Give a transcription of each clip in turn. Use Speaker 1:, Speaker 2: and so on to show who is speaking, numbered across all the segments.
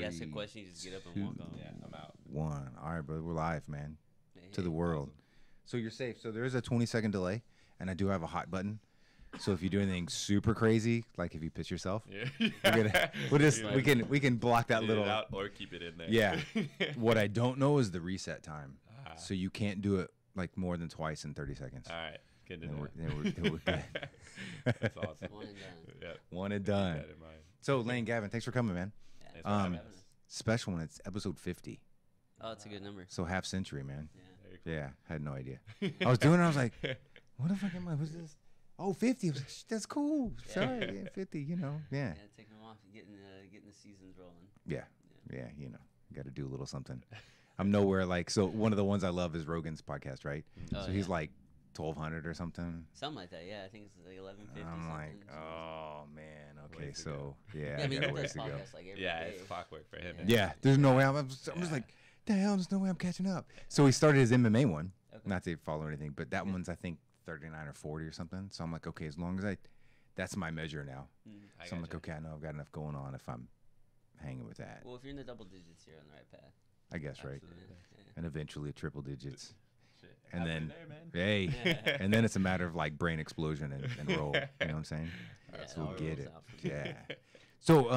Speaker 1: ask a question, you just get up and walk off.
Speaker 2: Yeah, I'm out.
Speaker 3: 1. All right, brother. We're live, man.
Speaker 1: Hey,
Speaker 3: To the world.
Speaker 2: Awesome.
Speaker 3: So you're safe. So there is a 20-second delay, and I do have a hot button. So if you do anything super crazy, like if you piss yourself,
Speaker 2: Yeah.
Speaker 3: we can block that
Speaker 2: Edit
Speaker 3: little
Speaker 2: it out or keep it in there.
Speaker 3: Yeah. What I don't know is the reset time.
Speaker 2: Ah.
Speaker 3: So you can't do it like more than twice in 30 seconds.
Speaker 2: All right. Good to
Speaker 3: Then
Speaker 2: know.
Speaker 3: we're good.
Speaker 2: That's awesome.
Speaker 1: One and done.
Speaker 2: Yeah.
Speaker 3: One and
Speaker 2: Keep
Speaker 3: done.
Speaker 2: that in mind.
Speaker 3: So Lane, Gavin, thanks for coming, man.
Speaker 1: Yeah,
Speaker 2: Thanks for having
Speaker 1: having
Speaker 2: us.
Speaker 1: us.
Speaker 3: Special one. It's episode 50.
Speaker 1: Oh, it's a good number.
Speaker 3: So half century, man.
Speaker 1: Yeah.
Speaker 2: Very cool.
Speaker 3: Yeah. Had no idea. I was doing it. I was like, what the fuck am I? What's this? Oh, 50. I was like, that's cool. Sorry. Yeah, 50, you know. Yeah.
Speaker 1: Yeah, taking them off, getting the seasons rolling.
Speaker 3: Yeah. Yeah. You know, got to do a little something. I'm nowhere like, so one of the ones I love is Rogan's podcast, right?
Speaker 1: Oh,
Speaker 3: So he's
Speaker 1: yeah.
Speaker 3: like 1,200 or something.
Speaker 1: Something like that. Yeah, I think it's like 1150.
Speaker 3: I'm like,
Speaker 1: something.
Speaker 3: oh man, okay,
Speaker 2: Ways to
Speaker 3: so
Speaker 2: go.
Speaker 3: yeah,
Speaker 1: Yeah,
Speaker 3: I
Speaker 1: I mean,
Speaker 3: got
Speaker 1: he
Speaker 3: a ways
Speaker 1: does
Speaker 3: to go.
Speaker 1: podcasts like every
Speaker 2: Yeah,
Speaker 1: day.
Speaker 2: it's clockwork for him.
Speaker 1: Yeah.
Speaker 3: Yeah, there's no way. I'm just
Speaker 2: Yeah.
Speaker 3: like, the hell, there's no way I'm catching up. So he started his MMA one,
Speaker 1: Okay.
Speaker 3: not to follow anything, but that
Speaker 1: Yeah.
Speaker 3: one's I think 39 or 40 or something. So I'm like, okay, as long as that's my measure now.
Speaker 1: Mm.
Speaker 3: So I'm like, okay, I know I've got enough going on if I'm hanging with that.
Speaker 1: Well, if you're in the double digits, you're on the right path.
Speaker 3: I guess, right?
Speaker 2: Absolutely.
Speaker 1: Yeah.
Speaker 3: And eventually triple digits.
Speaker 2: Shit.
Speaker 3: And
Speaker 2: Halfway
Speaker 3: then,
Speaker 2: there, man.
Speaker 3: hey,
Speaker 1: Yeah.
Speaker 3: and then it's a matter of like brain explosion and roll. You know what I'm saying?
Speaker 1: Yeah,
Speaker 3: So
Speaker 1: it
Speaker 3: we'll
Speaker 1: all
Speaker 3: get
Speaker 1: rolls
Speaker 3: it.
Speaker 1: out from there.
Speaker 3: Yeah. So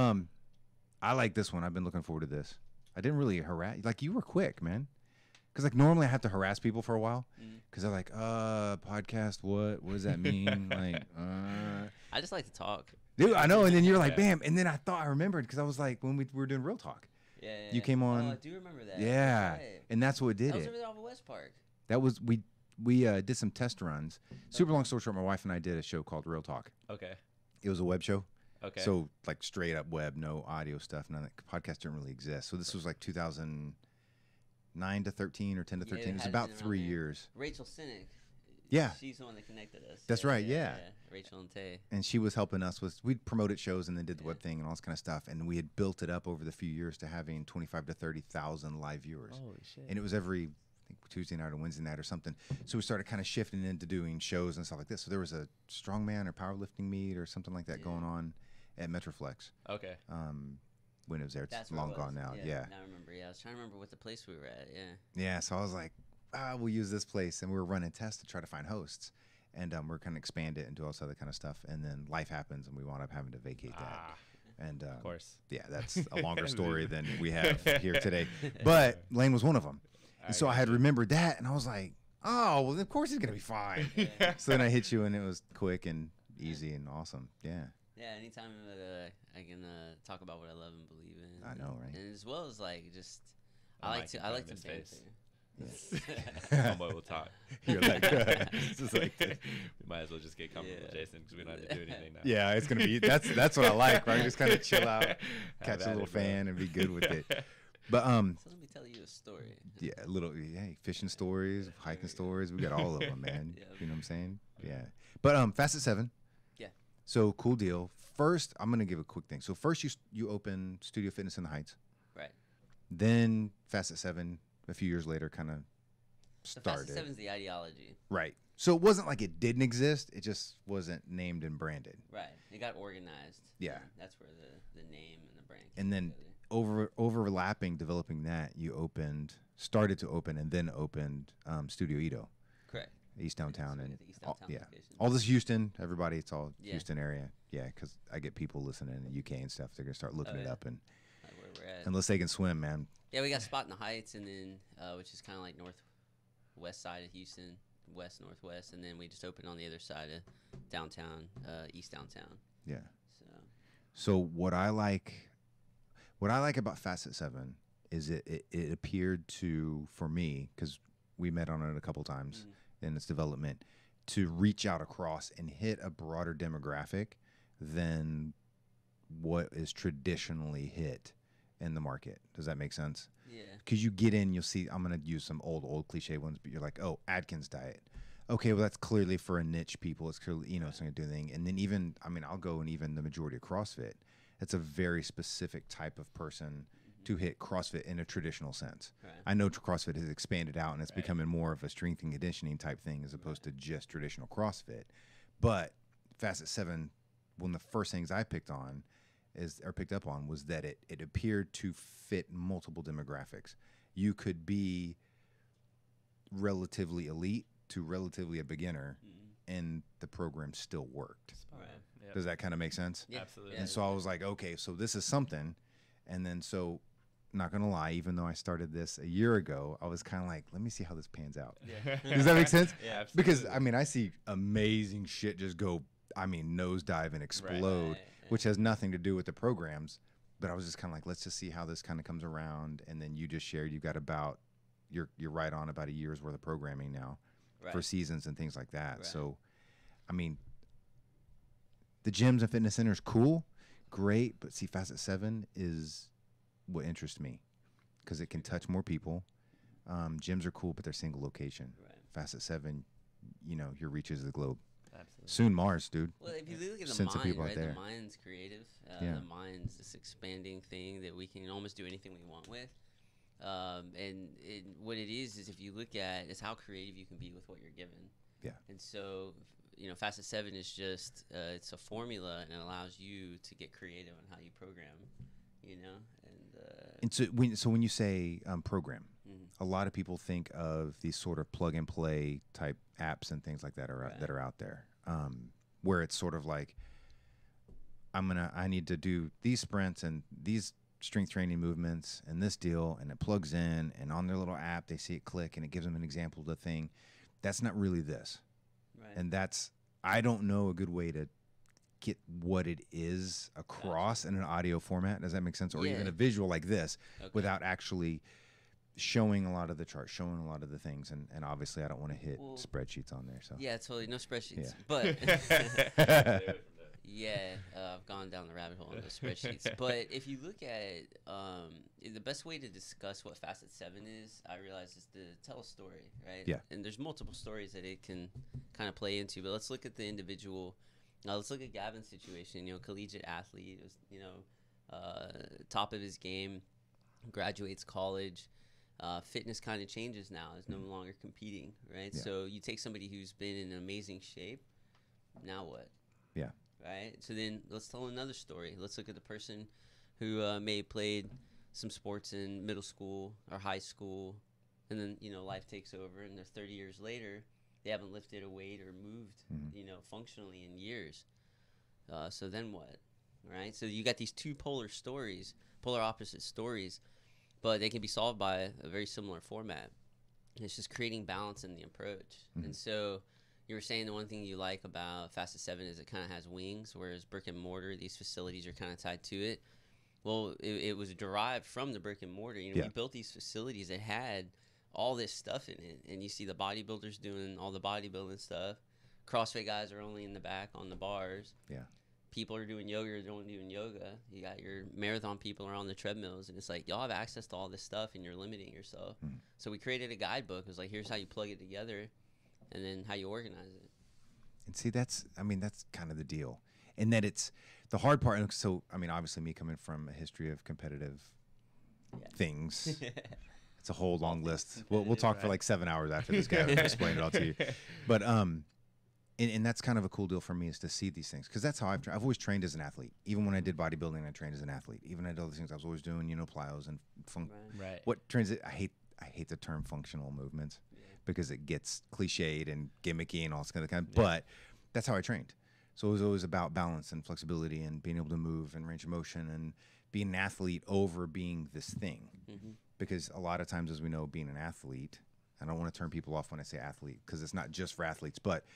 Speaker 3: I like this one. I've been looking forward to this. I didn't really harass. Like you were quick, man. Because like normally I have to harass people for a while.
Speaker 1: Mm.
Speaker 3: Because they're like, podcast. What? What does that mean? Like,
Speaker 1: I just like to talk.
Speaker 3: dude, I know. And then you're like,
Speaker 2: Yeah.
Speaker 3: bam. And then I thought I remembered because I was like, when we were doing real talk.
Speaker 1: Yeah, yeah.
Speaker 3: You came on-
Speaker 1: Oh, I do remember that.
Speaker 3: Yeah.
Speaker 1: That's right.
Speaker 3: And that's what did
Speaker 1: That was
Speaker 3: it.
Speaker 1: over there off of West Park.
Speaker 3: That was we did some test runs. Super long story short, my wife and I did a show called Real Talk.
Speaker 2: Okay.
Speaker 3: It was a web show.
Speaker 2: Okay.
Speaker 3: So like straight up web, no audio stuff. None of that. Podcast didn't really exist. So this was like 2009 to 13 or 10 to
Speaker 1: Yeah,
Speaker 3: 13.
Speaker 1: it
Speaker 3: It was
Speaker 1: had
Speaker 3: about
Speaker 1: been around
Speaker 3: 3
Speaker 1: there.
Speaker 3: years.
Speaker 1: Rachel Sinek.
Speaker 3: Yeah.
Speaker 1: She's the one that connected us.
Speaker 3: That's right, yeah.
Speaker 1: Rachel and Tay.
Speaker 3: And she was helping us with, we'd promoted shows and then did the
Speaker 1: Yeah.
Speaker 3: web thing and all this kind of stuff. And we had built it up over the few years to having 25 to 30,000 live viewers.
Speaker 2: Holy shit.
Speaker 3: And it was every, I think, Tuesday night or Wednesday night or something. So we started kind of shifting into doing shows and stuff like this. So there was a strongman or powerlifting meet or something like that
Speaker 1: Yeah.
Speaker 3: going on at Metroflex
Speaker 2: Okay.
Speaker 3: when it was there. It's
Speaker 1: That's where it
Speaker 3: long
Speaker 1: was.
Speaker 3: gone now. Yeah.
Speaker 1: Now I remember. Yeah, I was trying to remember what the place we were at. Yeah.
Speaker 3: Yeah. So I was like, we'll use this place. And we were running tests to try to find hosts. And we're kind of expand it and do all this other kind of stuff. And then life happens and we wound up having to vacate that.
Speaker 2: Ah,
Speaker 3: And
Speaker 2: of course.
Speaker 3: yeah, that's a longer story than we have here today. But Lane was one of them. And so I had
Speaker 2: gotcha.
Speaker 3: remembered that. And I was like, oh, well, of course he's going to be fine.
Speaker 1: Yeah.
Speaker 3: So then I hit you and it was quick and easy and awesome. Yeah.
Speaker 1: Yeah, anytime that I can talk about what I love and believe in.
Speaker 3: I know, right?
Speaker 1: And as well as like just,
Speaker 2: The
Speaker 1: I
Speaker 2: mic
Speaker 1: like
Speaker 2: in
Speaker 1: to
Speaker 2: front of his
Speaker 1: banter.
Speaker 2: face.
Speaker 3: Yeah.
Speaker 2: Homeboy will talk.
Speaker 3: You're like,
Speaker 2: it's just like this. We might as well just get comfortable,
Speaker 1: Yeah.
Speaker 2: Jason, because we don't have to do anything now.
Speaker 3: yeah, it's going to be, that's what I like, right? Just kind of chill out,
Speaker 2: Have
Speaker 3: catch a
Speaker 2: at
Speaker 3: little
Speaker 2: it, bro.
Speaker 3: fan and be good with it. But,
Speaker 1: So let me tell you a story.
Speaker 3: yeah, hey, fishing stories, hiking stories. We got all of them, man.
Speaker 1: Yeah.
Speaker 3: You know what I'm saying? Yeah. But Facet 7.
Speaker 1: Yeah.
Speaker 3: So cool deal. First, I'm gonna give a quick thing. So first, you open Studio Fitness in the Heights.
Speaker 1: Right.
Speaker 3: Then Facet 7 a few years later kind of
Speaker 1: So
Speaker 3: started.
Speaker 1: Facet Seven's the ideology.
Speaker 3: Right. So it wasn't like it didn't exist. It just wasn't named and branded.
Speaker 1: Right. It got organized.
Speaker 3: Yeah.
Speaker 1: and that's where the name and the brand.
Speaker 3: And
Speaker 1: came
Speaker 3: then
Speaker 1: together.
Speaker 3: overlapping, developing that, started to open, and then opened Studio Edo,
Speaker 1: Correct.
Speaker 3: East Downtown,
Speaker 1: So we
Speaker 3: and
Speaker 1: got the East
Speaker 3: all,
Speaker 1: Downtown
Speaker 3: yeah,
Speaker 1: location.
Speaker 3: all this Houston. Everybody, it's all
Speaker 1: Yeah.
Speaker 3: Houston area. Yeah, because I get people listening in the UK and stuff. They're gonna start looking
Speaker 1: Oh,
Speaker 3: it
Speaker 1: yeah.
Speaker 3: up, and
Speaker 1: Like where we're at.
Speaker 3: unless they can swim, man.
Speaker 1: Yeah, we got a spot in the Heights, and then which is kind of like northwest side of Houston, west northwest, and then we just opened on the other side of downtown, East Downtown.
Speaker 3: Yeah.
Speaker 1: So
Speaker 3: So what I like about Facet 7 is it appeared to, for me, because we met on it a couple times in its development, to reach out across and hit a broader demographic than what is traditionally hit in the market. Does that make sense?
Speaker 1: yeah,
Speaker 3: Because you get in, you'll see, I'm going to use some old cliche ones, but you're like, oh, Atkins diet. Okay, well, that's clearly for a niche people. It's clearly, it's going to do anything. And then even, I'll go and even the majority of CrossFit, that's a very specific type of person to hit CrossFit in a traditional sense.
Speaker 1: Right.
Speaker 3: I know CrossFit has expanded out and it's
Speaker 2: Right.
Speaker 3: becoming more of a strength and conditioning type thing as opposed to just traditional CrossFit. But Facet 7, one of the first things I picked on or picked up on was that it appeared to fit multiple demographics. You could be relatively elite to relatively a beginner, and the program still worked.
Speaker 1: Right.
Speaker 2: Yep.
Speaker 3: Does that kind of make sense?
Speaker 1: Yeah.
Speaker 2: Absolutely.
Speaker 3: And so I was like, okay, so this is something. And then so, not gonna lie, even though I started this a year ago, I was kind of like, let me see how this pans out.
Speaker 1: Yeah.
Speaker 3: Does that make sense?
Speaker 2: Yeah, absolutely.
Speaker 3: Because I mean, I see amazing shit just go, nosedive and explode,
Speaker 1: Right.
Speaker 3: which has nothing to do with the programs. But I was just kind of like, let's just see how this kind of comes around. And then you just shared, you got about, you're right on about a year's worth of programming now
Speaker 1: Right.
Speaker 3: for seasons and things like that.
Speaker 1: Right.
Speaker 3: So, I mean, the gyms and fitness centers, cool, great. But see, Facet 7 is what interests me because it can touch more people. Gyms are cool, but they're single location.
Speaker 1: Right.
Speaker 3: Facet 7, your reach is the globe.
Speaker 2: Absolutely.
Speaker 3: Soon Mars, dude.
Speaker 1: Well, if you look at the
Speaker 3: Send some
Speaker 1: mind,
Speaker 3: people out
Speaker 1: right?
Speaker 3: there.
Speaker 1: The mind's creative.
Speaker 3: Yeah.
Speaker 1: The mind's this expanding thing that we can almost do anything we want with. And what it is if you look at is how creative you can be with what you're given.
Speaker 3: Yeah.
Speaker 1: And so, Facet 7 is just it's a formula, and it allows you to get creative on how you program.
Speaker 3: And so when you say program, a lot of people think of these sort of plug and play type apps and things like that that are out there, where it's sort of like I need to do these sprints and these strength training movements and this deal, and it plugs in, and on their little app they see it click and it gives them an example of the thing. That's not really this.
Speaker 1: Right.
Speaker 3: And I don't know a good way to get what it is across in an audio format. Does that make sense? Or even a visual like this without actually showing a lot of the charts, showing a lot of the things. And obviously I don't want to hit spreadsheets on there. So
Speaker 1: Yeah, totally. No spreadsheets.
Speaker 3: Yeah.
Speaker 1: But I've gone down the rabbit hole on the spreadsheets. But if you look at the best way to discuss what Facet 7 is, I realize, is to tell a story, right?
Speaker 3: Yeah.
Speaker 1: And there's multiple stories that it can kind of play into. But let's look at the individual. Let's look at Gavin's situation. Collegiate athlete, was top of his game, graduates college. Fitness kind of changes now. Is no longer competing, right?
Speaker 3: Yeah.
Speaker 1: So you take somebody who's been in amazing shape. Now what?
Speaker 3: Yeah.
Speaker 1: Right. So then let's tell another story. Let's look at the person who may have played some sports in middle school or high school, and then life takes over, and they're 30 years later. They haven't lifted a weight or moved, functionally in years. So then what, right? So you got these two polar opposite stories, but they can be solved by a very similar format. And it's just creating balance in the approach. And so you were saying the one thing you like about Facet 7 is it kind of has wings, whereas brick and mortar, these facilities are kind of tied to it. Well, it was derived from the brick and mortar. We built these facilities that had all this stuff in it, and you see the bodybuilders doing all the bodybuilding stuff. CrossFit guys are only in the back on the bars.
Speaker 3: Yeah.
Speaker 1: People are doing yoga or don't doing yoga. You got your marathon people are on the treadmills, and it's like y'all have access to all this stuff, and you're limiting yourself. So we created a guidebook. It was like, here's how you plug it together, and then how you organize it.
Speaker 3: And see, that's kind of the deal, and that it's the hard part. And so, obviously, me coming from a history of competitive things. It's a whole long list. We'll talk for like 7 hours after this guy and explain it all to you. But and that's kind of a cool deal for me, is to see these things, because that's how I've always trained as an athlete. Even when I did bodybuilding, I trained as an athlete. Even I did other things, I was always doing plyos and
Speaker 2: Right.
Speaker 3: what transit. I hate the term functional movements because it gets cliched and gimmicky and all this kind of. But that's how I trained. So it was always about balance and flexibility and being able to move and range of motion and being an athlete over being this thing. Because a lot of times, as we know, being an athlete, I don't want to turn people off when I say athlete, because it's not just for athletes, but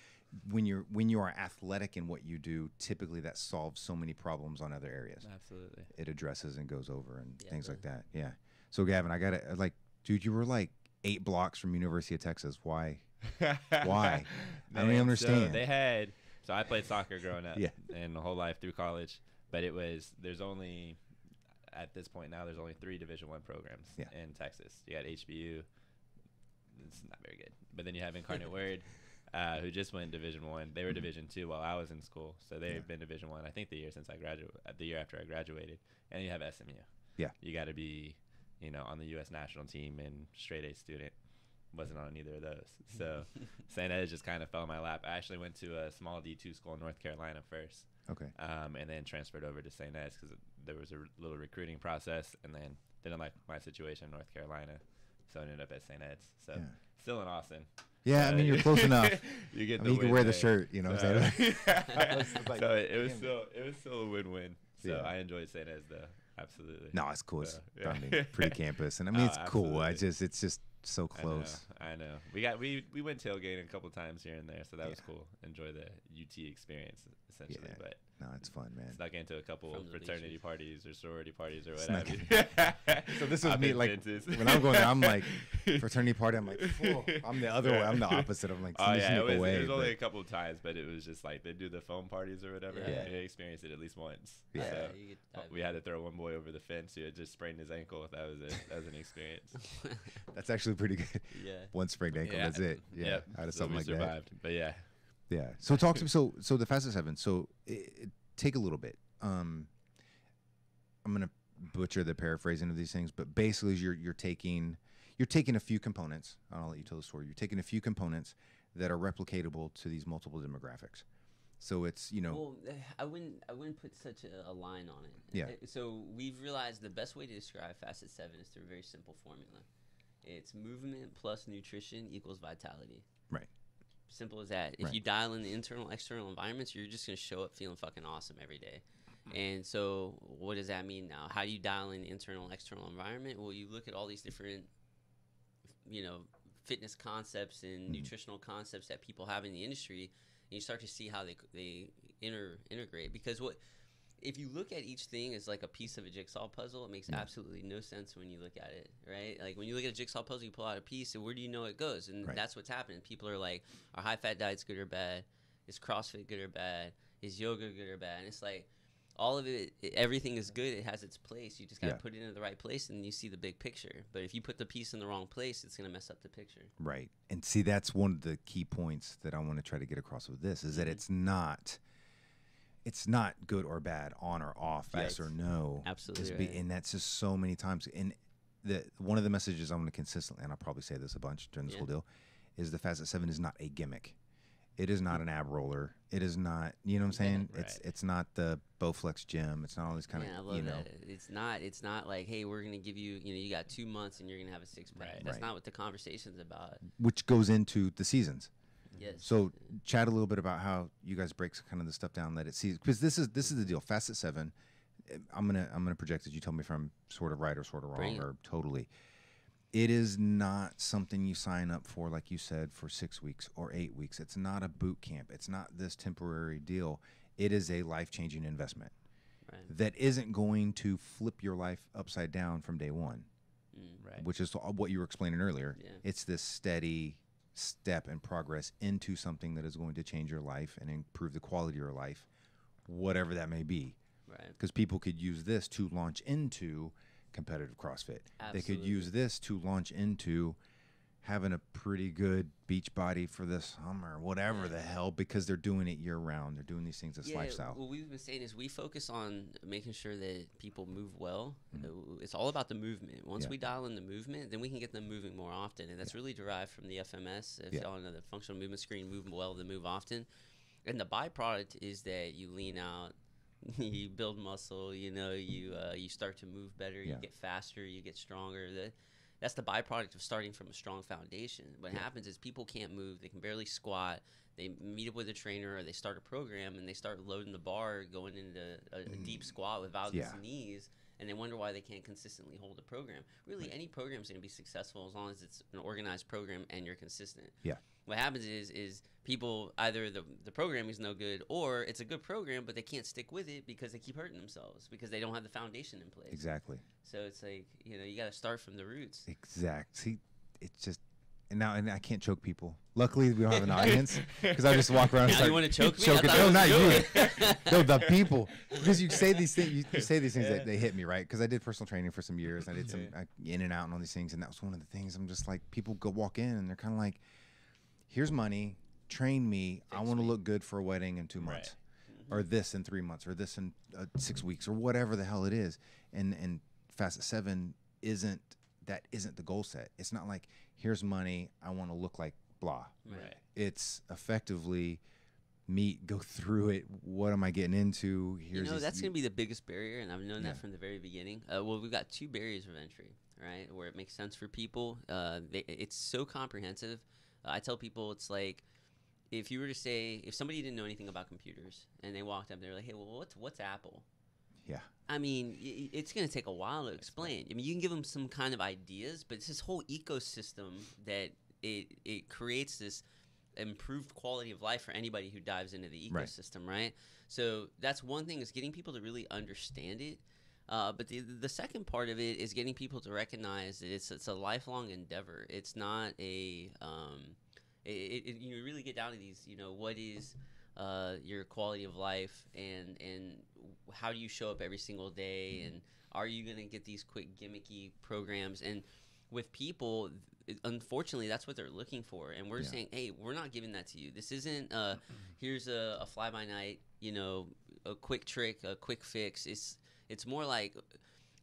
Speaker 3: when you are athletic in what you do, typically that solves so many problems on other areas.
Speaker 2: Absolutely.
Speaker 3: It addresses and goes over and things like that. Yeah. So Gavin, I got to dude, you were like 8 blocks from University of Texas. Why? Why? I don't even understand.
Speaker 2: So I played soccer growing up,
Speaker 3: Yeah.
Speaker 2: and the whole life through college, but there's only, at this point now, there's only 3 Division I programs in Texas. You got HBU. It's not very good. But then you have Incarnate Word, who just went Division I. They were Division II while I was in school, so they've been Division I. I think the year after I graduated. And you have SMU.
Speaker 3: Yeah.
Speaker 2: You got to be, on the U.S. national team and straight A student. Wasn't on either of those. So St. Ed just kind of fell in my lap. I actually went to a small D2 school in North Carolina first.
Speaker 3: Okay.
Speaker 2: And then transferred over to St. Ed's because there was a little recruiting process, and then didn't like my situation in North Carolina, so I ended up at St. Ed's. So still in Austin.
Speaker 3: Yeah, I mean, you're close enough.
Speaker 2: You get
Speaker 3: you can wear the shirt, you know what I'm saying?
Speaker 2: So it was still a win-win. So I enjoyed St. Ed's though. Absolutely.
Speaker 3: No, it's cool. It's
Speaker 2: yeah.
Speaker 3: I mean, pretty campus, and I mean, it's cool.
Speaker 2: Absolutely.
Speaker 3: It's just so close.
Speaker 2: I know. We went tailgating a couple times here and there, so that was cool. Enjoy the UT experience essentially, but
Speaker 3: no, it's fun, man.
Speaker 2: Snuck into a couple fraternity parties or sorority parties or what
Speaker 3: Snuck
Speaker 2: have you.
Speaker 3: So this was me, like, when I'm going there, I'm like, fraternity party, I'm like, whoa. I'm the other way. I'm the opposite. I'm like,
Speaker 2: it was only a couple of times, but it was just like they do the foam parties or whatever.
Speaker 3: Yeah.
Speaker 2: You experienced it at least once.
Speaker 3: Yeah.
Speaker 2: So we had to throw one boy over the fence who had just sprained his ankle. That was it. That was an experience.
Speaker 3: That's actually pretty good.
Speaker 1: Yeah.
Speaker 3: One sprained ankle, that's it. Yeah.
Speaker 2: Yep.
Speaker 3: Out of
Speaker 2: So
Speaker 3: something
Speaker 2: we
Speaker 3: like
Speaker 2: survived. But yeah.
Speaker 3: Yeah. So talk to me. So the Facet Seven. So take a little bit. I'm gonna butcher the paraphrasing of these things, but basically you're taking a few components. I'll let you tell the story. You're taking a few components that are replicatable to these multiple demographics. So it's
Speaker 1: Well, I wouldn't put such a line on it.
Speaker 3: Yeah.
Speaker 1: So we've realized the best way to describe Facet 7 is through a very simple formula. It's movement plus nutrition equals vitality.
Speaker 3: Right.
Speaker 1: Simple as that. If you dial in the internal, external environments, you're just going to show up feeling fucking awesome every day. And so what does that mean now? How do you dial in the internal, external environment? Well, you look at all these different, fitness concepts and nutritional concepts that people have in the industry, and you start to see how they integrate. Because if you look at each thing as like a piece of a jigsaw puzzle, it makes absolutely no sense when you look at it, right? Like when you look at a jigsaw puzzle, you pull out a piece, and where do you know it goes? And that's what's happening. People are like, are high-fat diets good or bad? Is CrossFit good or bad? Is yoga good or bad? And it's like all of it, everything is good. It has its place. You just got to put it in the right place, and you see the big picture. But if you put the piece in the wrong place, it's going to mess up the picture.
Speaker 3: Right. And see, that's one of the key points that I want to try to get across with this is that it's not good or bad, on or off, yes or no.
Speaker 1: Absolutely.
Speaker 3: And that's just so many times. And one of the messages I'm going to consistently, and I'll probably say this a bunch during this whole deal, is the Facet 7 is not a gimmick. It is not an ab roller. It is not, you know what I'm saying?
Speaker 2: Right.
Speaker 3: It's not the Bowflex gym. It's not all these kind of,
Speaker 1: I love that. It's not like, hey, we're going to give you, you got 2 months and you're going to have a six-pack.
Speaker 2: Right.
Speaker 1: That's not what the conversation's about.
Speaker 3: Which goes into the seasons.
Speaker 1: Yes.
Speaker 3: So chat a little bit about how you guys break kind of the stuff down, let it see, because this is the deal. Facet 7. I'm gonna project as you tell me if I'm sort of right or sort of wrong or totally. It is not something you sign up for, like you said, for 6 weeks or 8 weeks. It's not a boot camp. It's not this temporary deal. It is a life-changing investment that isn't going to flip your life upside down from day one, which is what you were explaining earlier. Yeah. It's this steady step and progress into something that is going to change your life and improve the quality of your life, whatever that may be. Right. Because people could use this to launch into competitive CrossFit. Absolutely. They could use this to launch into having a pretty good beach body for the summer, whatever the hell, because they're doing it year round. They're doing these things as lifestyle.
Speaker 1: What we've been saying is we focus on making sure that people move well. It's all about the movement. Once we dial in the movement, then we can get them moving more often. And that's really derived from the FMS. If y'all know the functional movement screen, move well to move often. And the byproduct is that you lean out, you build muscle, you start to move better, you get faster, you get stronger. That's the byproduct of starting from a strong foundation. What happens is people can't move, they can barely squat, they meet up with a trainer or they start a program and they start loading the bar, going into a deep squat without his knees, and they wonder why they can't consistently hold a program. Really, any program is going to be successful as long as it's an organized program and you're consistent. Yeah. What happens is people, either the program is no good or it's a good program, but they can't stick with it because they keep hurting themselves because they don't have the foundation in place.
Speaker 3: Exactly.
Speaker 1: So it's like, you got to start from the roots.
Speaker 3: Exact. See, it's just, and I can't choke people. Luckily, we don't have an audience because I just walk around and start
Speaker 1: you want to choke me?
Speaker 3: No, not you. No, the people. Because you say these things, that they hit me, right? Because I did personal training for some years. I did some in and out and all these things, and that was one of the things. I'm just like, people walk in and they're kind of like, here's money, train me. I want to look good for a wedding in 2 months, or this in 3 months, or this in 6 weeks, or whatever the hell it is. And Facet 7 isn't the goal set. It's not like, here's money, I want to look like blah. Right. It's effectively meet, go through it. What am I getting into?
Speaker 1: Here's that's going to be the biggest barrier, and I've known that from the very beginning. Well, we've got 2 barriers of entry, right, where it makes sense for people. It's so comprehensive. I tell people it's like if you were to say, if somebody didn't know anything about computers and they walked up, they're like, hey, well, what's Apple?
Speaker 3: Yeah.
Speaker 1: I mean, it's going to take a while to explain. I mean, you can give them some kind of ideas, but it's this whole ecosystem that it creates this improved quality of life for anybody who dives into the ecosystem, right? So that's one thing, is getting people to really understand it. But the second part of it is getting people to recognize that it's a lifelong endeavor. It's not a you really get down to these, what is your quality of life, and how do you show up every single day, and are you going to get these quick gimmicky programs? And with people, unfortunately, that's what they're looking for, and we're saying, hey, we're not giving that to you. This isn't here's a fly-by-night, a quick trick, a quick fix. It's more like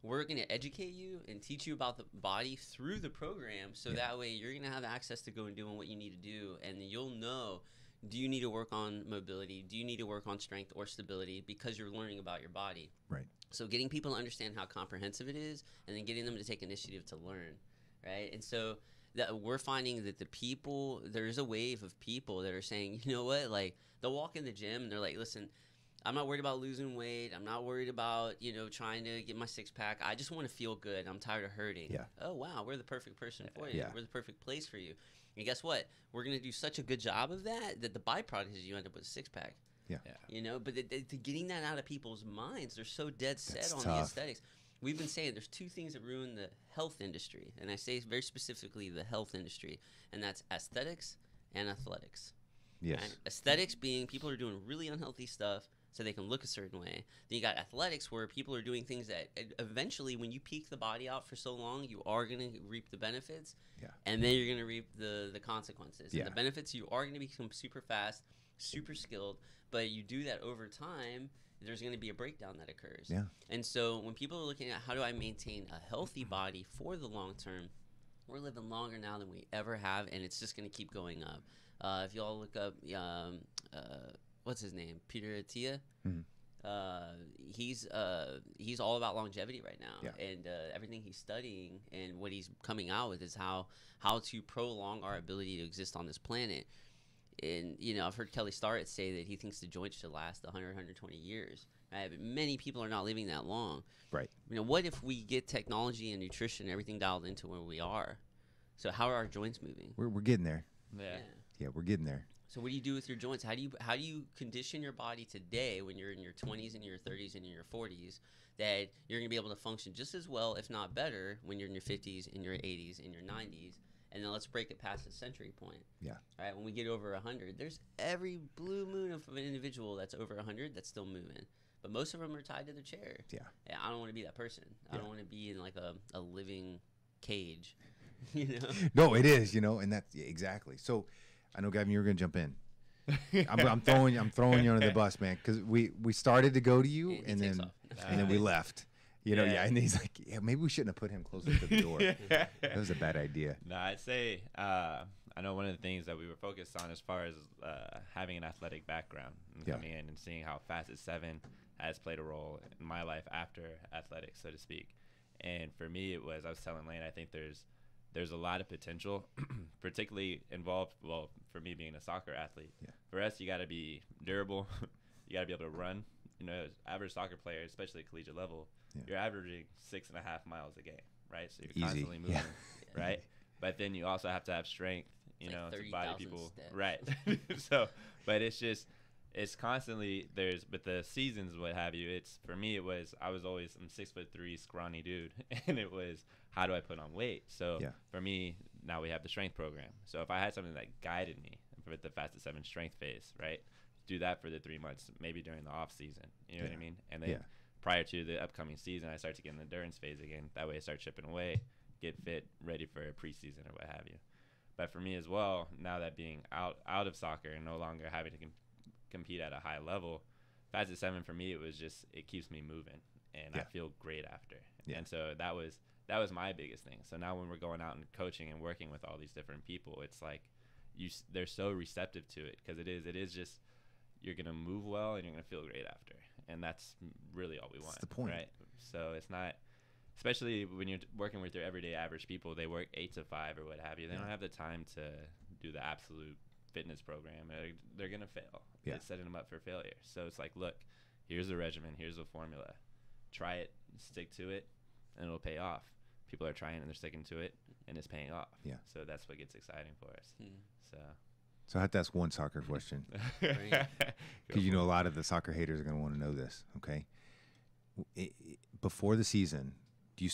Speaker 1: we're going to educate you and teach you about the body through the program, so that way you're going to have access to go and doing what you need to do, and you'll know, do you need to work on mobility? Do you need to work on strength or stability? Because you're learning about your body.
Speaker 3: Right.
Speaker 1: So getting people to understand how comprehensive it is, and then getting them to take initiative to learn, right? And so that we're finding that there's a wave of people that are saying, you know what, like they'll walk in the gym and they're like, listen, I'm not worried about losing weight. I'm not worried about, trying to get my 6-pack. I just want to feel good. I'm tired of hurting.
Speaker 3: Yeah.
Speaker 1: Oh, wow, we're the perfect person for you.
Speaker 3: Yeah.
Speaker 1: We're the perfect place for you. And guess what? We're going to do such a good job of that the byproduct is you end up with a 6-pack.
Speaker 3: Yeah.
Speaker 1: But getting that out of people's minds, they're so dead set
Speaker 3: That's
Speaker 1: on
Speaker 3: tough.
Speaker 1: the aesthetics. We've been saying there's 2 things that ruin the health industry, and I say very specifically the health industry, and that's aesthetics and athletics.
Speaker 3: Yes.
Speaker 1: Right? Aesthetics being people are doing really unhealthy stuff so they can look a certain way. Then you got athletics, where people are doing things that eventually, when you peak the body out for so long, you are going to reap the benefits, and then you're going to reap the consequences. And the benefits, you are going to become super fast, super skilled, but you do that over time, there's going to be a breakdown that occurs.
Speaker 3: Yeah.
Speaker 1: And so when people are looking at how do I maintain a healthy body for the long term, we're living longer now than we ever have, and it's just going to keep going up. If you all look up, what's his name? Peter Attia. He's all about longevity right now, and everything he's studying and what he's coming out with is how to prolong our ability to exist on this planet. And I've heard Kelly Starrett say that he thinks the joints should last 100, 120 years. Right? But many people are not living that long.
Speaker 3: Right.
Speaker 1: What if we get technology and nutrition and everything dialed into where we are? So how are our joints moving?
Speaker 3: We're getting there.
Speaker 2: Yeah,
Speaker 3: we're getting there.
Speaker 1: So what do you do with your joints? How do you condition your body today when you're in your 20s and your 30s and in your 40s that you're going to be able to function just as well, if not better, when you're in your 50s, in your 80s, in your 90s? And then let's break it past the century point.
Speaker 3: Yeah.
Speaker 1: All right, when we get over 100, there's every blue moon of an individual that's over 100 that's still moving. But most of them are tied to their chair.
Speaker 3: Yeah.
Speaker 1: And I don't want to be that person. I don't want to be in like a living cage.
Speaker 3: No, it is, and that's exactly. So I know, Gavin, you were going to jump in. I'm throwing you under the bus, man, because we started to go to you, and then we left. And he's like, maybe we shouldn't have put him closer to the door. That was a bad idea.
Speaker 2: No, I'd say I know one of the things that we were focused on as far as having an athletic background and coming in and seeing how Facet 7 has played a role in my life after athletics, so to speak. And for me, I was telling Layn, I think there's a lot of potential, particularly involved, for me being a soccer athlete. Yeah. For us, you got to be durable. You got to be able to run. Average soccer player, especially at collegiate level, you're averaging 6.5 miles a game, right? So you're constantly moving, right? But then you also have to have strength, to body people.
Speaker 1: Steps.
Speaker 2: Right. So, but it's constantly but the seasons, what have you, for me, I'm 6'3", scrawny dude. And it was, how do I put on weight? So for me, now we have the strength program. So if I had something that guided me for the Facet 7 strength phase, right? Do that for the 3 months, maybe during the off season. You know what I mean? And then prior to the upcoming season, I start to get in the endurance phase again. That way I start chipping away, get fit, ready for a preseason or what have you. But for me as well, now that being out of soccer and no longer having to compete at a high level, Facet 7 for me, it keeps me moving, and I feel great after. And so that was my biggest thing. So now when we're going out and coaching and working with all these different people, it's like they're so receptive to it, because it is just, you're gonna move well and you're gonna feel great after, and that's really all we want.
Speaker 3: That's the point,
Speaker 2: right? So it's not, especially when you're working with your everyday average people. They work 8 to 5 or what have you. They don't have the time to do the absolute fitness program. They're gonna fail.
Speaker 3: Yeah.
Speaker 2: It's setting them up for failure. So it's like, look, here's a regimen, here's a formula. Try it, stick to it, and it'll pay off. People are trying and they're sticking to it, and it's paying off.
Speaker 3: Yeah.
Speaker 2: So that's what gets exciting for us.
Speaker 3: So I have to ask one soccer question,
Speaker 1: Right.
Speaker 3: because you know a lot of the soccer haters are going to want to know this. Okay, before the season, do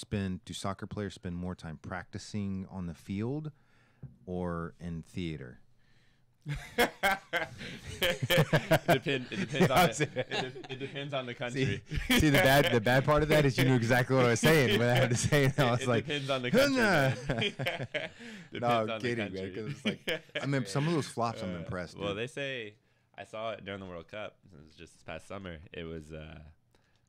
Speaker 3: soccer players spend more time practicing on the field or in theater?
Speaker 2: It depends on the country.
Speaker 3: See the bad part of that is you knew exactly what I was saying when I had to say it. I was
Speaker 2: It
Speaker 3: like,
Speaker 2: depends on the country. Man.
Speaker 3: no, I'm kidding, man. Because it's like, I mean, some of those flops, I'm impressed.
Speaker 2: Well,
Speaker 3: dude.
Speaker 2: they say, I saw it during the World Cup. It was just this past summer. It was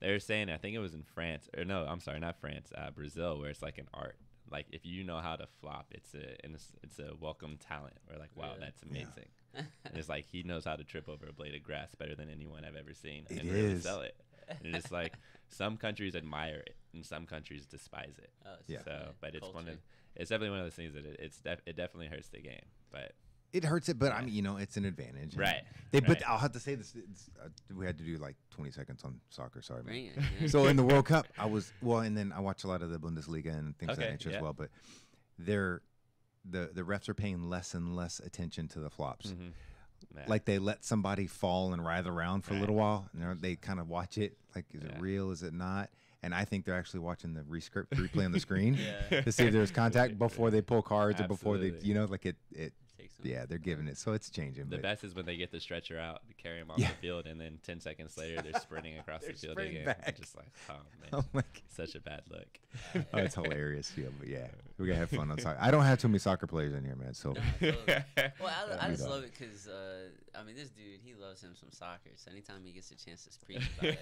Speaker 2: they were saying, I think it was in France, or no, I'm sorry, not France, Brazil, where it's like an art. Like if you know how to flop, it's a welcome talent. We're like, wow,
Speaker 1: Really?
Speaker 2: that's amazing. And it's like he knows how to trip over a blade of grass better than anyone I've ever seen,
Speaker 3: It
Speaker 2: and really
Speaker 3: is.
Speaker 2: sell it. And it's like some countries admire it and some countries despise it.
Speaker 1: Oh, it's
Speaker 3: Yeah.
Speaker 2: So, but it's
Speaker 1: culture.
Speaker 2: it's definitely one of those things that it definitely hurts the game. But
Speaker 3: It hurts it, but I mean, you know, it's an advantage.
Speaker 2: right,
Speaker 3: But
Speaker 2: right.
Speaker 3: I'll have to say this: we had to do like 20 seconds on soccer. Sorry, man.
Speaker 1: Bring it, yeah.
Speaker 3: So in the World Cup, and then I watch a lot of the Bundesliga and things of that
Speaker 2: Okay,
Speaker 3: nature
Speaker 2: yeah.
Speaker 3: as well. But the refs are paying less and less attention to the flops.
Speaker 2: Mhm. Yeah.
Speaker 3: Like they let somebody fall and writhe around for a little while, and they kind of watch it. Like, is it
Speaker 2: Yeah.
Speaker 3: real? Is it not? And I think they're actually watching the replay on the screen
Speaker 1: Yeah.
Speaker 3: to see if there's contact before they pull cards or before they,
Speaker 2: Absolutely.
Speaker 3: you know, like it.
Speaker 1: Takes them.
Speaker 3: Yeah, they're giving it, so it's changing.
Speaker 2: The
Speaker 3: but
Speaker 2: best is when they get the stretcher out to carry him off
Speaker 3: Yeah.
Speaker 2: the field, and then 10 seconds later they're sprinting across
Speaker 3: They're
Speaker 2: the field
Speaker 3: sprinting
Speaker 2: again.
Speaker 3: back.
Speaker 2: I'm just like, oh man,
Speaker 3: I'm like,
Speaker 2: such a bad look.
Speaker 3: oh, it's hilarious. Yeah, but yeah, we're gonna have fun on soccer. I don't have too many soccer players in here, man. So
Speaker 1: No, totally. Well, I
Speaker 3: we
Speaker 1: just
Speaker 3: don't.
Speaker 1: love it because, I mean, this dude, he loves him some soccer. So anytime he gets a chance to preach about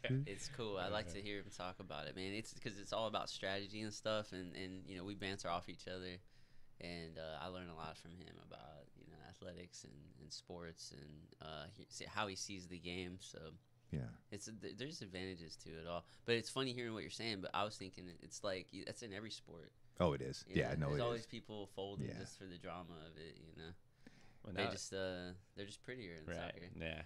Speaker 1: it, it's cool. I like to hear him talk about it, man. It's because it's all about strategy and stuff, and you know, we banter off each other, and I learn a lot from him about athletics and sports and how he sees the game. So
Speaker 3: yeah,
Speaker 1: there's advantages to it all. But it's funny hearing what you're saying. But I was thinking it's like that's in every sport.
Speaker 3: oh, it is.
Speaker 1: You
Speaker 3: Yeah,
Speaker 1: know?
Speaker 3: no,
Speaker 1: There's
Speaker 3: it
Speaker 1: always
Speaker 3: is.
Speaker 1: people folding
Speaker 3: Yeah.
Speaker 1: just for the drama of it. You know.
Speaker 2: Well,
Speaker 1: They
Speaker 2: now-
Speaker 1: just they're just prettier in
Speaker 2: right,
Speaker 1: soccer.
Speaker 2: yeah.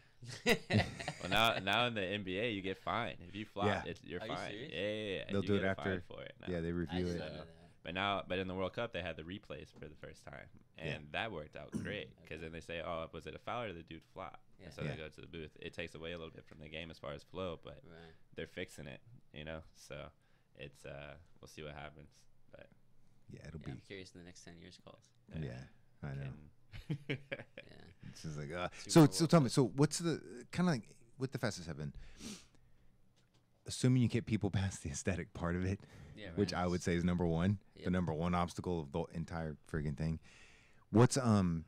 Speaker 2: Well, now in the NBA, you get fined if you flop.
Speaker 3: Yeah.
Speaker 2: You're
Speaker 1: Are you
Speaker 2: fine.
Speaker 1: serious?
Speaker 2: Yeah.
Speaker 3: They'll
Speaker 2: you
Speaker 3: do it
Speaker 2: get a
Speaker 3: after-
Speaker 2: fine for it. now.
Speaker 3: Yeah, they
Speaker 1: I
Speaker 3: review
Speaker 1: did
Speaker 3: it.
Speaker 1: not know that.
Speaker 2: But in the World Cup they had the replays for the first time, and
Speaker 3: Yeah.
Speaker 2: that worked out great because
Speaker 1: Okay.
Speaker 2: then they say, oh, was it a foul or did the dude flop?
Speaker 1: Yeah.
Speaker 2: And so
Speaker 3: Yeah.
Speaker 2: they go to the booth. It takes away a little bit from the game as far as flow, but
Speaker 1: Right.
Speaker 2: they're fixing it, you know. So it's we'll see what happens. But
Speaker 3: Yeah, it'll
Speaker 1: Yeah, I'm
Speaker 3: be.
Speaker 1: curious in the next 10 years calls.
Speaker 3: Yeah, I know.
Speaker 2: can-
Speaker 1: Yeah.
Speaker 3: It's just like,
Speaker 1: Super
Speaker 3: so
Speaker 1: World
Speaker 3: tell me,
Speaker 1: Cup.
Speaker 3: so what's the kind of like with the Facet Seven? Assuming you get people past the aesthetic part of it,
Speaker 1: Yeah. Right.
Speaker 3: which I would say is number one, the
Speaker 1: Yep.
Speaker 3: number one obstacle of the entire friggin' thing. What's I'm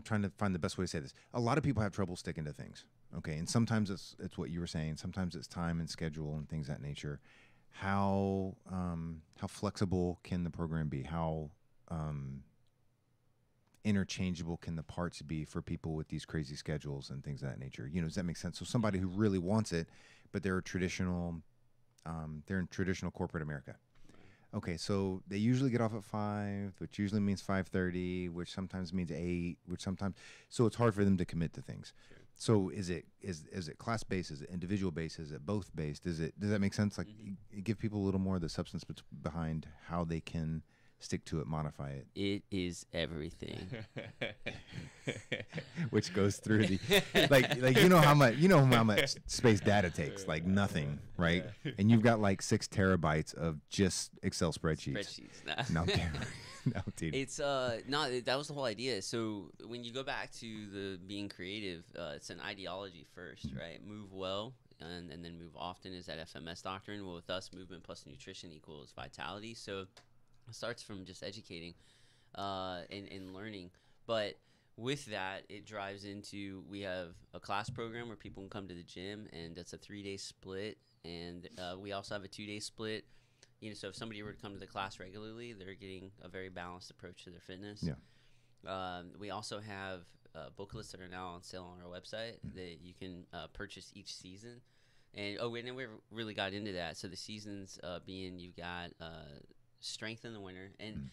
Speaker 3: trying to find the best way to say this. A lot of people have trouble sticking to things. Okay, and sometimes it's what you were saying. Sometimes it's time and schedule and things of that nature. How flexible can the program be? How interchangeable can the parts be for people with these crazy schedules and things of that nature? You know, does that make sense? So somebody who really wants it, but they're in traditional corporate America. Okay, so they usually get off at 5, which usually means 5:30, which sometimes means 8, so it's hard for them to commit to things.
Speaker 1: Sure.
Speaker 3: So is it class based? Is it individual based? Is it both based? Does that make sense? Like you give people a little more of the substance behind how they can stick to it, modify it,
Speaker 1: It is everything.
Speaker 3: which goes through the like you know how much space data takes, like nothing, right? And you've got like 6 terabytes of just Excel spreadsheets.
Speaker 1: Spreadsheets. Nah.
Speaker 3: No, no, dude.
Speaker 1: It's no, that was the whole idea. So when you go back to the being creative, it's an ideology first, right? Move well and then move often is that FMS doctrine. Well, with us, movement plus nutrition equals vitality. So it starts from just educating and learning, but with that, it drives into we have a class program where people can come to the gym, and that's a 3-day split, and we also have a 2-day split. You know, so if somebody were to come to the class regularly, they're getting a very balanced approach to their fitness.
Speaker 3: Yeah.
Speaker 1: We also have booklets that are now on sale on our website that you can purchase each season. And and then we really got into that. So the seasons being, you've got strength in the winter, and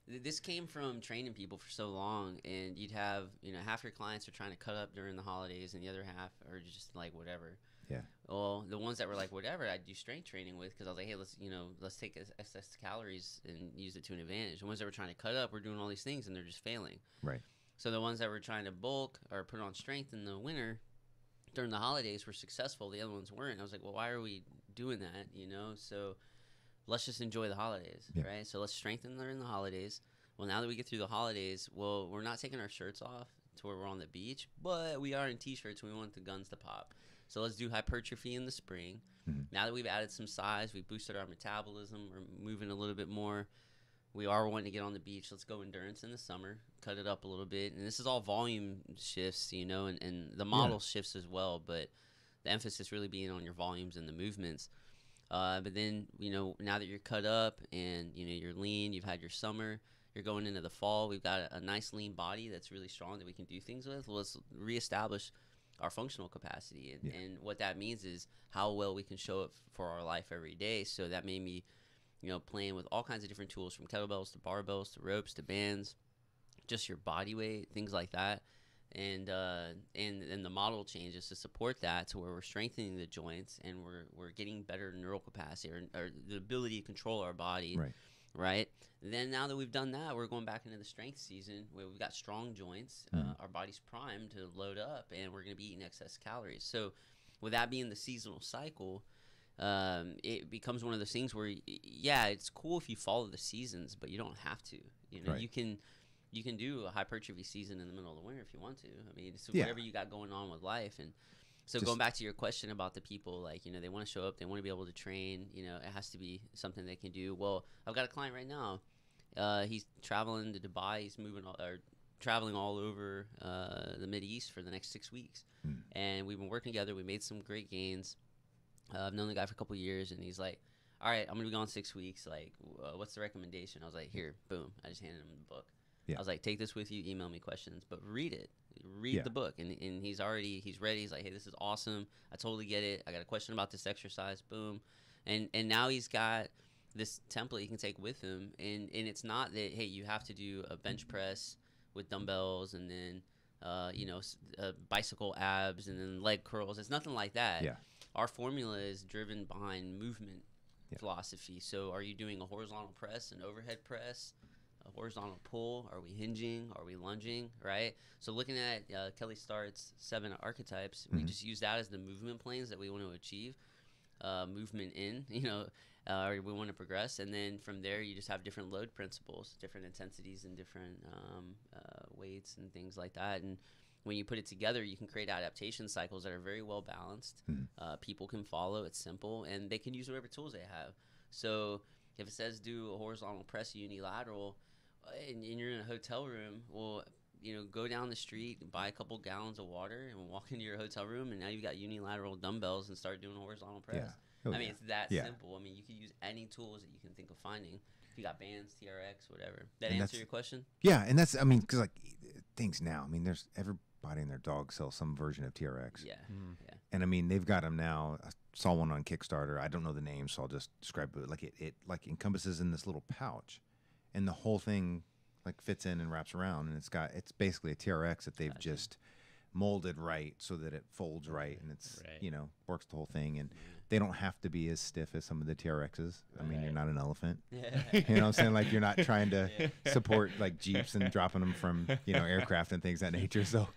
Speaker 1: this came from training people for so long. And you'd have, half your clients are trying to cut up during the holidays, and the other half are just like whatever.
Speaker 3: Yeah.
Speaker 1: Well, the ones that were like whatever, I'd do strength training with, because I was like, hey, let's take excess calories and use it to an advantage. The ones that were trying to cut up, we're doing all these things, and they're just failing.
Speaker 3: Right.
Speaker 1: So the ones that were trying to bulk or put on strength in the winter during the holidays were successful. The other ones weren't. I was like, well, why are we doing that? So let's just enjoy the holidays, right? So let's strengthen during the holidays. Well, now that we get through the holidays, we're not taking our shirts off to where we're on the beach, but we are in T-shirts, and we want the guns to pop. So let's do hypertrophy in the spring. Now that we've added some size, we've boosted our metabolism, we're moving a little bit more. We are wanting to get on the beach. Let's go endurance in the summer, cut it up a little bit. And this is all volume shifts, and the model shifts as well, but the emphasis really being on your volumes and the movements. But then, now that you're cut up and, you're lean, you've had your summer, you're going into the fall, we've got a nice lean body that's really strong that we can do things with. Well, let's reestablish our functional capacity. And what that means is how well we can show up for our life every day. So that made me, playing with all kinds of different tools, from kettlebells to barbells to ropes to bands, just your body weight, things like that. And the model changes to support that, to where we're strengthening the joints and we're getting better neural capacity or the ability to control our body. Right. Then now that we've done that, we're going back into the strength season where we've got strong joints. Our body's primed to load up, and we're going to be eating excess calories. So with that being the seasonal cycle, it becomes one of those things where, it's cool if you follow the seasons, but you don't have to. You can do a hypertrophy season in the middle of the winter if you want to. I mean, it's whatever you got going on with life. And so going back to your question about the people, like, they want to show up, they want to be able to train, it has to be something they can do. Well, I've got a client right now. He's traveling to Dubai. He's traveling all over the Mideast for the next 6 weeks. And we've been working together. We made some great gains. I've known the guy for a couple of years, and he's like, all right, I'm going to be gone 6 weeks. Like, what's the recommendation? I was like, here, boom. I just handed him the book. I was like, take this with you, email me questions, but read it. Read the book. And he's ready. He's like, hey, this is awesome. I totally get it. I got a question about this exercise. Boom. And now he's got this template he can take with him. And it's not that, hey, you have to do a bench press with dumbbells and then, bicycle abs and then leg curls. It's nothing like that. Our formula is driven behind movement philosophy. So are you doing a horizontal press, an overhead press, a horizontal pull? Are we hinging? Are we lunging? Right? So looking at Kelly Starrett's 7 archetypes, we just use that as the movement planes that we want to achieve. Movement in, or we want to progress. And then from there, you just have different load principles, different intensities and different weights and things like that. And when you put it together, you can create adaptation cycles that are very well balanced. People can follow. It's simple, and they can use whatever tools they have. So if it says do a horizontal press unilateral, and you're in a hotel room, well, go down the street, buy a couple gallons of water, and walk into your hotel room, and now you've got unilateral dumbbells and start doing a horizontal press. It's that simple. I mean, you can use any tools that you can think of finding. If you got bands, TRX, whatever. That answer your question?
Speaker 3: Yeah, and that's, because like things now, there's everybody and their dog sells some version of TRX. And they've got them now. I saw one on Kickstarter. I don't know the name, so I'll just describe it. Like it like encompasses in this little pouch, and the whole thing like fits in and wraps around, and it's basically a TRX that they've just molded right so that it folds right, and it's works the whole thing. And they don't have to be as stiff as some of the TRXs. You're not an elephant. You know what I'm saying? Like, you're not trying to support like Jeeps and dropping them from aircraft and things of that nature. So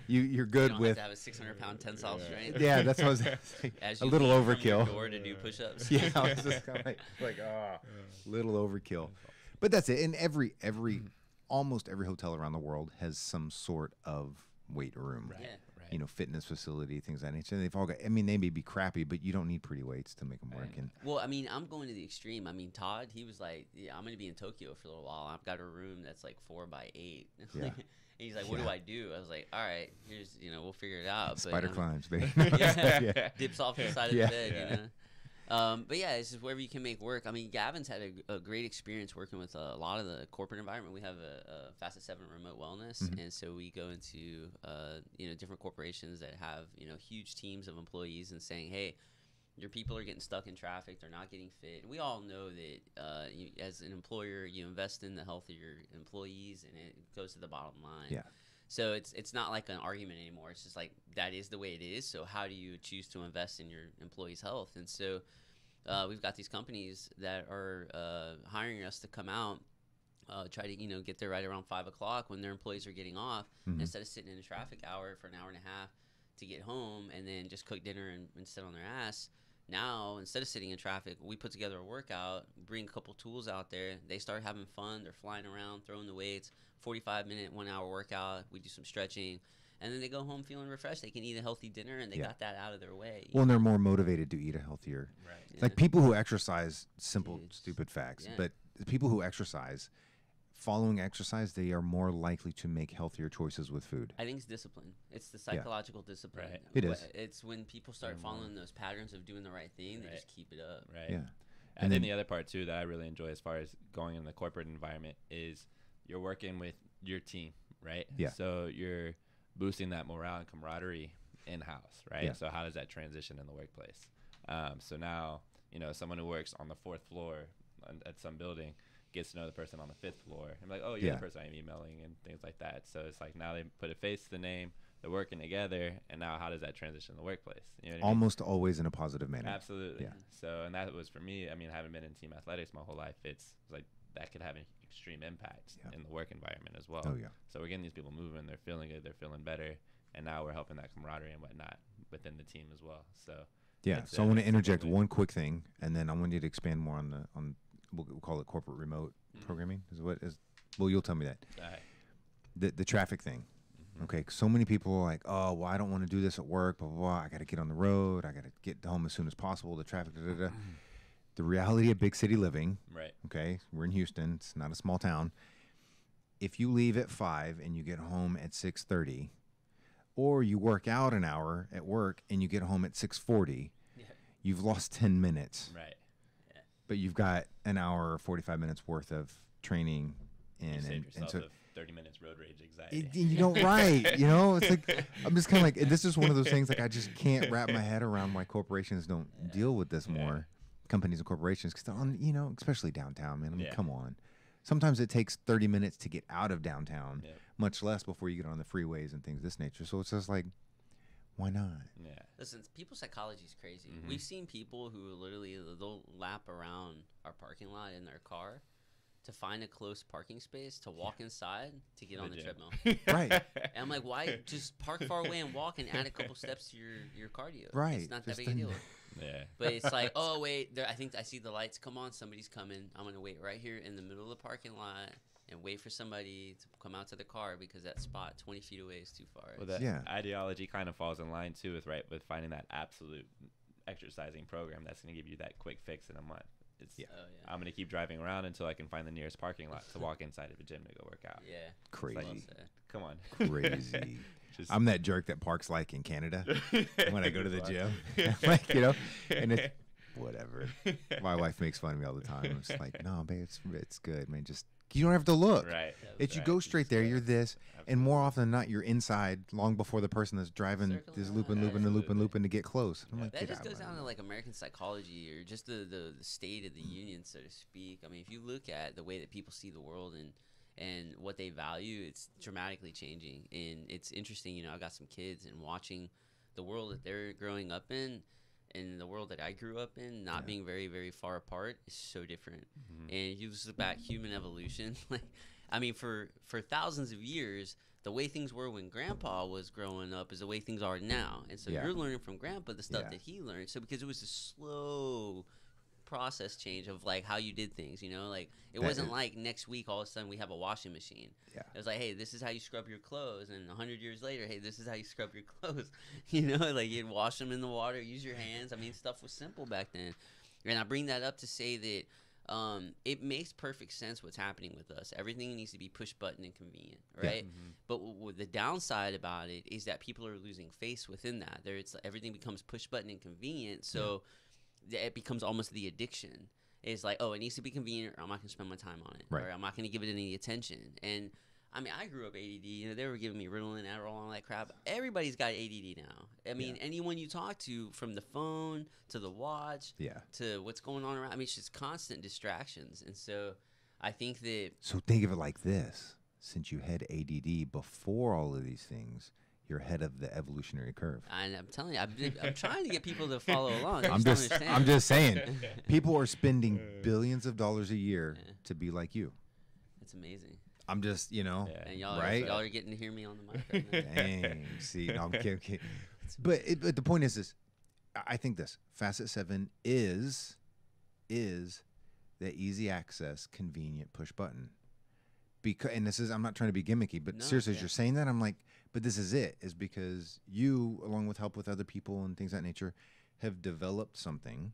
Speaker 3: you're good
Speaker 1: you don't
Speaker 3: with
Speaker 1: have to have a 600-pound tensile strength.
Speaker 3: Yeah, that's what I was saying.
Speaker 1: As
Speaker 3: a
Speaker 1: you
Speaker 3: little
Speaker 1: leave
Speaker 3: overkill.
Speaker 1: From your door to do push-ups.
Speaker 3: Yeah, I was just kind of like little overkill. But that's it. And almost every hotel around the world has some sort of weight room. Fitness facility, things of that nature. They've all got, they may be crappy, but you don't need pretty weights to make them work. And
Speaker 1: well, I'm going to the extreme. Todd, he was like, I'm going to be in Tokyo for a little while. I've got a room that's like 4x8. And he's like, what do I do? I was like, all right, here's, we'll figure it out.
Speaker 3: Spider climbs, baby.
Speaker 1: Dips off the side of the bed, But yeah, it's just wherever you can make work. I mean, Gavin's had a great experience working with a lot of the corporate environment. We have a Facet 7 remote wellness, and so we go into different corporations that have huge teams of employees and saying, hey, your people are getting stuck in traffic, they're not getting fit. And we all know that as an employer, you invest in the health of your employees, and it goes to the bottom line.
Speaker 3: Yeah.
Speaker 1: So it's not like an argument anymore. It's just like that is the way it is. So how do you choose to invest in your employees' health? And so we've got these companies that are hiring us to come out, try to get there right around 5 o'clock when their employees are getting off, instead of sitting in a traffic hour for an hour and a half to get home and then just cook dinner and sit on their ass. Now, instead of sitting in traffic, we put together a workout, bring a couple tools out there. They start having fun. They're flying around, throwing the weights, 45-minute, 1 hour workout. We do some stretching. And then they go home feeling refreshed. They can eat a healthy dinner, and they got that out of their way.
Speaker 3: Well, and they're more motivated to eat a healthier.
Speaker 2: Right.
Speaker 1: Yeah.
Speaker 3: Like people who exercise, stupid facts.
Speaker 1: Yeah.
Speaker 3: But people who exercise, following exercise, they are more likely to make healthier choices with food.
Speaker 1: I think it's discipline. It's the psychological discipline.
Speaker 2: Right.
Speaker 3: It is.
Speaker 1: It's when people start following those patterns of doing the right thing, they just keep it up.
Speaker 2: Right.
Speaker 3: Yeah.
Speaker 2: And then the other part too that I really enjoy as far as going in the corporate environment is you're working with your team, right?
Speaker 3: Yeah.
Speaker 2: So you're boosting that morale and camaraderie in-house, right?
Speaker 3: Yeah.
Speaker 2: So how does that transition in the workplace? So now, someone who works on the 4th floor at some building gets to know the person on the 5th floor. I'm like, oh, you're the person I'm emailing and things like that. So it's like now they put a face to the name, they're working together, and now how does that transition in the workplace? You know what I mean?
Speaker 3: Almost always in a positive manner.
Speaker 2: Absolutely.
Speaker 3: Yeah.
Speaker 2: So, and that was for me, I mean, having been in team athletics my whole life, it's like that could have an extreme impact in the work environment as well.
Speaker 3: Oh, yeah.
Speaker 2: So we're getting these people moving, they're feeling good, they're feeling better, and now we're helping that camaraderie and whatnot within the team as well. So
Speaker 3: Yeah. So I want to interject one quick thing, and then I want you to expand more on we'll call it corporate remote programming. Well, you'll tell me that.
Speaker 2: All right.
Speaker 3: The traffic thing. Okay, so many people are like, oh, well, I don't want to do this at work, blah, blah, blah. I got to get on the road. I got to get home as soon as possible. The traffic, da, da, da. The reality of big city living,
Speaker 2: Right.
Speaker 3: okay, we're in Houston. It's not a small town. If you leave at 5 and you get home at 6:30, or you work out an hour at work and you get home at 6:40, you've lost 10 minutes.
Speaker 2: Right.
Speaker 3: But you've got an hour or 45 minutes worth of training in.
Speaker 2: You saved
Speaker 3: and
Speaker 2: yourself
Speaker 3: so
Speaker 2: 30 minutes road rage anxiety.
Speaker 3: you don't it's like I'm just kind of like, this is one of those things like I just can't wrap my head around why corporations don't deal with this more, companies and corporations, because on especially downtown, man. I mean, come on. Sometimes it takes 30 minutes to get out of downtown, much less before you get on the freeways and things of this nature. So it's just like, why not?
Speaker 2: Yeah.
Speaker 1: Listen, people's psychology is crazy. We've seen people who literally they'll lap around our parking lot in their car to find a close parking space to walk inside to get on the treadmill.
Speaker 3: Right.
Speaker 1: And I'm like, why just park far away and walk and add a couple steps to your cardio?
Speaker 3: Right.
Speaker 1: It's not that big a deal.
Speaker 2: Yeah.
Speaker 1: But it's like, oh wait, I think I see the lights. Come on, somebody's coming. I'm gonna wait right here in the middle of the parking lot and wait for somebody to come out to the car because that spot 20 feet away is too far.
Speaker 2: Well, that ideology kind of falls in line too with finding that absolute exercising program that's going to give you that quick fix in a month. I'm going to keep driving around until I can find the nearest parking lot to walk inside of a gym to go work out.
Speaker 1: Yeah.
Speaker 3: Crazy.
Speaker 1: Well
Speaker 2: Come on.
Speaker 3: Crazy. I'm that jerk that parks like in Canada when I go to the gym. Like, and it's whatever. My wife makes fun of me all the time. I'm just like, no, babe, it's good, man. Just you don't have to look.
Speaker 2: Right.
Speaker 3: If you go straight there, you're this. Absolutely. And more often than not, you're inside long before the person that's driving is looping to get close. I'm like,
Speaker 1: that just goes down to like American psychology or just the state of the union, so to speak. I mean, if you look at the way that people see the world and what they value, it's dramatically changing. And it's interesting, I got some kids and watching the world that they're growing up in and the world that I grew up in, not being very, very far apart, is so different. And you just look back human evolution. Like, I mean, for thousands of years, the way things were when Grandpa was growing up is the way things are now. And so you're learning from Grandpa the stuff that he learned. So because it was a slow process change of like how you did things, like it wasn't like next week all of a sudden we have a washing machine. It was like, hey, this is how you scrub your clothes, and 100 years later, hey, this is how you scrub your clothes. Like you'd wash them in the water, use your hands. I mean, stuff was simple back then. And I bring that up to say that it makes perfect sense what's happening with us. Everything needs to be push button and convenient, right? But the downside about it is that people are losing face within that. Everything becomes push button and convenient. So it becomes almost the addiction. It's like, oh, it needs to be convenient, or I'm not gonna spend my time on it,
Speaker 3: Right.
Speaker 1: or I'm not gonna give it any attention. And I mean, I grew up ADD. You know, they were giving me Ritalin, Adderall, all that crap. Everybody's got ADD now. I mean, anyone you talk to, from the phone to the watch, to what's going on around. I mean, it's just constant distractions. And so, I think that.
Speaker 3: So think of it like this: since you had ADD before all of these things, you're ahead of the evolutionary curve.
Speaker 1: And I'm telling you, I'm trying to get people to follow along.
Speaker 3: I'm just saying, people are spending billions of dollars a year to be like you.
Speaker 1: It's amazing.
Speaker 3: I'm just,
Speaker 1: and y'all, y'all are getting to hear me on the mic right now.
Speaker 3: Dang, see, no, I'm kidding. But the point is this: I think this Facet 7 is the easy access, convenient push button. Because, and this is, I'm not trying to be gimmicky, but seriously, as you're saying that, I'm like, but this is it, is because you, along with help with other people and things of that nature, have developed something,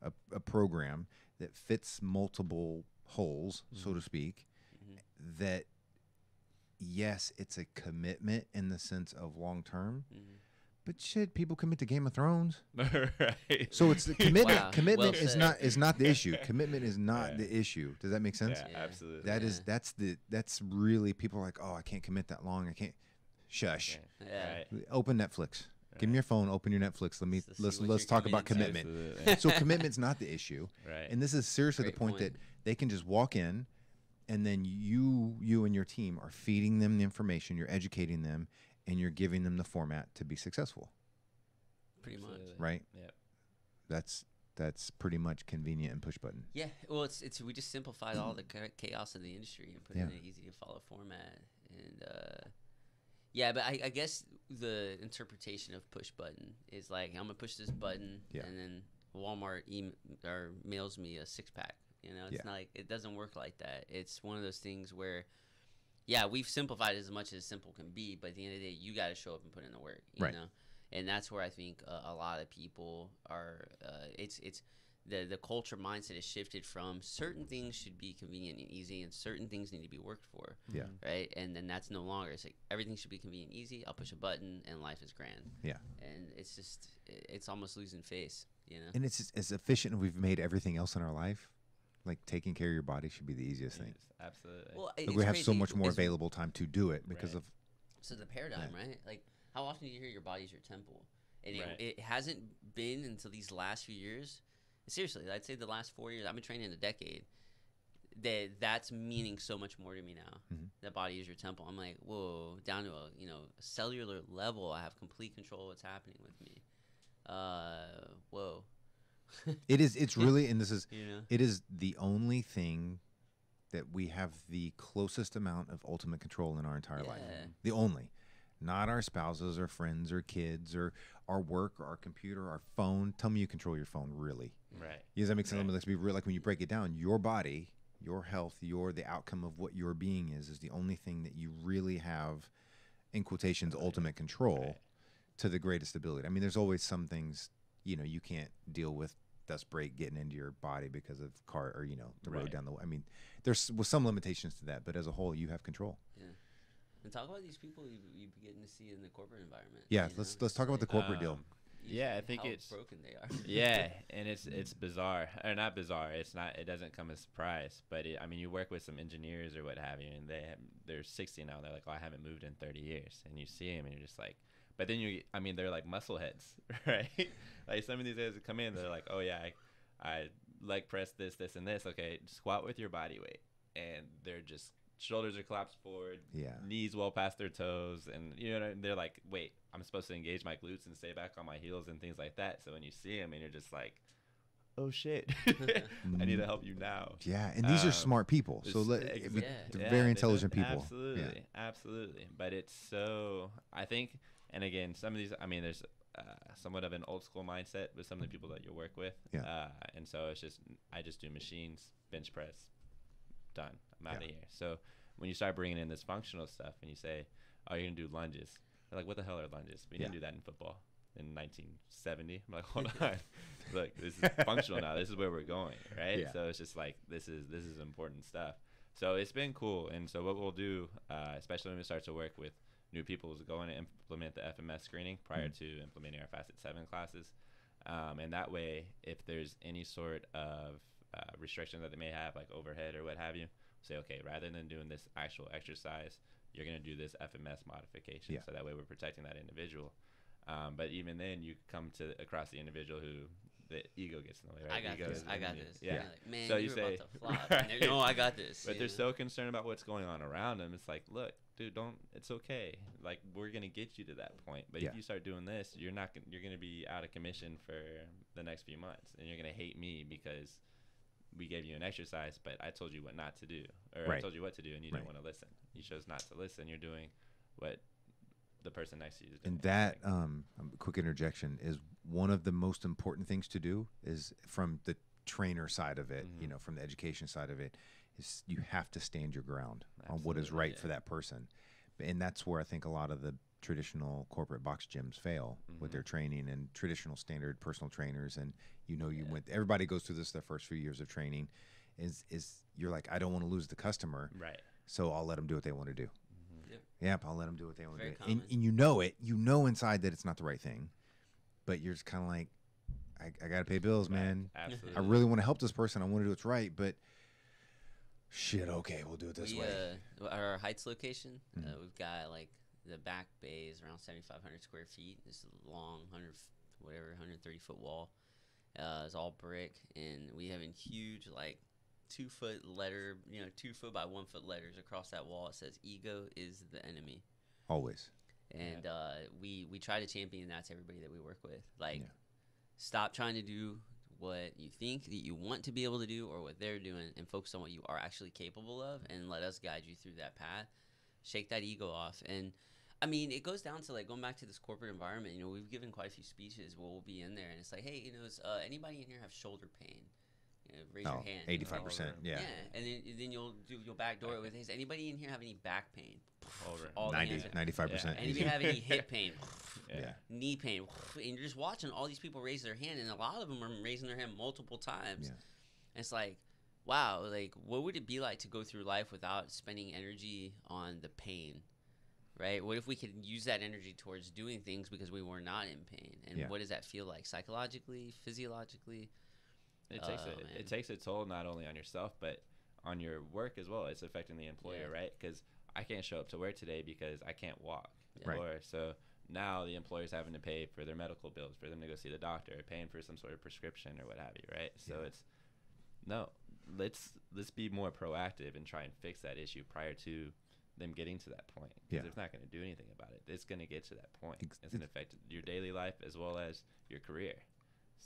Speaker 3: a program that fits multiple holes, so to speak, that, yes, it's a commitment in the sense of long term, but shit, people commit to Game of Thrones.
Speaker 2: Right.
Speaker 3: So it's the commitment.
Speaker 1: Wow.
Speaker 3: Commitment
Speaker 1: Well
Speaker 3: is not the issue. Commitment is not the issue. Does that make sense?
Speaker 2: Yeah, absolutely.
Speaker 3: That's really, people are like, oh, I can't commit that long. I can't. Shush.
Speaker 1: Yeah.
Speaker 2: Right.
Speaker 3: Open Netflix. Give me your phone. Open your Netflix. Let's talk about commitment.
Speaker 2: Absolutely.
Speaker 3: So commitment's not the issue.
Speaker 2: Right.
Speaker 3: And this is seriously
Speaker 1: Great
Speaker 3: the point
Speaker 1: point.
Speaker 3: that they can just walk in, and then you and your team are feeding them the information. You're educating them, and you're giving them the format to be successful.
Speaker 1: Pretty much.
Speaker 3: Right.
Speaker 2: Yep.
Speaker 3: That's pretty much convenient and push button.
Speaker 1: Yeah, well, it's we just simplified all the chaos of the industry and put it in an easy to follow format. And yeah, but I guess the interpretation of push button is like, I'm gonna push this button, and then Walmart mails me a 6-pack. You know, it's not like, it doesn't work like that. It's one of those things where, yeah, we've simplified it as much as simple can be, but at the end of the day, you got to show up and put in the work. You know. And that's where I think a lot of people are. It's the culture mindset has shifted from certain things should be convenient and easy, and certain things need to be worked for.
Speaker 3: Yeah.
Speaker 1: Right. And then that's no longer. It's like everything should be convenient and easy. I'll push a button and life is grand.
Speaker 3: Yeah.
Speaker 1: And it's just it's almost losing face. You know.
Speaker 3: And it's just, as efficient as we've made everything else in our life, like taking care of your body should be the easiest thing.
Speaker 2: Absolutely.
Speaker 1: Well,
Speaker 3: Like we have so much more available time to do it because of.
Speaker 1: So the paradigm, right? Like, how often do you hear your body's your temple? And it hasn't been until these last few years. Seriously, I'd say the last 4 years. I've been training a decade. That's meaning so much more to me now. That body is your temple. I'm like, whoa, down to a cellular level. I have complete control of what's happening with me. Whoa.
Speaker 3: It's really, and this is, it is the only thing that we have the closest amount of ultimate control in our entire life. The only. Not our spouses or friends or kids or our work or our computer, our phone. Tell me you control your phone, really.
Speaker 2: Right.
Speaker 3: Does that make sense? Let's be real. Like when you break it down, your body, your health, the outcome of what your being is the only thing that you really have, in quotations, ultimate control to the greatest ability. I mean, there's always some things, you can't deal with dust brake getting into your body because of car or, the road down the way. I mean, there's some limitations to that, but as a whole, you have control.
Speaker 1: Yeah. And talk about these people you getting to see in the corporate environment.
Speaker 3: Yeah, let's talk about the corporate deal.
Speaker 2: Yeah, I think
Speaker 1: how
Speaker 2: it's
Speaker 1: broken they are.
Speaker 2: Yeah, and it's bizarre, or not bizarre. It's not. It doesn't come as a surprise. But I mean, you work with some engineers or what have you, and they're 60 now. They're like, oh, I haven't moved in 30 years, and you see them, and you're just like, but then they're like muscle heads, right? Like some of these guys that come in, they're like, oh yeah, I leg press this, and this. Okay, squat with your body weight, and they're just. Shoulders are collapsed forward, knees well past their toes, and they're like, wait, I'm supposed to engage my glutes and stay back on my heels and things like that. So when you see them and you're just like, oh shit, I need to help you now.
Speaker 3: Yeah, and these are smart people, so they're very intelligent people.
Speaker 2: Absolutely. But it's so, I think, and again, some of these, I mean, there's somewhat of an old school mindset with some of the people that you work with, and so it's just, I just do machines, bench press, done. I'm out of here. So when you start bringing in this functional stuff and you say, oh, you're going to do lunges. They're like, what the hell are lunges? We didn't do that in football in 1970. I'm like, hold on. Look, this is functional now. This is where we're going, right?
Speaker 3: Yeah.
Speaker 2: So it's just like, this is important stuff. So it's been cool. And so what we'll do, especially when we start to work with new people, is go in and implement the FMS screening prior to implementing our Facet 7 classes. And that way, if there's any sort of restriction that they may have, like overhead or what have you, say, okay, rather than doing this actual exercise, you're going to do this FMS modification. So that way we're protecting that individual. But even then, you come across the individual who the ego gets in the way, right?
Speaker 1: I got this.
Speaker 2: Yeah.
Speaker 1: Like, man,
Speaker 2: so
Speaker 1: you
Speaker 2: say,
Speaker 1: about to flop.
Speaker 2: Right.
Speaker 1: No, I got this.
Speaker 2: But they're so concerned about what's going on around them. It's like, look, dude, it's okay. Like, we're going to get you to that point. But if you start doing this, you're going to be out of commission for the next few months. And you're going to hate me because we gave you an exercise, but I told you what not to do. Or I told you what to do, and you didn't want to listen. You chose not to listen. You're doing what the person next to you is doing.
Speaker 3: And that, quick interjection, is one of the most important things to do is from the trainer side of it, you know, from the education side of it, is you have to stand your ground on what is right for that person. And that's where I think a lot of the traditional corporate box gyms fail with their training and traditional standard personal trainers. And, you know, everybody goes through this their first few years of training is you're like, I don't want to lose the customer.
Speaker 2: Right.
Speaker 3: So I'll let them do what they want to do. Yep, I'll let them do what they want to do. And you know inside that it's not the right thing, but you're just kind of like, I got to pay bills, man.
Speaker 2: Absolutely.
Speaker 3: I really want to help this person. I want to do what's right, but shit, okay, we'll do it this way.
Speaker 1: Our Heights location, we've got like the back bay is around 7,500 square feet. This long 130-foot wall. It's all brick, and we have a huge 2-foot letter, 2 foot by 1 foot letters across that wall. It says "Ego is the enemy."
Speaker 3: Always.
Speaker 1: And we try to champion that to everybody that we work with. Stop trying to do what you think that you want to be able to do or what they're doing, and focus on what you are actually capable of, and let us guide you through that path. Shake that ego off. And I mean, it goes down to going back to this corporate environment. We've given quite a few speeches where we'll be in there, and it's like, hey, is anybody in here have shoulder pain? Raise your hand.
Speaker 3: 85%. Yeah.
Speaker 1: And then you'll backdoor it with, "Is anybody in here have any back pain?"
Speaker 2: Over.
Speaker 1: All
Speaker 3: 95%.
Speaker 1: Anybody have any hip pain?
Speaker 2: Yeah.
Speaker 1: Knee pain? And you're just watching all these people raise their hand, and a lot of them are raising their hand multiple times.
Speaker 3: Yeah.
Speaker 1: And it's like, wow, what would it be like to go through life without spending energy on the pain? Right? What if we could use that energy towards doing things because we were not in pain? And what does that feel like psychologically, physiologically?
Speaker 2: It takes a toll not only on yourself but on your work as well. It's affecting the employer, right? Because I can't show up to work today because I can't walk.
Speaker 3: Right.
Speaker 2: So now the employer's having to pay for their medical bills, for them to go see the doctor, paying for some sort of prescription or what have you, right? So let's be more proactive and try and fix that issue prior to them getting to that point. Because it's not going to do anything about it. It's going to get to that point. It's going to affect your daily life as well as your career.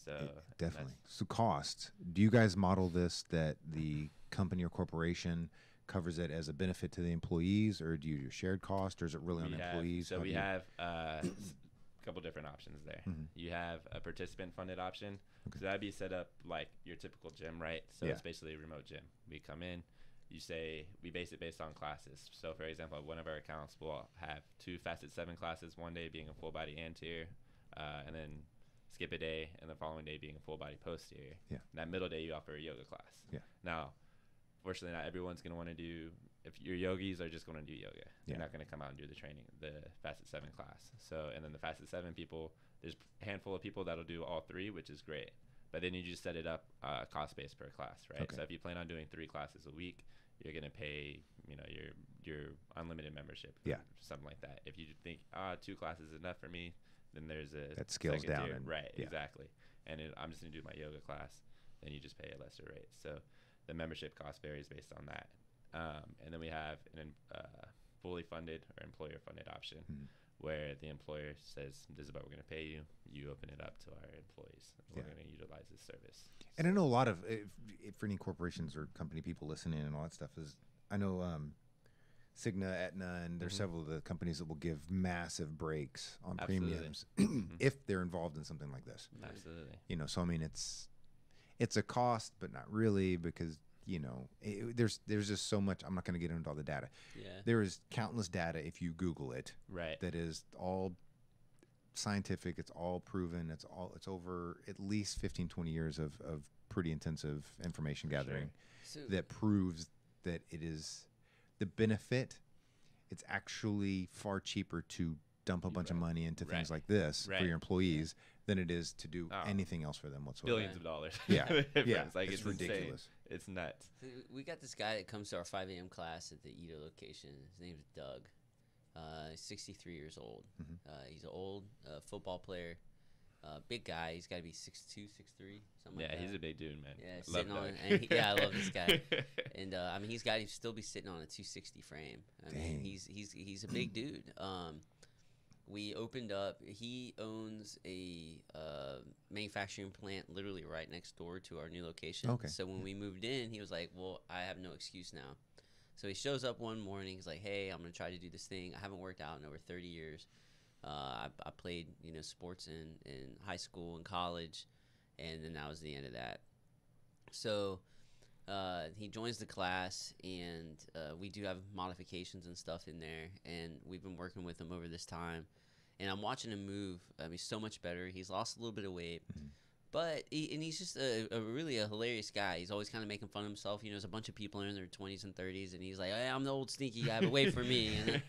Speaker 2: So
Speaker 3: definitely. So cost. Do you guys model this that the company or corporation covers it as a benefit to the employees, or do you do shared cost, or is it really on employees?
Speaker 2: So we have a couple different options there. You have a participant-funded option. So that'd be set up like your typical gym, right? So it's basically a remote gym. We come in, we base it based on classes. So for example, one of our accounts will have 2 Facet 7 classes, one day being a full body anterior, and then skip a day, and the following day being a full body posterior.
Speaker 3: Yeah.
Speaker 2: And that middle day you offer a yoga class.
Speaker 3: Yeah.
Speaker 2: Now, fortunately, not everyone's going to want to do. If your yogis are just going to do yoga, you're not going to come out and do the training, the Facet 7 class. So, and then the Facet 7 people, there's a handful of people that'll do all 3, which is great. But then you just set it up cost based per class, right?
Speaker 3: Okay.
Speaker 2: So if you plan on doing 3 classes a week, you're going to pay, your unlimited membership, or something like that. If you think 2 classes is enough for me, then there's
Speaker 3: that scales down.
Speaker 2: Right, exactly. And I'm just going to do my yoga class, then you just pay a lesser rate. So the membership cost varies based on that. And then we have a fully funded or employer-funded option where the employer says, this is what we're going to pay you. You open it up to our employees. We're going to utilize this service.
Speaker 3: And I know a lot of, for any corporations or company people listening and all that stuff, I know Cigna, Aetna, and there's several of the companies that will give massive breaks on premiums if they're involved in something like this.
Speaker 2: Absolutely.
Speaker 3: So I mean, it's a cost, but not really, because there's just so much. I'm not going to get into all the data. There is countless data if you Google it.
Speaker 2: Right.
Speaker 3: That is all scientific. It's all proven. It's over at least 15, 20 years of pretty intensive information gathering that proves that it is the benefit. It's actually far cheaper to dump a bunch of money into things
Speaker 2: Right.
Speaker 3: like this
Speaker 2: Right.
Speaker 3: for your employees than it is to do
Speaker 2: Oh.
Speaker 3: anything else for them whatsoever.
Speaker 2: Billions of dollars.
Speaker 3: Yeah.
Speaker 2: The difference.
Speaker 3: Yeah.
Speaker 2: Like
Speaker 3: It's
Speaker 2: it's
Speaker 3: ridiculous.
Speaker 2: Insane. It's nuts.
Speaker 1: So we got this guy that comes to our 5 a.m. class at the Edo location. His name's Doug. He's 63 years old.
Speaker 3: Mhm.
Speaker 1: He's an old football player. Big guy. He's got to be 6'2", 6'3", something like
Speaker 2: Yeah,
Speaker 1: that.
Speaker 2: he's a big dude, man.
Speaker 1: Yeah,
Speaker 2: Love
Speaker 1: sitting on.
Speaker 2: Doug.
Speaker 1: And I love this guy. And I mean, he's got to still be sitting on a 260 frame. I mean,
Speaker 3: Dang.
Speaker 1: he's a big dude. We opened up. He owns a manufacturing plant literally right next door to our new location.
Speaker 3: Okay.
Speaker 1: So when we moved in, he was like, "Well, I have no excuse now." So he shows up one morning. He's like, "Hey, I'm gonna try to do this thing. I haven't worked out in over 30 years. I played sports in high school and college, and then that was the end of that." So he joins the class, and we do have modifications and stuff in there, and we've been working with him over this time, and I'm watching him move. He's so much better. He's lost a little bit of weight, but he's just a really a hilarious guy. He's always kind of making fun of himself. There's a bunch of people in their 20s and 30s, and he's like, "Hey, I'm the old sneaky guy, but wait for me."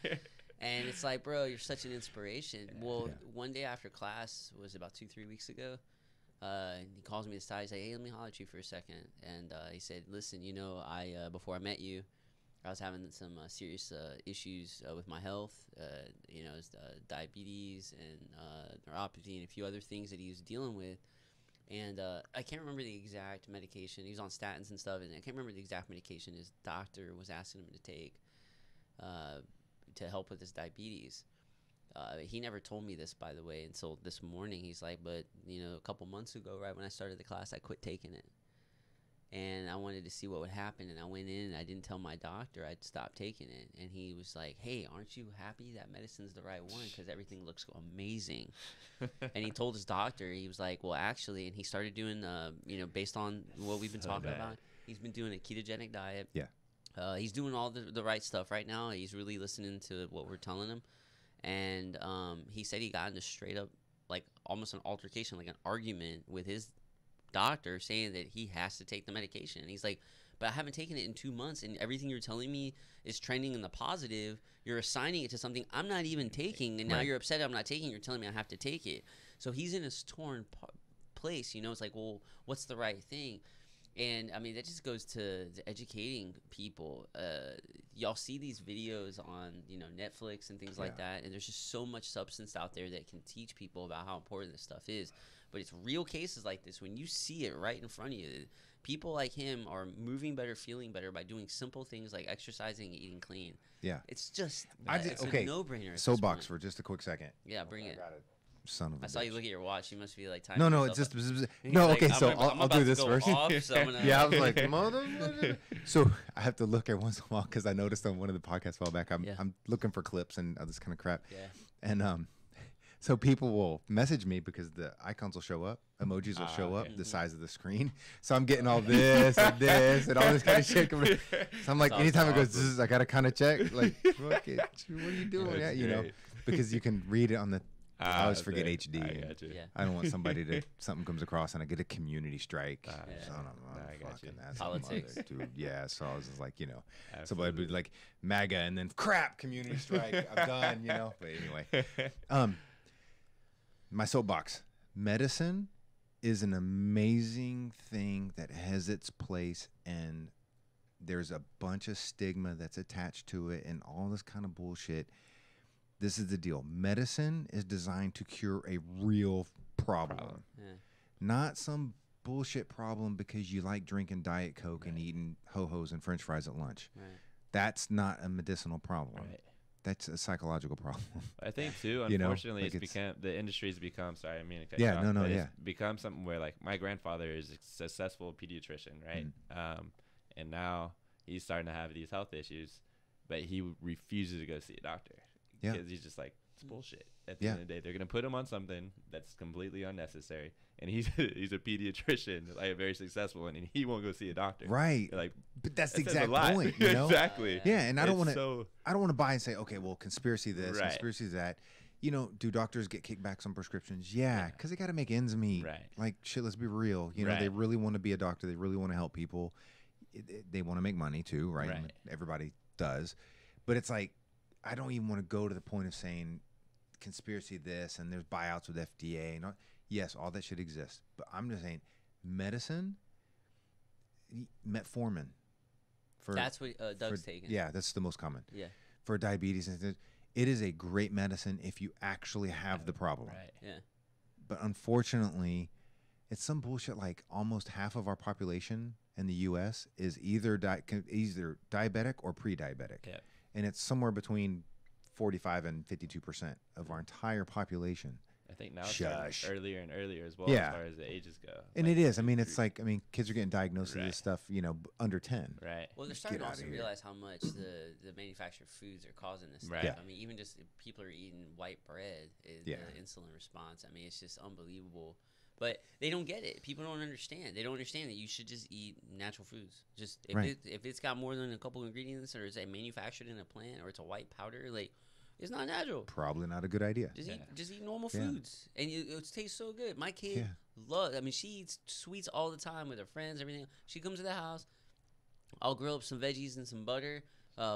Speaker 1: And it's like, bro, you're such an inspiration. Well, one day after class, was about 2-3 weeks ago, he calls me aside. He's like, "Hey, let me holler at you for a second." And he said, "Listen, I before I met you, I was having some serious issues with my health. It's, diabetes and neuropathy and a few other things that he was dealing with. And I can't remember the exact medication. He was on statins and stuff, and I can't remember the exact medication his doctor was asking him to take to help with his diabetes." He never told me this, by the way, until this morning. He's like, "But, a couple months ago, right when I started the class, I quit taking it. And I wanted to see what would happen. And I went in, and I didn't tell my doctor I'd stopped taking it. And he was like, 'Hey, aren't you happy that medicine's the right one? Because everything looks amazing.'" And he told his doctor, he was like, "Well, actually," and he started doing, based on what we've been talking about, he's been doing a ketogenic diet.
Speaker 3: Yeah.
Speaker 1: He's doing all the right stuff right now. He's really listening to what we're telling him. And he said he got into straight up, like almost an altercation, like an argument with his doctor, saying that he has to take the medication. And he's like, "But I haven't taken it in 2 months, and everything you're telling me is trending in the positive. You're assigning it to something I'm not even taking, and now you're upset I'm not taking it. You're telling me I have to take it." So he's in this torn place. It's like, well, what's the right thing? And I mean, that just goes to educating people. Y'all see these videos on, Netflix and things like that, and there's just so much substance out there that can teach people about how important this stuff is. But it's real cases like this, when you see it right in front of you, people like him are moving better, feeling better by doing simple things like exercising and eating clean.
Speaker 3: Yeah.
Speaker 1: It's just
Speaker 3: it's
Speaker 1: a no-brainer.
Speaker 3: Soapbox for just a quick second.
Speaker 1: Yeah, bring it.
Speaker 3: Son of a
Speaker 1: I saw you
Speaker 3: bitch.
Speaker 1: look at your watch. You must be like timing
Speaker 3: No,
Speaker 1: yourself
Speaker 3: it's just
Speaker 1: up.
Speaker 3: no.
Speaker 1: He's
Speaker 3: Okay,
Speaker 1: like,
Speaker 3: so
Speaker 1: I'm
Speaker 3: I'll
Speaker 1: about
Speaker 3: do
Speaker 1: to
Speaker 3: this
Speaker 1: go
Speaker 3: first.
Speaker 1: off, so I'm gonna-
Speaker 3: Yeah, I was like, mother. So I have to look at once in a while because I noticed on one of the podcasts a while back, I'm looking for clips and other kind of crap.
Speaker 1: Yeah.
Speaker 3: And so people will message me because the icons will show up, emojis will show up
Speaker 2: okay.
Speaker 3: the size of the screen. So I'm getting all this and this and all this kind of shit. So I'm like,
Speaker 1: That's
Speaker 3: anytime it goes,
Speaker 2: awesome.
Speaker 3: "Zzz," I gotta kind of check, like, fuck it, what are you doing?
Speaker 2: That's
Speaker 3: Yeah,
Speaker 2: great.
Speaker 3: because you can read it on the. I always forget
Speaker 2: okay.
Speaker 3: HD.
Speaker 2: I
Speaker 3: and
Speaker 2: got you.
Speaker 1: Yeah.
Speaker 3: I don't want somebody to something comes across and I get a community strike.
Speaker 2: Yeah.
Speaker 3: Son of a
Speaker 2: I got you.
Speaker 3: fucking that's
Speaker 1: Politics.
Speaker 3: a mother, dude. Yeah, so I was just like, somebody
Speaker 2: Absolutely.
Speaker 3: would be like MAGA and then crap, community strike. I'm done, But anyway, my soapbox. Medicine is an amazing thing that has its place, and there's a bunch of stigma that's attached to it and all this kind of bullshit. This is the deal. Medicine is designed to cure a real problem.
Speaker 1: Yeah.
Speaker 3: Not some bullshit problem because you like drinking Diet Coke and eating ho-hos and French fries at lunch.
Speaker 1: Right.
Speaker 3: That's not a medicinal problem.
Speaker 2: Right.
Speaker 3: That's a psychological problem.
Speaker 2: I think too,
Speaker 3: You know,
Speaker 2: unfortunately,
Speaker 3: like
Speaker 2: it's
Speaker 3: it's-
Speaker 2: become the industry's become. Sorry, I mean to cut
Speaker 3: Yeah,
Speaker 2: you off,
Speaker 3: no,
Speaker 2: but
Speaker 3: yeah.
Speaker 2: It's become something where, like, my grandfather is a successful pediatrician, right? And now he's starting to have these health issues, but he refuses to go see a doctor.
Speaker 3: Yeah.
Speaker 2: Because he's just like, it's bullshit. At the
Speaker 3: Yeah.
Speaker 2: end of the day, they're gonna put him on something that's completely unnecessary, and he's he's a pediatrician, like very successful one, and he won't go see a doctor.
Speaker 3: Right.
Speaker 2: Like,
Speaker 3: But that's the
Speaker 2: that says a
Speaker 3: exact
Speaker 2: lot.
Speaker 3: point,
Speaker 2: Exactly.
Speaker 3: Yeah, and I don't
Speaker 2: It's
Speaker 3: want to I don't want to buy and say, okay, well, conspiracy this,
Speaker 2: Right.
Speaker 3: conspiracy that. Do doctors get kickbacks on prescriptions? Yeah, because they got to make ends meet.
Speaker 2: Right.
Speaker 3: Like, shit, let's be real. They
Speaker 2: Right.
Speaker 3: really want to be a doctor. They really want to help people. They want to make money too, right?
Speaker 2: Right.
Speaker 3: Everybody does. But it's like, I don't even want to go to the point of saying conspiracy this and there's buyouts with FDA and all. Yes, all that should exist. But I'm just saying, medicine, metformin.
Speaker 1: That's what Doug's taking.
Speaker 3: Yeah, that's the most common.
Speaker 1: Yeah.
Speaker 3: For diabetes, it is a great medicine if you actually have the problem.
Speaker 2: Right.
Speaker 1: Yeah.
Speaker 3: But unfortunately, it's some bullshit like almost half of our population in the U.S. is either diabetic or pre-diabetic.
Speaker 2: Yeah.
Speaker 3: And it's somewhere between 45 and 52% of our entire population.
Speaker 2: I think now it's getting earlier and earlier as well,
Speaker 3: Yeah.
Speaker 2: as far as the ages go.
Speaker 3: And it is. I mean, it's like, kids are getting diagnosed with
Speaker 2: Right.
Speaker 3: this stuff, under 10.
Speaker 2: Right.
Speaker 1: Well, they're
Speaker 3: Just
Speaker 1: starting
Speaker 3: get
Speaker 1: to
Speaker 3: outta
Speaker 1: also
Speaker 3: here.
Speaker 1: realize how much the manufactured foods are causing this
Speaker 2: Right.
Speaker 1: stuff.
Speaker 3: Yeah.
Speaker 1: I mean, even just people are eating white bread,
Speaker 3: Yeah.
Speaker 1: the insulin response. I mean, it's just unbelievable. But they don't get it. People don't understand. They don't understand that you should just eat natural foods. Just if it's got more than a couple ingredients, or it's manufactured in a plant, or it's a white powder, like it's not natural.
Speaker 3: Probably not a good idea.
Speaker 1: Just eat normal
Speaker 3: Yeah.
Speaker 1: foods, and it tastes so good. My kid
Speaker 3: Yeah.
Speaker 1: loves. I mean, she eats sweets all the time with her friends. Everything. She comes to the house. I'll grill up some veggies and some butter,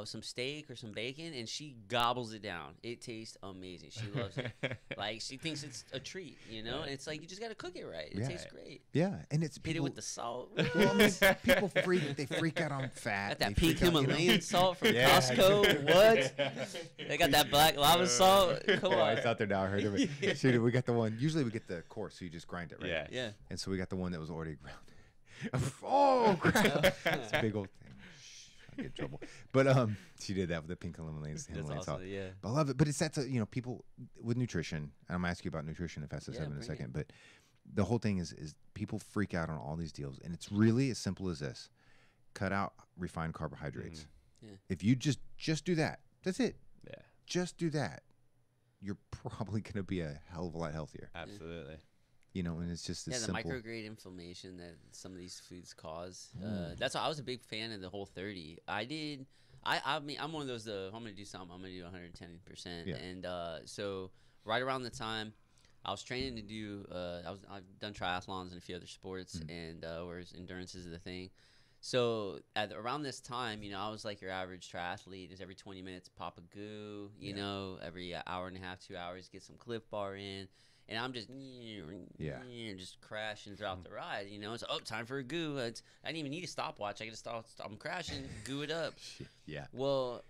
Speaker 1: some steak or some bacon, and she gobbles it down. It tastes amazing. She loves it. Like, she thinks it's a treat, And it's like, you just got to cook it right. It
Speaker 3: Yeah.
Speaker 1: tastes great.
Speaker 3: Yeah, and it's
Speaker 1: Hit it
Speaker 3: people,
Speaker 1: with the salt.
Speaker 3: well, people freak out on fat.
Speaker 1: Got that
Speaker 3: They
Speaker 1: pink
Speaker 3: freak out,
Speaker 1: Himalayan salt from
Speaker 3: Yeah.
Speaker 1: Costco. What? They got that black lava salt. Come
Speaker 3: Oh,
Speaker 1: on.
Speaker 3: it's out there now. I heard of it. Shoot, we got the one. Usually we get the coarse, so you just grind it, right?
Speaker 2: Yeah.
Speaker 1: Yeah.
Speaker 3: And so we got the one that was already ground. Oh, crap. It's a big old thing. Shh, I get in trouble. But she did that with the pink Himalayan
Speaker 1: That's
Speaker 3: salt.
Speaker 1: awesome. Yeah.
Speaker 3: I love it. But it's that, people with nutrition, and I'm going to ask you about nutrition in Facet
Speaker 1: Yeah,
Speaker 3: 7 in a
Speaker 1: bring
Speaker 3: second,
Speaker 1: it.
Speaker 3: but the whole thing is people freak out on all these deals, and it's really as simple as this. Cut out refined carbohydrates.
Speaker 1: Yeah.
Speaker 3: If you just do that, that's it.
Speaker 2: Yeah.
Speaker 3: Just do that. You're probably going to be a hell of a lot healthier.
Speaker 2: Absolutely.
Speaker 3: And it's just this
Speaker 1: the
Speaker 3: simple.
Speaker 1: micrograde inflammation that some of these foods cause. That's why I was a big fan of the Whole30. I mean, I'm one of those. I'm gonna do something. I'm gonna do 110%.
Speaker 3: Yeah.
Speaker 1: And so right around the time I was training to do, I've done triathlons and a few other sports, and where endurance is the thing. So around this time, I was like your average triathlete. Is every 20 minutes pop a goo. Every hour and a half, 2 hours, get some Cliff Bar in. And I'm just just crashing throughout the ride. It's time for a goo. I didn't even need a stopwatch. I can just stop. I'm crashing, goo it up.
Speaker 3: Yeah.
Speaker 1: Well,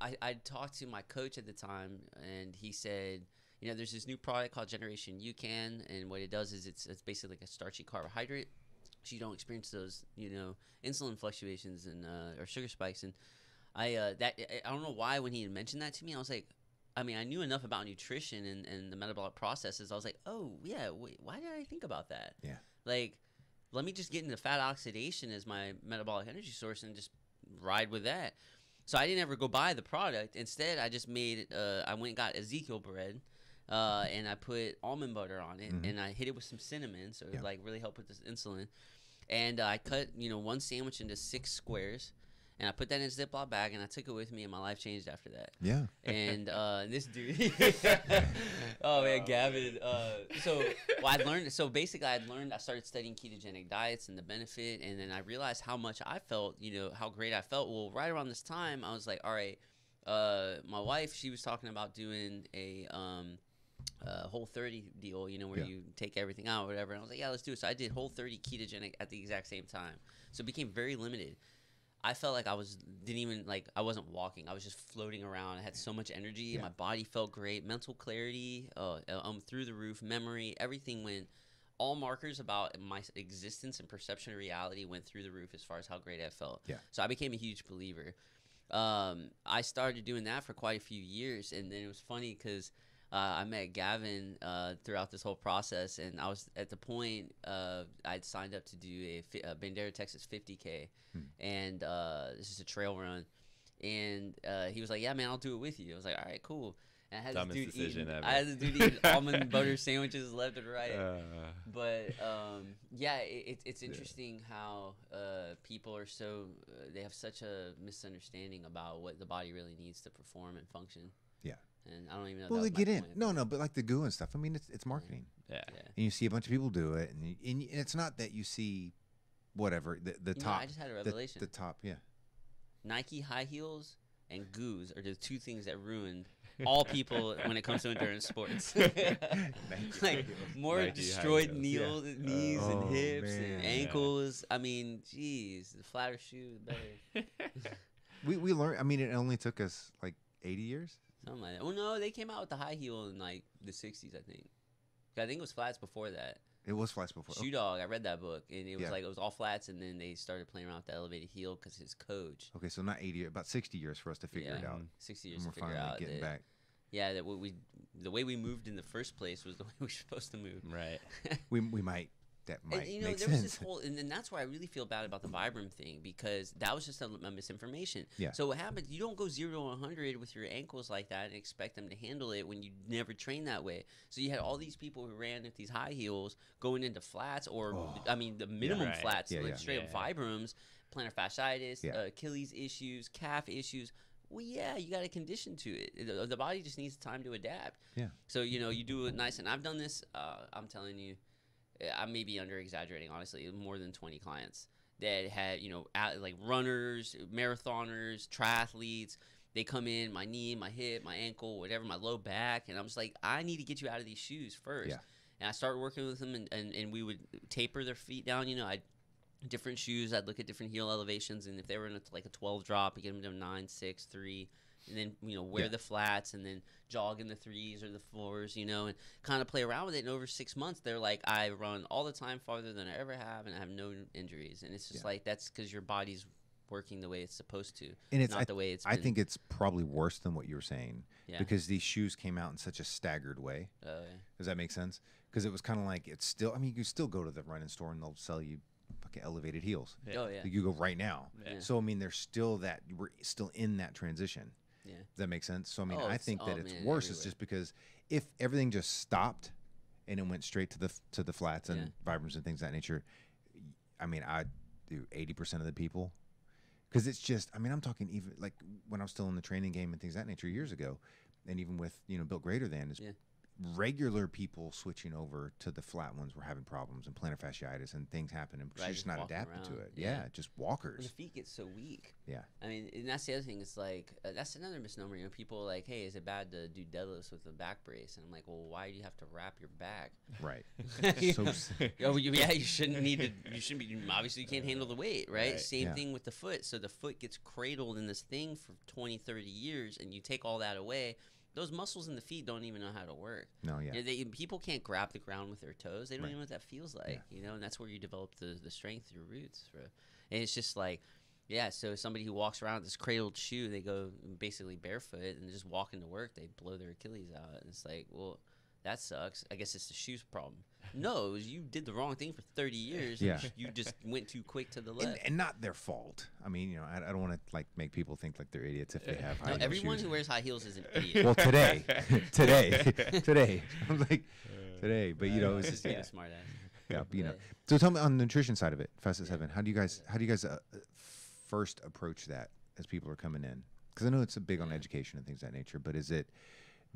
Speaker 1: I talked to my coach at the time, and he said, there's this new product called Generation UCAN, and what it does is it's basically like a starchy carbohydrate, so you don't experience those insulin fluctuations and or sugar spikes. And I don't know why when he had mentioned that to me, I was like. I mean, I knew enough about nutrition and the metabolic processes. I was like, oh, yeah, wait, why did I think about that?
Speaker 3: Yeah.
Speaker 1: Like, let me just get into fat oxidation as my metabolic energy source and just ride with that. So I didn't ever go buy the product. Instead, I just made I went and got Ezekiel bread, and I put almond butter on it, and I hit it with some cinnamon, so it like really helped with this insulin. And I cut, one sandwich into 6 squares. And I put that in a Ziploc bag, and I took it with me, and my life changed after that.
Speaker 3: Yeah.
Speaker 1: And this dude, oh man, Gavin. I learned. So basically, I started studying ketogenic diets and the benefit, and then I realized how much I felt. How great I felt. Well, right around this time, I was like, all right. My wife, she was talking about doing a Whole30 deal. Where you take everything out, or whatever. And I was like, yeah, let's do it. So I did Whole30 ketogenic at the exact same time. So it became very limited. I felt like I wasn't walking. I was just floating around. I had so much energy.
Speaker 3: Yeah.
Speaker 1: My body felt great. Mental clarity, through the roof. Memory, everything went. All markers about my existence and perception of reality went through the roof as far as how great I felt.
Speaker 3: Yeah.
Speaker 1: So I became a huge believer. I started doing that for quite a few years, and then it was funny because I met Gavin throughout this whole process, and I was at the point I'd signed up to do a Bandera, Texas 50K, and this is a trail run, and he was like, "Yeah, man, I'll do it with you." I was like, "All right, cool." And I had this dude eating almond butter sandwiches left and right. But it's interesting how people are they have such a misunderstanding about what the body really needs to perform and function.
Speaker 3: Yeah.
Speaker 1: And I don't even know.
Speaker 3: Well,
Speaker 1: that
Speaker 3: they
Speaker 1: was my
Speaker 3: get in.
Speaker 1: point.
Speaker 3: No, but like the goo and stuff. I mean, it's marketing.
Speaker 2: Yeah.
Speaker 3: And you see a bunch of people do it, and it's not that you see whatever the top.
Speaker 1: I just had a revelation.
Speaker 3: The top, yeah.
Speaker 1: Nike high heels and goos are the two things that ruined all people when it comes to endurance sports. Like more
Speaker 2: Nike
Speaker 1: destroyed
Speaker 2: high
Speaker 1: knees and
Speaker 3: Oh,
Speaker 1: hips
Speaker 3: man.
Speaker 1: and ankles. I mean, geez, the flatter shoe, the better.
Speaker 3: We learned. I mean, it only took us like 80 years.
Speaker 1: Something like that. Well, no, they came out with the high heel in like the 60s, I think. I think it was flats before that.
Speaker 3: It was flats before.
Speaker 1: Shoe Dog, I read that book, and it was
Speaker 3: Yeah.
Speaker 1: like it was all flats, and then they started playing around with the elevated heel because his coach.
Speaker 3: Okay, so not 80, about 60 years for us to figure it
Speaker 1: Yeah.
Speaker 3: out.
Speaker 1: 60
Speaker 3: And
Speaker 1: years
Speaker 3: we're
Speaker 1: to figure
Speaker 3: finally
Speaker 1: out
Speaker 3: getting
Speaker 1: that,
Speaker 3: back.
Speaker 1: yeah, that what we the way we moved in the first place was the way we were supposed to move.
Speaker 2: Right.
Speaker 3: We might. That might
Speaker 1: And, you know,
Speaker 3: make
Speaker 1: there was
Speaker 3: sense.
Speaker 1: this whole, and that's why I really feel bad about the Vibram thing, because that was just a misinformation.
Speaker 3: Yeah.
Speaker 1: So what happens? You don't go 0 to 100 with your ankles like that and expect them to handle it when you never train that way. So you had all these people who ran with these high heels going into flats, or I mean the minimum
Speaker 2: right.
Speaker 1: flats,
Speaker 3: Yeah,
Speaker 1: like
Speaker 3: yeah.
Speaker 1: straight up Vibrams, plantar fasciitis,
Speaker 3: Yeah.
Speaker 1: Achilles issues, calf issues. Well, yeah, you got a condition to it. The body just needs time to adapt.
Speaker 3: Yeah.
Speaker 1: So you know, you do it nice, and I've done this. I'm telling you. I may be under exaggerating, honestly, more than 20 clients that had, you know, like runners, marathoners, triathletes. They come in, my knee, my hip, my ankle, whatever, my low back. And I'm just like, I need to get you out of these shoes first.
Speaker 3: Yeah.
Speaker 1: And I started working with them, and we would taper their feet down. You know, different shoes. I'd look at different heel elevations. And if they were in like a 12 drop, I'd get them to 9, 6, 3. And then, you know, wear
Speaker 3: Yeah.
Speaker 1: the flats and then jog in the 3s or the 4s, you know, and kind of play around with it. And over 6 months, they're like, I run all the time farther than I ever have, and I have no injuries. And it's just like, that's because your body's working the way it's supposed to,
Speaker 3: And it's
Speaker 1: not the way it's
Speaker 3: I
Speaker 1: been.
Speaker 3: think it's probably worse than what you were saying,
Speaker 1: Yeah.
Speaker 3: because these shoes came out in such a staggered way.
Speaker 1: Yeah.
Speaker 3: Does that make sense? Because it was kind of like, it's still, I mean, you can still go to the running store and they'll sell you fucking elevated heels.
Speaker 2: Yeah.
Speaker 1: Oh, yeah.
Speaker 3: Like you go right now.
Speaker 2: Yeah.
Speaker 3: So, I mean, there's still that, we're still in that transition.
Speaker 1: Yeah.
Speaker 3: Does that make sense? So, I mean,
Speaker 1: Oh,
Speaker 3: I
Speaker 1: it's-
Speaker 3: think that
Speaker 1: oh,
Speaker 3: it's
Speaker 1: man,
Speaker 3: worse. It's
Speaker 1: everywhere.
Speaker 3: just because if everything just stopped and it went straight to the flats and Vibrams and things of that nature, I mean, I do 80% of the people. Because it's just, I mean, I'm talking even like when I was still in the training game and things of that nature years ago, and even with, you know, Built Greater Than, is
Speaker 1: Yeah.
Speaker 3: regular people switching over to the flat ones were having problems and plantar fasciitis and things happening because
Speaker 1: Right,
Speaker 3: you're
Speaker 1: just
Speaker 3: just not
Speaker 1: walking
Speaker 3: adapted to
Speaker 1: around.
Speaker 3: it.
Speaker 1: Yeah.
Speaker 3: Yeah, just
Speaker 1: Well,
Speaker 3: walkers.
Speaker 1: the feet get so weak.
Speaker 3: Yeah.
Speaker 1: I mean, and that's the other thing. It's like, that's another misnomer. You know, people are like, hey, is it bad to do deadlifts with a back brace? And I'm like, well, why do you have to wrap your back?
Speaker 3: Right.
Speaker 1: You
Speaker 3: So
Speaker 1: know?
Speaker 3: s-
Speaker 1: Yeah, you shouldn't need to. You shouldn't be. Obviously, you can't handle the weight, right?
Speaker 2: Right.
Speaker 1: Same
Speaker 3: Yeah.
Speaker 1: thing with the foot. So the foot gets cradled in this thing for 20, 30 years, and you take all that away. Those muscles in the feet don't even know how to work.
Speaker 3: No, yeah.
Speaker 1: You know, people can't grab the ground with their toes. They don't
Speaker 3: Right.
Speaker 1: even know what that feels like, you know. And that's where you develop the strength, your roots. And it's just like, yeah. So somebody who walks around with this cradled shoe, they go basically barefoot and just walk into work. They blow their Achilles out, and it's like, well, that sucks. I guess it's the shoe's problem. No, it was you did the wrong thing for 30 years.
Speaker 3: Yeah.
Speaker 1: And you just went too quick to the left.
Speaker 3: And not their fault. I mean, you know, I don't want to like make people think like they're idiots if they have high
Speaker 1: No,
Speaker 3: heel
Speaker 1: everyone
Speaker 3: shoes.
Speaker 1: who wears high heels is an idiot.
Speaker 3: Well, today, today, I'm like today, but you know,
Speaker 1: It's
Speaker 3: it's
Speaker 1: just being
Speaker 3: yeah,
Speaker 1: a smart ass.
Speaker 3: yeah, you know.
Speaker 1: Right.
Speaker 3: So tell me on the nutrition side of it, Facet Seven. How do you guys first approach that as people are coming in? Because I know it's a big on
Speaker 1: Yeah.
Speaker 3: education and things of that nature, but is it?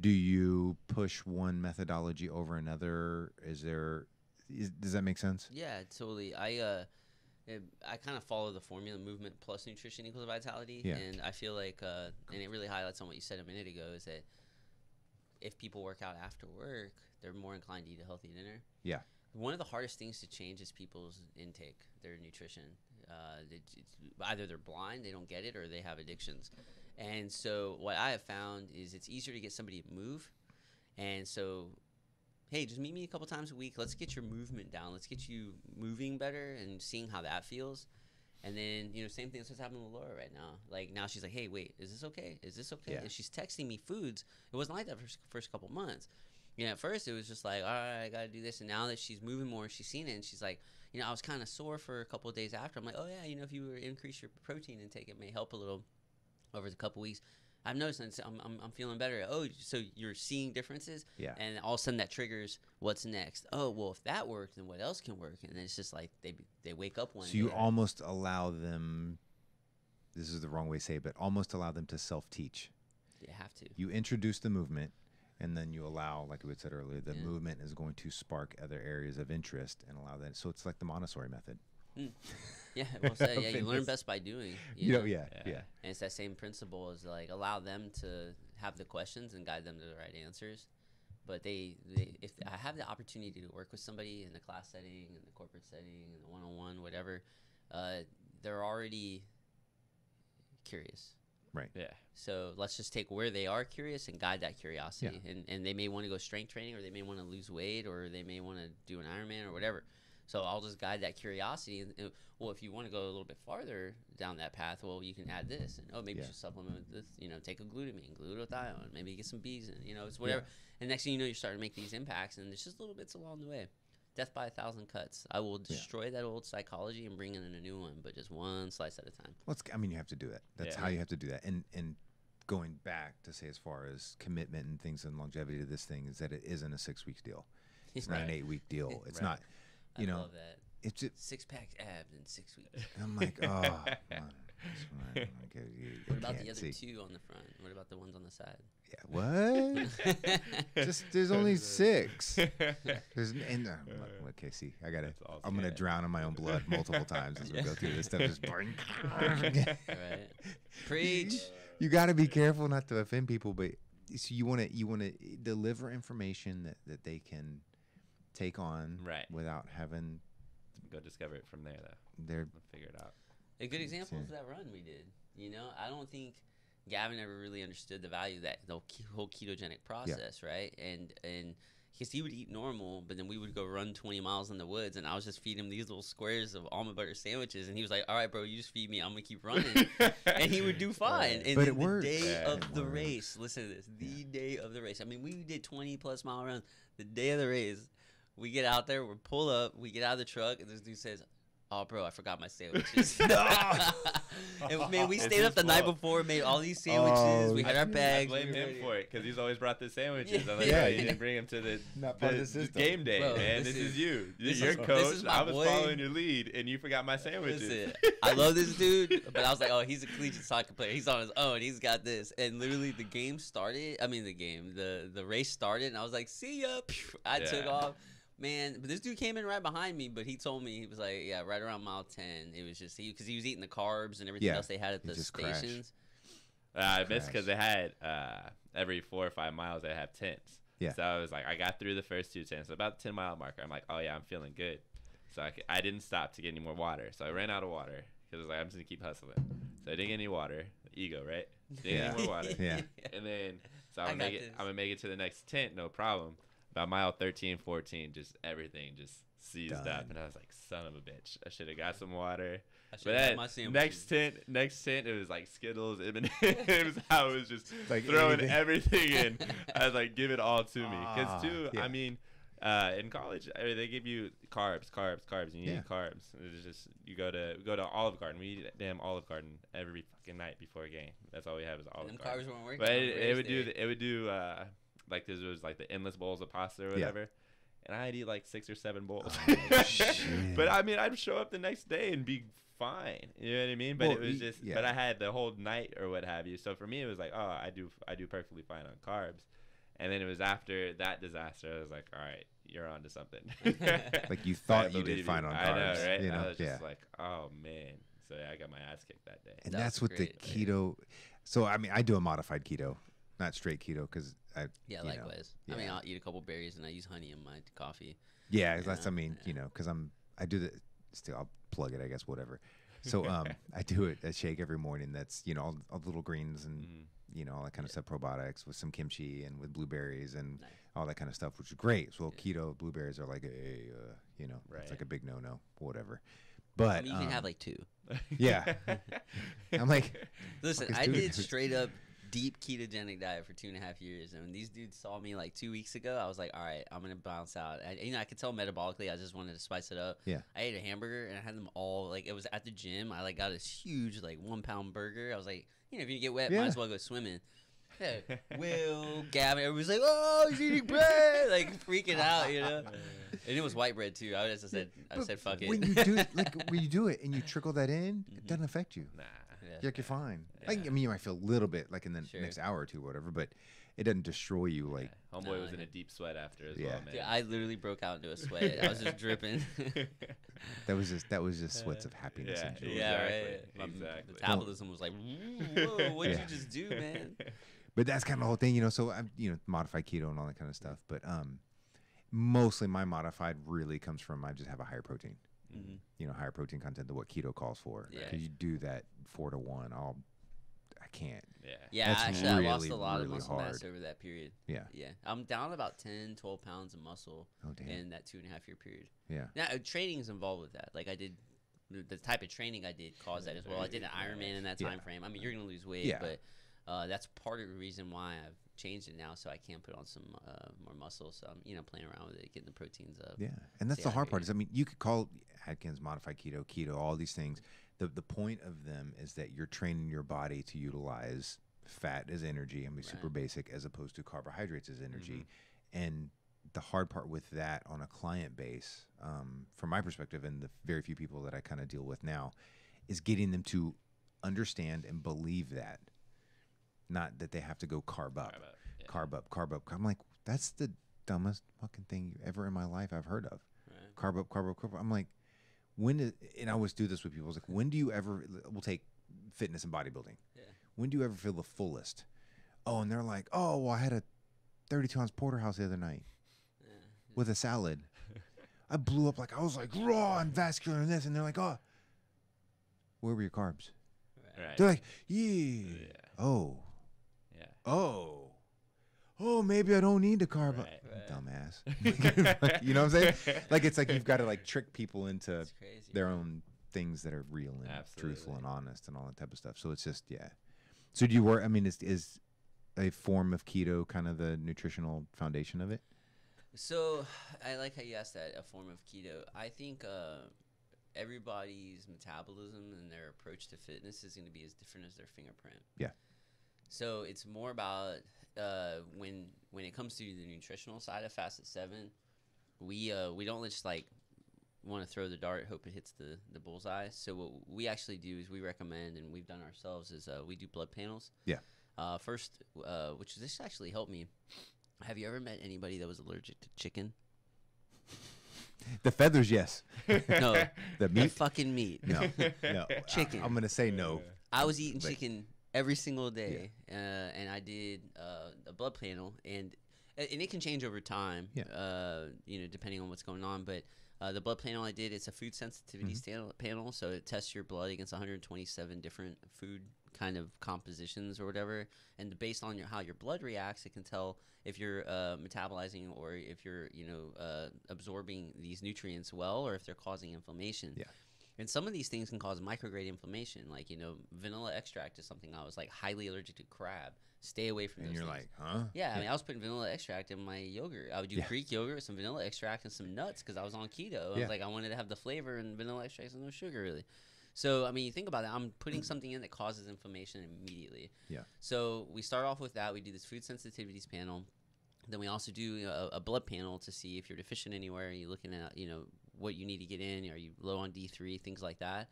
Speaker 3: Do you push one methodology over another? Does that make sense?
Speaker 1: Yeah, totally. I kind of follow the formula: movement plus nutrition equals vitality.
Speaker 3: Yeah.
Speaker 1: And I feel like, and it really highlights on what you said a minute ago, is that if people work out after work, they're more inclined to eat a healthy dinner.
Speaker 3: Yeah.
Speaker 1: One of the hardest things to change is people's intake, their nutrition. Either they're blind, they don't get it, or they have addictions. And so what I have found is it's easier to get somebody to move. And so, hey, just meet me a couple times a week. Let's get your movement down. Let's get you moving better and seeing how that feels. And then, you know, same thing that's what's happening with Laura right now. Like, now she's like, hey, wait, is this okay? Is this okay?
Speaker 3: Yeah.
Speaker 1: And she's texting me foods. It wasn't like that for first couple months. You know, at first it was just like, all right, I got to do this. And now that she's moving more, she's seen it. And she's like, you know, I was kind of sore for a couple of days after. I'm like, oh, yeah, you know, if you were to increase your protein intake, it may help a little over the couple weeks. I've noticed I'm feeling better. Oh, so you're seeing differences?
Speaker 3: Yeah.
Speaker 1: And all of a sudden that triggers what's next. Oh, well, if that worked, then what else can work? And then it's just like they wake up one
Speaker 3: So
Speaker 1: day.
Speaker 3: you almost allow them. This is the wrong way to say it, but almost allow them to self-teach.
Speaker 1: You have to.
Speaker 3: You introduce the movement, and then you allow, like we had said earlier, the
Speaker 1: Yeah.
Speaker 3: movement is going to spark other areas of interest and allow that. So it's like the Montessori method.
Speaker 1: Yeah, well said. Yeah, you learn
Speaker 3: Fitness.
Speaker 1: best by doing.
Speaker 3: You know,
Speaker 1: know?
Speaker 3: yeah.
Speaker 1: And it's that same principle as like allow them to have the questions and guide them to the right answers. But if I have the opportunity to work with somebody in the class setting, in the corporate setting, in the one-on-one, whatever, they're already curious.
Speaker 3: Right.
Speaker 2: Yeah.
Speaker 1: So let's just take where they are curious and guide that curiosity. And they may want to go strength training, or they may want to lose weight, or they may want to do an Ironman or whatever. So I'll just guide that curiosity. And well, if you want to go a little bit farther down that path, well, you can add this. And maybe you should supplement with this. Take a glutamine, glutathione. Maybe get some B's in. It's whatever. Yeah. And next thing you know, you're starting to make these impacts, and there's just little bits along the way. Death by 1,000 cuts. I will destroy that old psychology and bring in a new one, but just one slice at a time.
Speaker 3: Well, you have to do that. That's how you have to do that. And going back to say, as far as commitment and things and longevity to this thing, is that it isn't a 6 week deal. It's not an 8 week deal. It's not. I love that. It's just
Speaker 1: 6-pack abs in 6 weeks.
Speaker 3: I'm like, oh, man.
Speaker 1: What about the other 2 on the front? What about the ones on the side?
Speaker 3: Yeah, what? There's only 6. Okay, see, I'm gonna drown in my own blood multiple times as we go through this stuff. Just burn.
Speaker 1: Right. Preach.
Speaker 3: You got to be careful not to offend people, but so you want to deliver information that they can take on, without having
Speaker 2: go discover it from there.
Speaker 3: They're
Speaker 2: figure it out.
Speaker 1: A good example is that run we did. I don't think Gavin ever really understood the value of that the whole ketogenic process, right? And because he would eat normal, but then we would go run 20 miles in the woods, and I was just feeding him these little squares of almond butter sandwiches, and he was like, "All right, bro, you just feed me. I'm gonna keep running," and he would do fine. And
Speaker 3: but
Speaker 1: then
Speaker 3: it works.
Speaker 1: The day of the race, listen to this. The day of the race. I mean, we did 20+ mile runs. The day of the race, we get out there, we pull up, we get out of the truck, and this dude says, "Oh, bro, I forgot my sandwiches." And man, we stayed up the night before, made all these sandwiches. We had our bags.
Speaker 2: I blame him for it because he's always brought the sandwiches. I'm like, you didn't bring him to the game day, bro, man. This is you. You're coach. I was following your lead, and you forgot my sandwiches.
Speaker 1: Listen, I love this dude, but I was like, oh, he's a collegiate soccer player. He's on his own. He's got this. And literally, the game started. I mean, the race started, and I was like, see ya. I took off. Man, but this dude came in right behind me, but he told me, he was like, yeah, right around mile 10. It was just, because he was eating the carbs and everything else they had at the stations.
Speaker 2: I missed because they had, every 4 or 5 miles, they have tents. Yeah. So I was like, I got through the first 2 tents. So about the 10-mile marker, I'm like, oh, yeah, I'm feeling good. So I didn't stop to get any more water. So I ran out of water because I was like, I'm just going to keep hustling. So I didn't get any water. Ego, right? Didn't get any more water. And then, so I'm going to make it to the next tent, no problem. About mile 13, 14, just everything just seized up. And I was like, son of a bitch. I should have got some water. But then next tent, it was like Skittles. It was how it was just like throwing everything in. I was like, give it all to me. Because, I mean, in college, they give you carbs. You need carbs. It's just, you go to Olive Garden. We eat at damn Olive Garden every fucking night before a game. That's all we have is Olive Garden. Carbs weren't working. But it would do like this was like the endless bowls of pasta or whatever, and I'd eat like 6 or 7 bowls. But I mean, I'd show up the next day and be fine. You know what I mean? But it was just, but I had the whole night or what have you. So for me, it was like, oh, I do perfectly fine on carbs. And then it was after that disaster, I was like, all right, you're on to something.
Speaker 3: Like you thought you did fine on carbs.
Speaker 2: I know, right? I was just like, oh man. So I got my ass kicked that day.
Speaker 3: And that's what the keto. So I mean, I do a modified keto, not straight keto, because
Speaker 1: likewise. I mean, I'll eat a couple berries and I use honey in my coffee.
Speaker 3: Yeah, that's. I mean, because I do the. Still, I'll plug it. I guess whatever. So I do a shake every morning. That's all the little greens and all that kind of stuff, probiotics with some kimchi and with blueberries and all that kind of stuff, which is great. So keto blueberries are like it's like a big no, whatever. But
Speaker 1: I mean, you can have like 2.
Speaker 3: Yeah. I'm like,
Speaker 1: listen, I did straight up deep ketogenic diet for 2.5 years, and when these dudes saw me like 2 weeks ago, I was like, all right, I'm gonna bounce out. I could tell metabolically I just wanted to spice it up. I ate a hamburger and I had them all, like, it was at the gym. I like got this huge like 1-pound burger. I was like, if you get wet, might as well go swimming. Will, Gavin, everybody's like, oh, he's eating bread, like freaking out, and it was white bread too. I said fuck it.
Speaker 3: When you do it and you trickle that in, it doesn't affect you. Nah. You're fine. I mean, you might feel a little bit like in the next hour or two, or whatever, but it doesn't destroy you. Like
Speaker 2: homeboy was in a deep sweat after as well, man.
Speaker 1: Dude, I literally broke out into a sweat. I was just dripping.
Speaker 3: That was just sweats of happiness and joy.
Speaker 1: Yeah, right. Exactly. Metabolism was like, whoa, what did you just do, man?
Speaker 3: But that's kind of the whole thing, so I'm, modified keto and all that kind of stuff. But mostly my modified really comes from, I just have a higher protein, higher protein content than what keto calls for.
Speaker 1: Yeah.
Speaker 3: Because you do that 4-to-1, I can't.
Speaker 1: Yeah.
Speaker 3: That's
Speaker 1: Actually,
Speaker 3: really,
Speaker 1: I lost a lot of
Speaker 3: really
Speaker 1: muscle
Speaker 3: hard.
Speaker 1: mass over that period.
Speaker 3: Yeah.
Speaker 1: I'm down about 10, 12 pounds of muscle
Speaker 3: Oh, damn.
Speaker 1: in that 2.5 year period.
Speaker 3: Yeah.
Speaker 1: Now, training is involved with that. Like I did, the type of training I did caused that as well. I did an Ironman in that time frame. I mean, you're going to lose weight, but that's part of the reason why I've changed it now, so I can put on some more muscle. So I'm playing around with it, getting the proteins up.
Speaker 3: Yeah, and that's the hard part. Is you could call Atkins, modified keto, all these things. The point of them is that you're training your body to utilize fat as energy. Super basic, as opposed to carbohydrates as energy. And the hard part with that on a client base, from my perspective, and the very few people that I kind of deal with now, is getting them to understand and believe that. Not that they have to go carb up. I'm like, that's the dumbest fucking thing ever in my life I've heard of. Carb up. I'm like, and I always do this with people. I was like, when do you ever, we'll take fitness and bodybuilding. Yeah. When do you ever feel the fullest? Oh, and they're like, oh, well, I had a 32-ounce porterhouse the other night with a salad. I blew up, I was like raw and vascular and this. And they're like, oh, where were your carbs?
Speaker 2: Right.
Speaker 3: They're like, yeah. Oh. Oh, maybe I don't need to carb up. Dumbass. You know what I'm saying? It's like you've got to trick people into their own things that are real and truthful and honest and all that type of stuff. So it's just, So do you work, is a form of keto kind of the nutritional foundation of it?
Speaker 1: So I like how you asked that, a form of keto. I think everybody's metabolism and their approach to fitness is going to be as different as their fingerprint.
Speaker 3: Yeah.
Speaker 1: So it's more about when it comes to the nutritional side of Facet 7, we don't just want to throw the dart, hope it hits the bullseye. So what we actually do is we recommend, and we've done ourselves, is we do blood panels.
Speaker 3: Yeah.
Speaker 1: First, which this actually helped me. Have you ever met anybody that was allergic to chicken?
Speaker 3: The feathers, yes.
Speaker 1: No.
Speaker 3: The meat?
Speaker 1: The fucking meat.
Speaker 3: No.
Speaker 1: Chicken.
Speaker 3: I'm going to say no.
Speaker 1: I was eating chicken every single day, and I did a blood panel, and it can change over time, depending on what's going on. But the blood panel I did, it's a food sensitivity panel, so it tests your blood against 127 different food kind of compositions or whatever, and based on how your blood reacts, it can tell if you're metabolizing or if you're absorbing these nutrients well, or if they're causing inflammation.
Speaker 3: Yeah.
Speaker 1: And some of these things can cause micrograde inflammation. Vanilla extract is something I was highly allergic to. Crab. Stay away from those
Speaker 3: And you're
Speaker 1: things.
Speaker 3: like, huh?
Speaker 1: Yeah, I was putting vanilla extract in my yogurt. I would do Greek yogurt with some vanilla extract and some nuts because I was on keto. I was I wanted to have the flavor, and vanilla extract and no sugar, really. So, you think about it. I'm putting something in that causes inflammation immediately.
Speaker 3: Yeah.
Speaker 1: So we start off with that. We do this food sensitivities panel. Then we also do a blood panel to see if you're deficient anywhere. Are you looking at, what you need to get in? Are you low on D3? Things like that.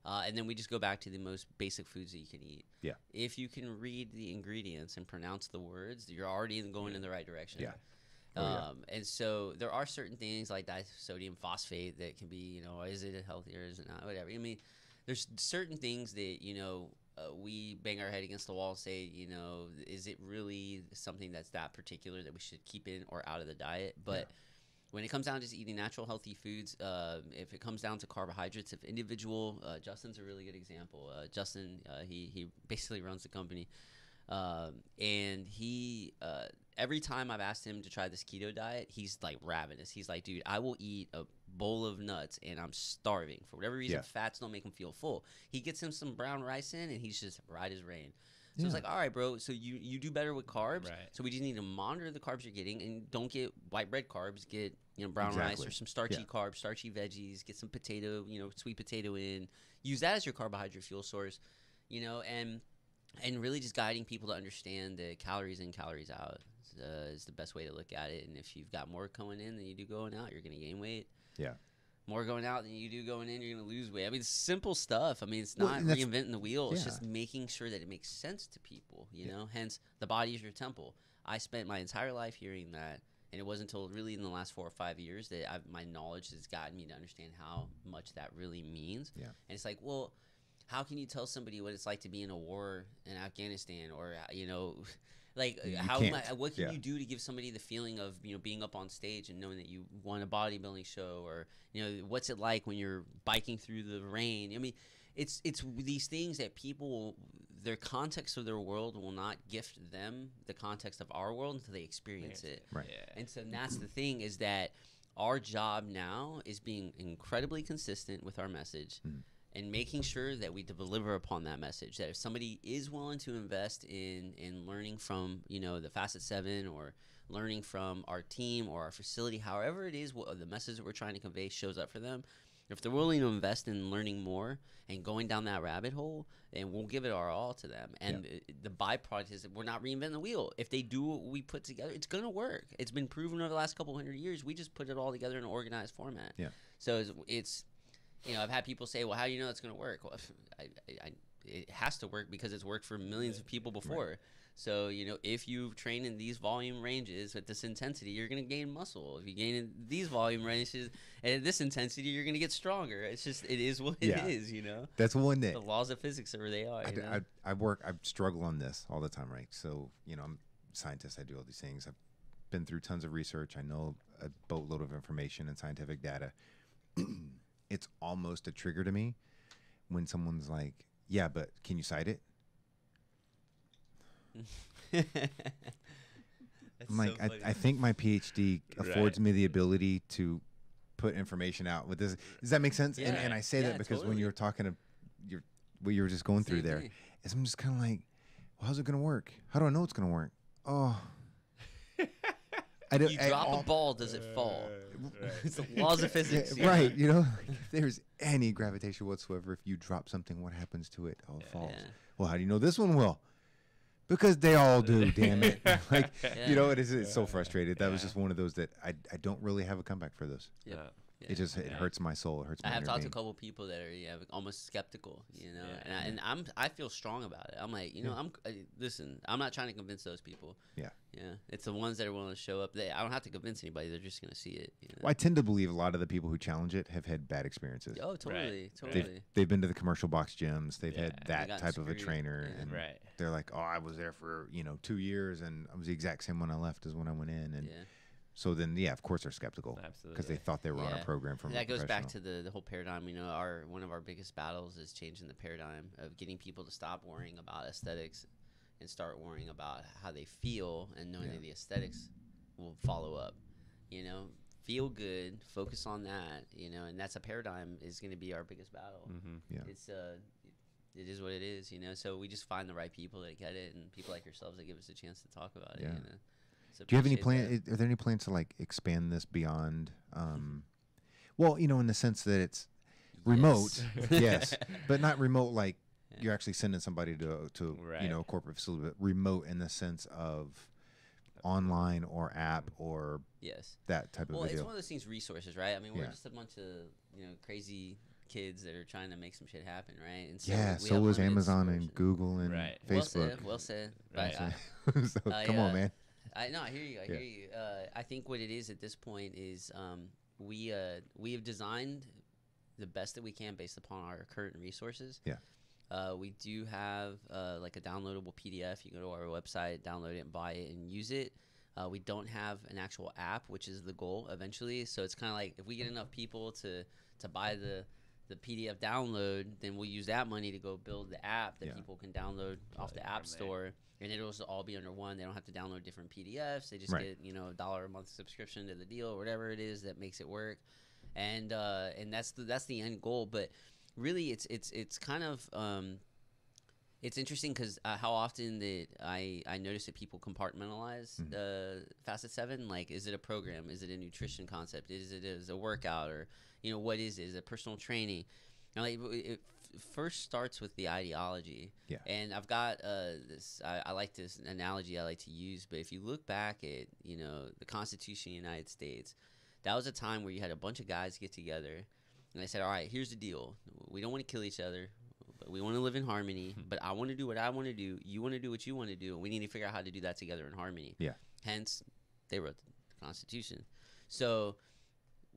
Speaker 1: And then we just go back to the most basic foods that you can eat.
Speaker 3: Yeah.
Speaker 1: If you can read the ingredients and pronounce the words, you're already going in the right direction.
Speaker 3: Yeah.
Speaker 1: And so there are certain things like sodium phosphate that can be, is it healthy or is it not? Whatever. There's certain things that, we bang our head against the wall and say, is it really something that's that particular that we should keep in or out of the diet? But when it comes down to just eating natural, healthy foods, if it comes down to carbohydrates, if individual, Justin's a really good example. Justin, he basically runs the company. And he, every time I've asked him to try this keto diet, he's ravenous. He's like, dude, I will eat a bowl of nuts and I'm starving. For whatever reason, fats don't make him feel full. He gets him some brown rice in and he's just right as rain. So it's all right, bro, so you do better with carbs. Right. So we just need to monitor the carbs you're getting, and don't get white bread carbs. Get brown rice or some starchy carbs, starchy veggies. Get some potato, sweet potato in. Use that as your carbohydrate fuel source, and really just guiding people to understand the calories in, calories out is the best way to look at it. And if you've got more going in than you do going out, you're going to gain weight. Yeah. More going out than you do going in, you're going to lose weight. It's simple stuff. It's not reinventing the wheel. It's just making sure that it makes sense to people, Hence, the body is your temple. I spent my entire life hearing that, and it wasn't until really in the last 4 or 5 years that my knowledge has gotten me to understand how much that really means. Yeah. And it's like, well, how can you tell somebody what it's like to be in a war in Afghanistan or, Like,
Speaker 3: You
Speaker 1: how
Speaker 3: can't.
Speaker 1: what can
Speaker 3: Yeah.
Speaker 1: you do to give somebody the feeling of, you know, being up on stage and knowing that you won a bodybuilding show, or, you know, what's it like when you're biking through the rain? I mean, it's these things that people, their context of their world will not gift them the context of our world until they experience it.
Speaker 3: Right.
Speaker 2: Yeah.
Speaker 1: And so that's the thing, is that our job now is being incredibly consistent with our message. And making sure that we deliver upon that message. That if somebody is willing to invest in learning from, you know, the Facet 7, or learning from our team or our facility, however it is, what the message that we're trying to convey shows up for them. If they're willing to invest in learning more and going down that rabbit hole, then we'll give it our all to them. And the byproduct is that we're not reinventing the wheel. If they do what we put together, it's going to work. It's been proven over the last couple hundred years. We just put it all together in an organized format.
Speaker 3: Yeah.
Speaker 1: So it's you know, I've had people say, well, how do you know it's going to work? Well, it has to work because it's worked for millions of people before. Right. So, you know, if you train in these volume ranges at this intensity, you're going to gain muscle. If you gain in these volume ranges at this intensity, you're going to get stronger. It's just, it is what it is, you know?
Speaker 3: That's one that
Speaker 1: the laws of physics are where they are.
Speaker 3: I struggle on this all the time, right? So, you know, I'm a scientist. I do all these things. I've been through tons of research. I know a boatload of information and scientific data. It's almost a trigger to me when someone's like, yeah, but can you cite it? I'm like, so I think my PhD affords me the ability to put information out with this. Does that make sense?
Speaker 1: Yeah.
Speaker 3: And I say that because when you were talking to what you were just going through there, is I'm just kind of like, well, how's it going to work? How do I know it's going to work? Oh,
Speaker 1: you drop a ball, does it fall? Right. It's the laws of physics.
Speaker 3: Right. You know, if there's any gravitation whatsoever, if you drop something, what happens to it? Oh, it falls. Yeah. Well, how do you know this one will? Because they all do, damn it. Like, you know, it's so frustrated. That was just one of those that I don't really have a comeback for those.
Speaker 1: Yeah.
Speaker 3: It just it hurts my soul. It hurts my
Speaker 1: I have talked to a
Speaker 3: being.
Speaker 1: couple people that are almost skeptical, you know, and I feel strong about it. I'm like, you know, listen, I'm not trying to convince those people. Yeah. Yeah. It's the ones that are willing to show up. I don't have to convince anybody. They're just going to see it. You know?
Speaker 3: Well, I tend to believe a lot of the people who challenge it have had bad experiences.
Speaker 1: Oh, totally.
Speaker 2: Right.
Speaker 1: Totally.
Speaker 3: They've been to the commercial box gyms. They've had that type of a trainer.
Speaker 1: Yeah.
Speaker 3: And they're like, oh, I was there for, 2 years and I was the exact same when I left as when I went in. And so then, of course they're skeptical.
Speaker 2: Absolutely.
Speaker 3: Because they thought they were on a program from
Speaker 1: that goes back to the whole paradigm. You know, one of our biggest battles is changing the paradigm of getting people to stop worrying about aesthetics and start worrying about how they feel, and knowing that the aesthetics will follow up. You know, feel good, focus on that, you know, and that's a paradigm is going to be our biggest battle.
Speaker 2: Mm-hmm.
Speaker 3: Yeah.
Speaker 1: It's it is what it is, you know. So we just find the right people that get it, and people like yourselves that give us a chance to talk about it. You know? So
Speaker 3: do you have any plans? Are there any plans to like expand this beyond? Well, you know, in the sense that it's remote, yes, but not remote like you're actually sending somebody to a corporate facility, but remote in the sense of online or app or that type of video.
Speaker 1: Well, it's one of those things, resources, right? I mean, we're just a bunch of crazy kids that are trying to make some shit happen, right? And so
Speaker 3: so was Amazon and Google and Facebook.
Speaker 1: Well said.
Speaker 3: Right. So come on, man.
Speaker 1: I hear you. I hear you. I think what it is at this point is we have designed the best that we can based upon our current resources.
Speaker 3: Yeah.
Speaker 1: We do have like a downloadable PDF. You go to our website, download it, and buy it, and use it. We don't have an actual app, which is the goal eventually. So it's kind of like if we get enough people to buy the PDF download, then we'll use that money to go build the app that people can download off the App Store. And it'll all be under one. They don't have to download different PDFs. They just get $1 a month subscription to the deal, or whatever it is that makes it work. And that's the end goal. But really, it's kind of it's interesting because how often that I notice that people compartmentalize Facet 7. Like, is it a program? Is it a nutrition concept? Is it a workout? Or what is it? Is it personal training? It first starts with the ideology. Yeah. And I've got this. I like this analogy I like to use. But if you look back at the Constitution of the United States, that was a time where you had a bunch of guys get together, and they said, "All right, here's the deal. We don't want to kill each other. But we want to live in harmony. But I want to do what I want to do. You want to do what you want to do. And we need to figure out how to do that together in harmony."
Speaker 3: Yeah.
Speaker 1: Hence, they wrote the Constitution. So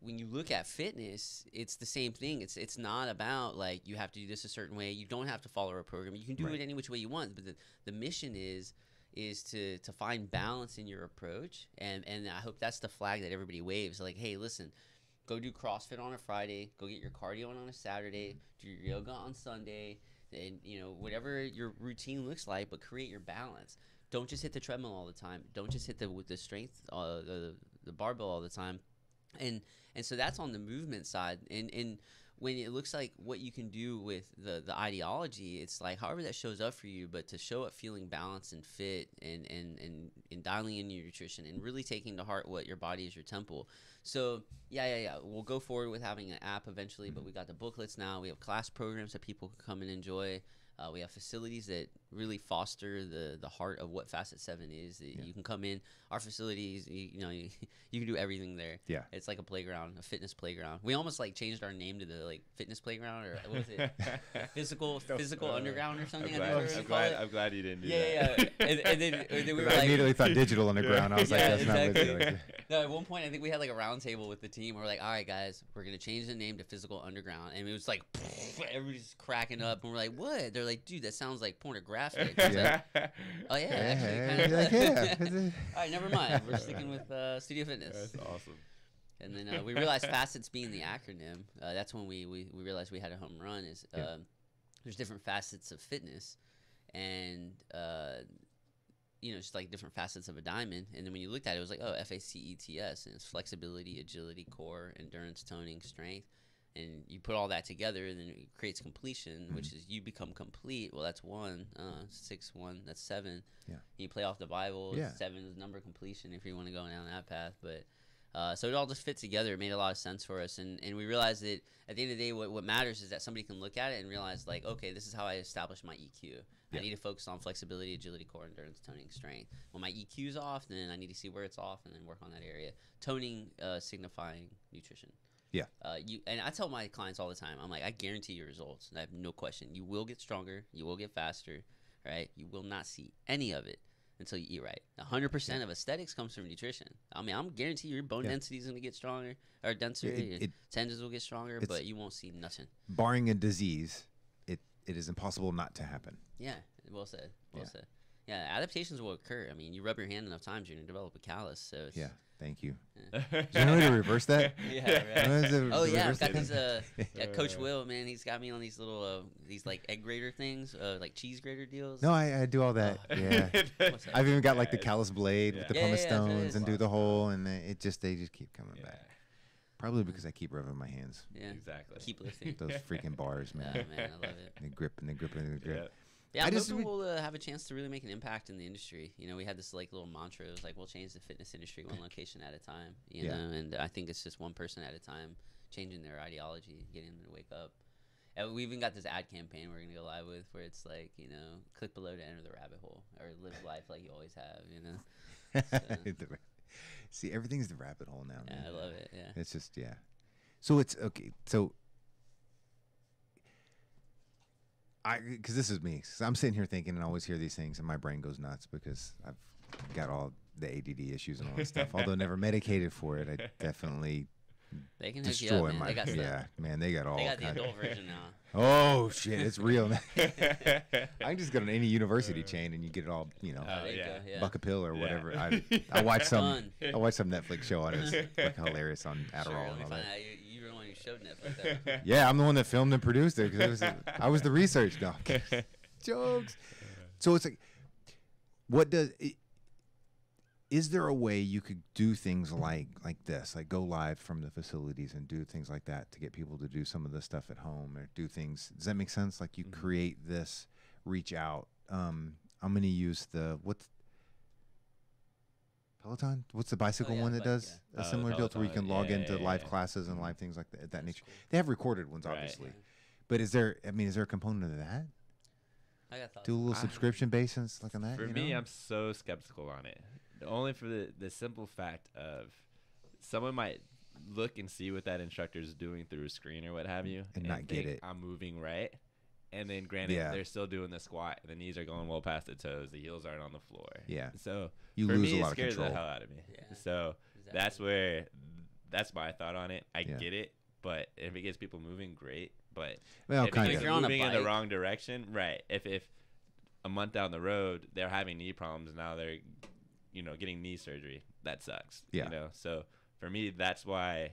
Speaker 1: when you look at fitness, it's the same thing. It's not about like you have to do this a certain way. You don't have to follow a program. You can do it any which way you want. But the mission is is to find balance in your approach, and I hope that's the flag that everybody waves. Like, hey, listen, go do CrossFit on a Friday, go get your cardio on a Saturday, do your yoga on Sunday, and whatever your routine looks like, but create your balance. Don't just hit the treadmill all the time. Don't just hit the strength, the barbell all the time. And so that's on the movement side. And when it looks like what you can do with the ideology, it's like however that shows up for you, but to show up feeling balanced and fit and dialing in your nutrition and really taking to heart what your body is your temple. So yeah. We'll go forward with having an app eventually, but we got the booklets now. We have class programs that people can come and enjoy. We have facilities that really foster the heart of what Facet 7 is. You can come in our facilities. You can do everything there.
Speaker 3: Yeah,
Speaker 1: it's like a playground, a fitness playground. We almost like changed our name to the like fitness playground, or what was it? physical underground or something.
Speaker 2: I'm glad you didn't do that.
Speaker 1: Yeah. And then we were
Speaker 3: I
Speaker 1: like,
Speaker 3: immediately thought digital underground. I was like, that's
Speaker 1: exactly.
Speaker 3: not what it's like.
Speaker 1: No, at one point I think we had like a round table with the team. We're like, all right, guys, we're gonna change the name to Physical Underground, and it was like everybody's cracking up, and we're like, what? They're like, dude, that sounds like pornographic.
Speaker 2: Yeah.
Speaker 1: Like, oh yeah, actually, kind of. All right, never mind. We're sticking with Studio Fitness.
Speaker 2: That's awesome.
Speaker 1: And then we realized facets being the acronym. That's when we realized we had a home run. Is there's different facets of fitness, and just like different facets of a diamond. And then when you looked at it, it was like, oh, FACETS, and it's flexibility, agility, core, endurance, toning, strength. And you put all that together, and then it creates completion, which is you become complete. Well, that's 1, 6, 1, that's 7.
Speaker 3: Yeah.
Speaker 1: You play off the Bible.
Speaker 3: Yeah.
Speaker 1: 7 is number of completion if you want to go down that path. But so it all just fit together. It made a lot of sense for us. And we realized that at the end of the day, what matters is that somebody can look at it and realize, like, okay, this is how I establish my EQ. I need to focus on flexibility, agility, core, endurance, toning, strength. When my EQ's off, then I need to see where it's off and then work on that area. Toning signifying nutrition.
Speaker 3: Yeah.
Speaker 1: And I tell my clients all the time, I'm like, I guarantee your results. I have no question. You will get stronger. You will get faster, right? You will not see any of it until you eat right. 100% of aesthetics comes from nutrition. I mean, I'm guarantee your bone density is going to get stronger, or denser. Your tendons will get stronger, but you won't see nothing.
Speaker 3: Barring a disease, it is impossible not to happen.
Speaker 1: Yeah, well said. Well said. Yeah, adaptations will occur. I mean, you rub your hand enough times, you're going to develop a callus. So it's,
Speaker 3: thank you.
Speaker 1: Yeah.
Speaker 3: Do you know how to reverse that?
Speaker 1: I've got these. Coach Will, man, he's got me on these little these like egg grater things, like cheese grater deals.
Speaker 3: No, I do all that. Yeah, I've even got like the callus blade with the pumice stones and do the hole, and they just keep coming back. Probably because I keep rubbing my hands.
Speaker 1: Yeah,
Speaker 2: exactly.
Speaker 1: Keep lifting
Speaker 3: those freaking bars, man.
Speaker 1: Oh, man, I love it.
Speaker 3: They grip and they grip and they grip.
Speaker 1: Yeah, I'm hoping we'll have a chance to really make an impact in the industry. We had this like little mantra. It was like, we'll change the fitness industry one location at a time. You know, and I think it's just one person at a time changing their ideology, getting them to wake up. And we even got this ad campaign we're gonna go live with, where it's like, click below to enter the rabbit hole, or live life like you always have. So.
Speaker 3: See, everything's the rabbit hole now.
Speaker 1: Yeah,
Speaker 3: man.
Speaker 1: I love it. Yeah,
Speaker 3: it's just So it's okay. So. Because this is me. So I'm sitting here thinking, and I always hear these things, and my brain goes nuts because I've got all the ADD issues and all that stuff. Although never medicated for it, I definitely
Speaker 1: they can
Speaker 3: destroy
Speaker 1: hook you up, man. They got stuff.
Speaker 3: Yeah, man, they got all.
Speaker 1: They got the adult version now.
Speaker 3: Oh shit, it's real. I can just go to any university chain and you get it all, buck a pill or whatever. I watched some Netflix show on it. It's like hilarious on Adderall.
Speaker 1: Sure,
Speaker 3: and all that.
Speaker 1: You were the one who showed Netflix that.
Speaker 3: Yeah, I'm the one that filmed and produced it because I was the research doc. Jokes. So it's like, is there a way you could do things like this, like go live from the facilities and do things like that to get people to do some of the stuff at home or do things? Does that make sense? Like you create this, reach out. I'm going to use Peloton? What's the bicycle one that does a similar deal to where you can log into live classes and live things like that nature? Cool. They have recorded ones, obviously. Right. But is there a component of that?
Speaker 1: I got thoughts.
Speaker 3: Do a little subscription basis like on that?
Speaker 2: For me, I'm so skeptical on it. Only for the simple fact of someone might look and see what that instructor is doing through a screen or what have you,
Speaker 3: and not get it.
Speaker 2: I'm moving right. And then, granted, they're still doing the squat. The knees are going well past the toes. The heels aren't on the floor.
Speaker 3: Yeah.
Speaker 2: So
Speaker 3: you
Speaker 2: for
Speaker 3: lose
Speaker 2: me,
Speaker 3: a lot
Speaker 2: it scares
Speaker 3: of control.
Speaker 2: the hell out of me.
Speaker 1: Yeah,
Speaker 2: so
Speaker 1: exactly.
Speaker 2: That's my thought on it. I get it, but if it gets people moving, great. But
Speaker 3: if
Speaker 2: you're moving in the wrong direction, right? If a month down the road, they're having knee problems. And now they're, getting knee surgery. That sucks.
Speaker 3: Yeah.
Speaker 2: So for me, that's why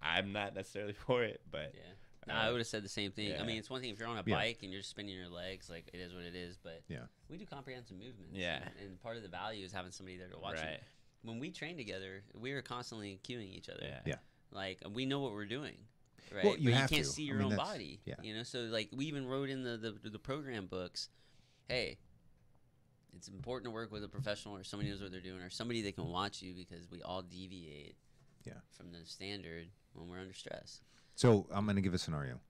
Speaker 2: I'm not necessarily for it. But
Speaker 1: yeah. No, I would have said the same thing.
Speaker 2: Yeah.
Speaker 1: I mean, it's one thing if you're on a bike and you're just spinning your legs, like it is what it is. But we do comprehensive movements.
Speaker 2: Yeah.
Speaker 1: And part of the value is having somebody there to watch it. When we train together, we were constantly cueing each other.
Speaker 3: Yeah.
Speaker 1: Like we know what we're doing. Right.
Speaker 3: Well,
Speaker 1: but you can't
Speaker 3: to.
Speaker 1: see your own body. Yeah. So like we even wrote in the program books, hey, it's important to work with a professional or somebody who knows what they're doing or somebody that can watch you because we all deviate from the standard when we're under stress.
Speaker 3: So I'm going to give a scenario.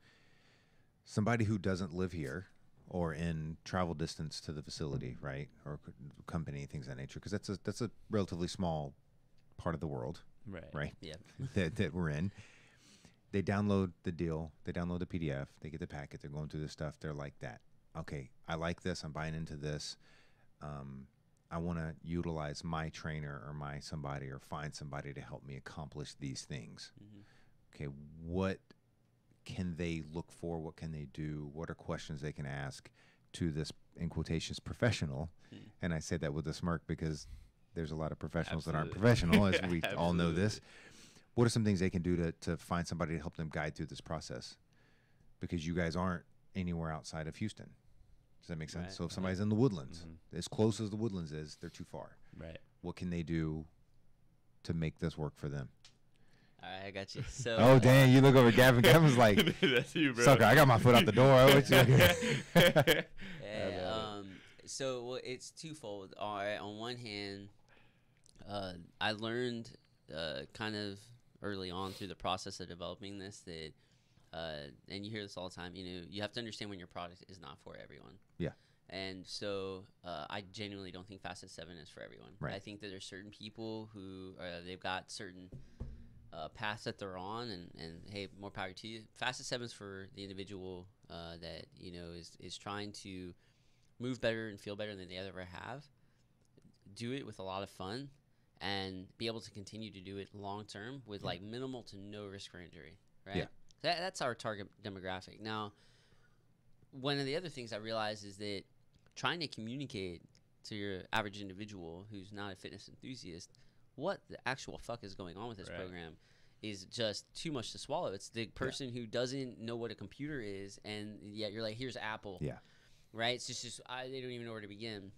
Speaker 3: Somebody who doesn't live here or in travel distance to the facility, right, or company, things of that nature, because that's a relatively small part of the world, right?
Speaker 1: Yeah.
Speaker 3: that we're in. They download the deal. They download the PDF. They get the packet. They're going through this stuff. They're like that. Okay, I like this. I'm buying into this. I want to utilize my trainer or my somebody or find somebody to help me accomplish these things. Okay, what can they look for? What can they do? What are questions they can ask to this, in quotations, professional? And I say that with a smirk because there's a lot of professionals that aren't professional, as we all know this. What are some things they can do to find somebody to help them guide through this process? Because you guys aren't anywhere outside of Houston. Does that make sense? So if somebody's in the Woodlands, as close as the Woodlands is, they're too far.
Speaker 2: Right.
Speaker 3: What can they do to make this work for them?
Speaker 1: All right, I got you. So.
Speaker 3: Oh, dang, you look over at Gavin. Gavin's like,
Speaker 2: that's you, bro.
Speaker 3: Sucker, I got my foot out the door.
Speaker 1: So it's twofold. All right, on one hand, I learned kind of early on through the process of developing this that, and you hear this all the time, you have to understand when your product is not for everyone.
Speaker 3: Yeah.
Speaker 1: And so I genuinely don't think Facet 7 is for everyone.
Speaker 3: Right.
Speaker 1: I think that there's certain people who they've got certain paths that they're on, and hey, more power to you. Facet 7 is for the individual that is trying to move better and feel better than they ever have. Do it with a lot of fun, and be able to continue to do it long term with like minimal to no risk for injury. Right.
Speaker 3: Yeah.
Speaker 1: That's our target demographic. Now, one of the other things I realized is that trying to communicate to your average individual who's not a fitness enthusiast what the actual fuck is going on with this program is just too much to swallow. It's the person who doesn't know what a computer is, and yet you're like, here's Apple. Yeah. Right? It's just they don't even know where to begin.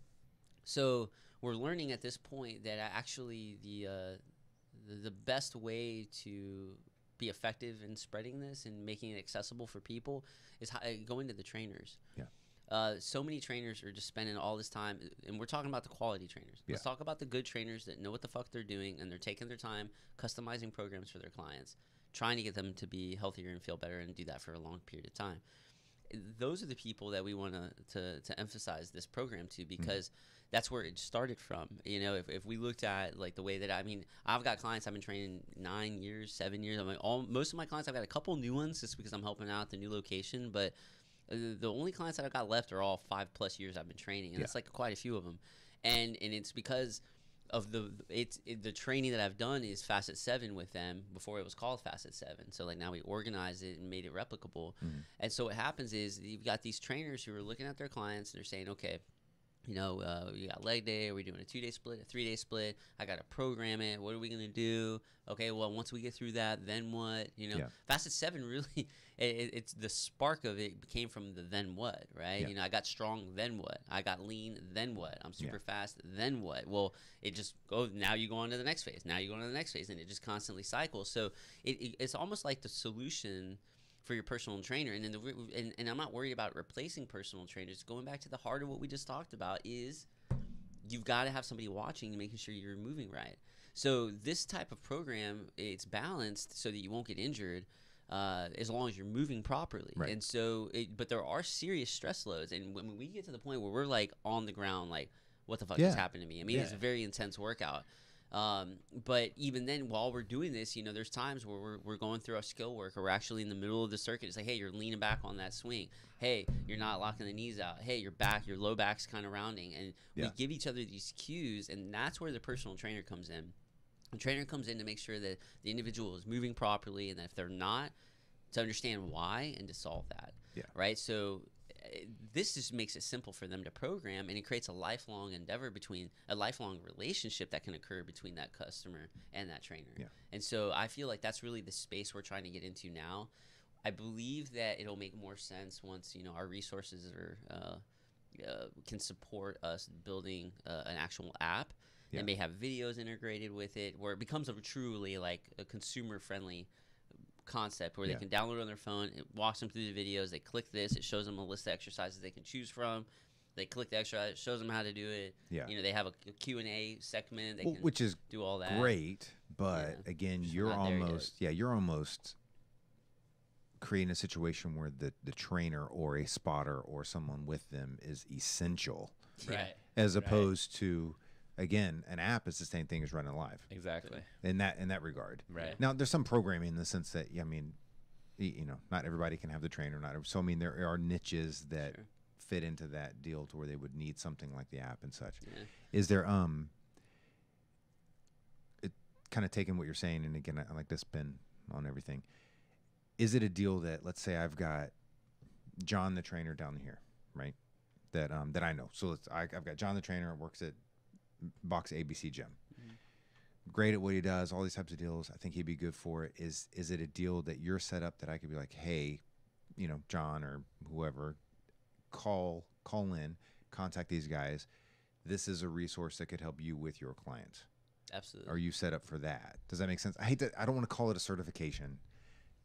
Speaker 1: So we're learning at this point that actually the best way to be effective in spreading this and making it accessible for people is going to the trainers. Yeah. So many trainers are just spending all this time, and we're talking about the quality trainers. Let's talk about the good trainers that know what the fuck they're doing, and they're taking their time customizing programs for their clients, trying to get them to be healthier and feel better and do that for a long period of time. Those are the people that we want to emphasize this program to, because that's where it started from. If we looked at like the way that I've got clients I've been training 9 years, 7 years. Most of my clients, I've got a couple new ones just because I'm helping out the new location, but the only clients that I've got left are all 5+ years I've been training, and it's like quite a few of them, and it's because of the training that I've done is Facet 7 with them before it was called Facet 7. So like now we organized it and made it replicable. And so what happens is you've got these trainers who are looking at their clients and they're saying, okay, we got leg day. Are we doing a 2-day split, a 3-day split? I got to program it. What are we going to do? Okay, well, once we get through that, then what? Facet 7 really, it's the spark of it came from the then what, right? I got strong, then what? I got lean, then what? I'm super fast, then what? Well, it just goes, now you go on to the next phase. Now you go on to the next phase, and it just constantly cycles. So it's almost like the solution for your personal trainer, and then and I'm not worried about replacing personal trainers. Going back to the heart of what we just talked about is you've got to have somebody watching and making sure you're moving right. So this type of program, it's balanced so that you won't get injured as long as you're moving properly. Right. And so, but there are serious stress loads, and when we get to the point where we're like on the ground, like what the fuck just happened to me? I mean, it's a very intense workout. But even then, while we're doing this, there's times where we're going through our skill work, or we're actually in the middle of the circuit. It's like, hey, you're leaning back on that swing. Hey, you're not locking the knees out. Hey, your low back's kind of rounding. And we give each other these cues, and that's where the personal trainer comes in. The trainer comes in to make sure that the individual is moving properly, and that if they're not, to understand why and to solve that. Yeah. Right? So this just makes it simple for them to program, and it creates a lifelong endeavor a lifelong relationship that can occur between that customer and that trainer.
Speaker 3: Yeah.
Speaker 1: And so I feel like that's really the space we're trying to get into now. I believe that it'll make more sense once, our resources can support us building an actual app.
Speaker 3: Yeah.
Speaker 1: And may have videos integrated with it, where it becomes a truly like a consumer-friendly concept where they can download it on their phone. It walks them through the videos. They click this. It shows them a list of exercises they can choose from. They click the exercise. It shows them how to do it.
Speaker 3: Yeah.
Speaker 1: They have a Q&A segment. They can
Speaker 3: which is
Speaker 1: do all that.
Speaker 3: Great, but again, you're almost creating a situation where the trainer or a spotter or someone with them is essential.
Speaker 2: Right.
Speaker 3: As opposed to, again, an app is the same thing as running live.
Speaker 2: Exactly.
Speaker 3: In that regard.
Speaker 2: Right.
Speaker 3: Now, there's some programming in the sense that, not everybody can have the trainer. So, there are niches that fit into that deal to where they would need something like the app and such.
Speaker 1: Yeah.
Speaker 3: Is there, it kind of taking what you're saying, and again, I like to spin on everything. Is it a deal that, let's say I've got John the trainer down here, right? That I know. So I've got John the trainer, works at Box ABC Gym. Mm-hmm. Great at what he does, all these types of deals. I think he'd be good for it. Is it a deal that you're set up that I could be like, hey, John or whoever, call in, contact these guys. This is a resource that could help you with your client.
Speaker 1: Absolutely.
Speaker 3: Are you set up for that? Does that make sense? I don't want to call it a certification.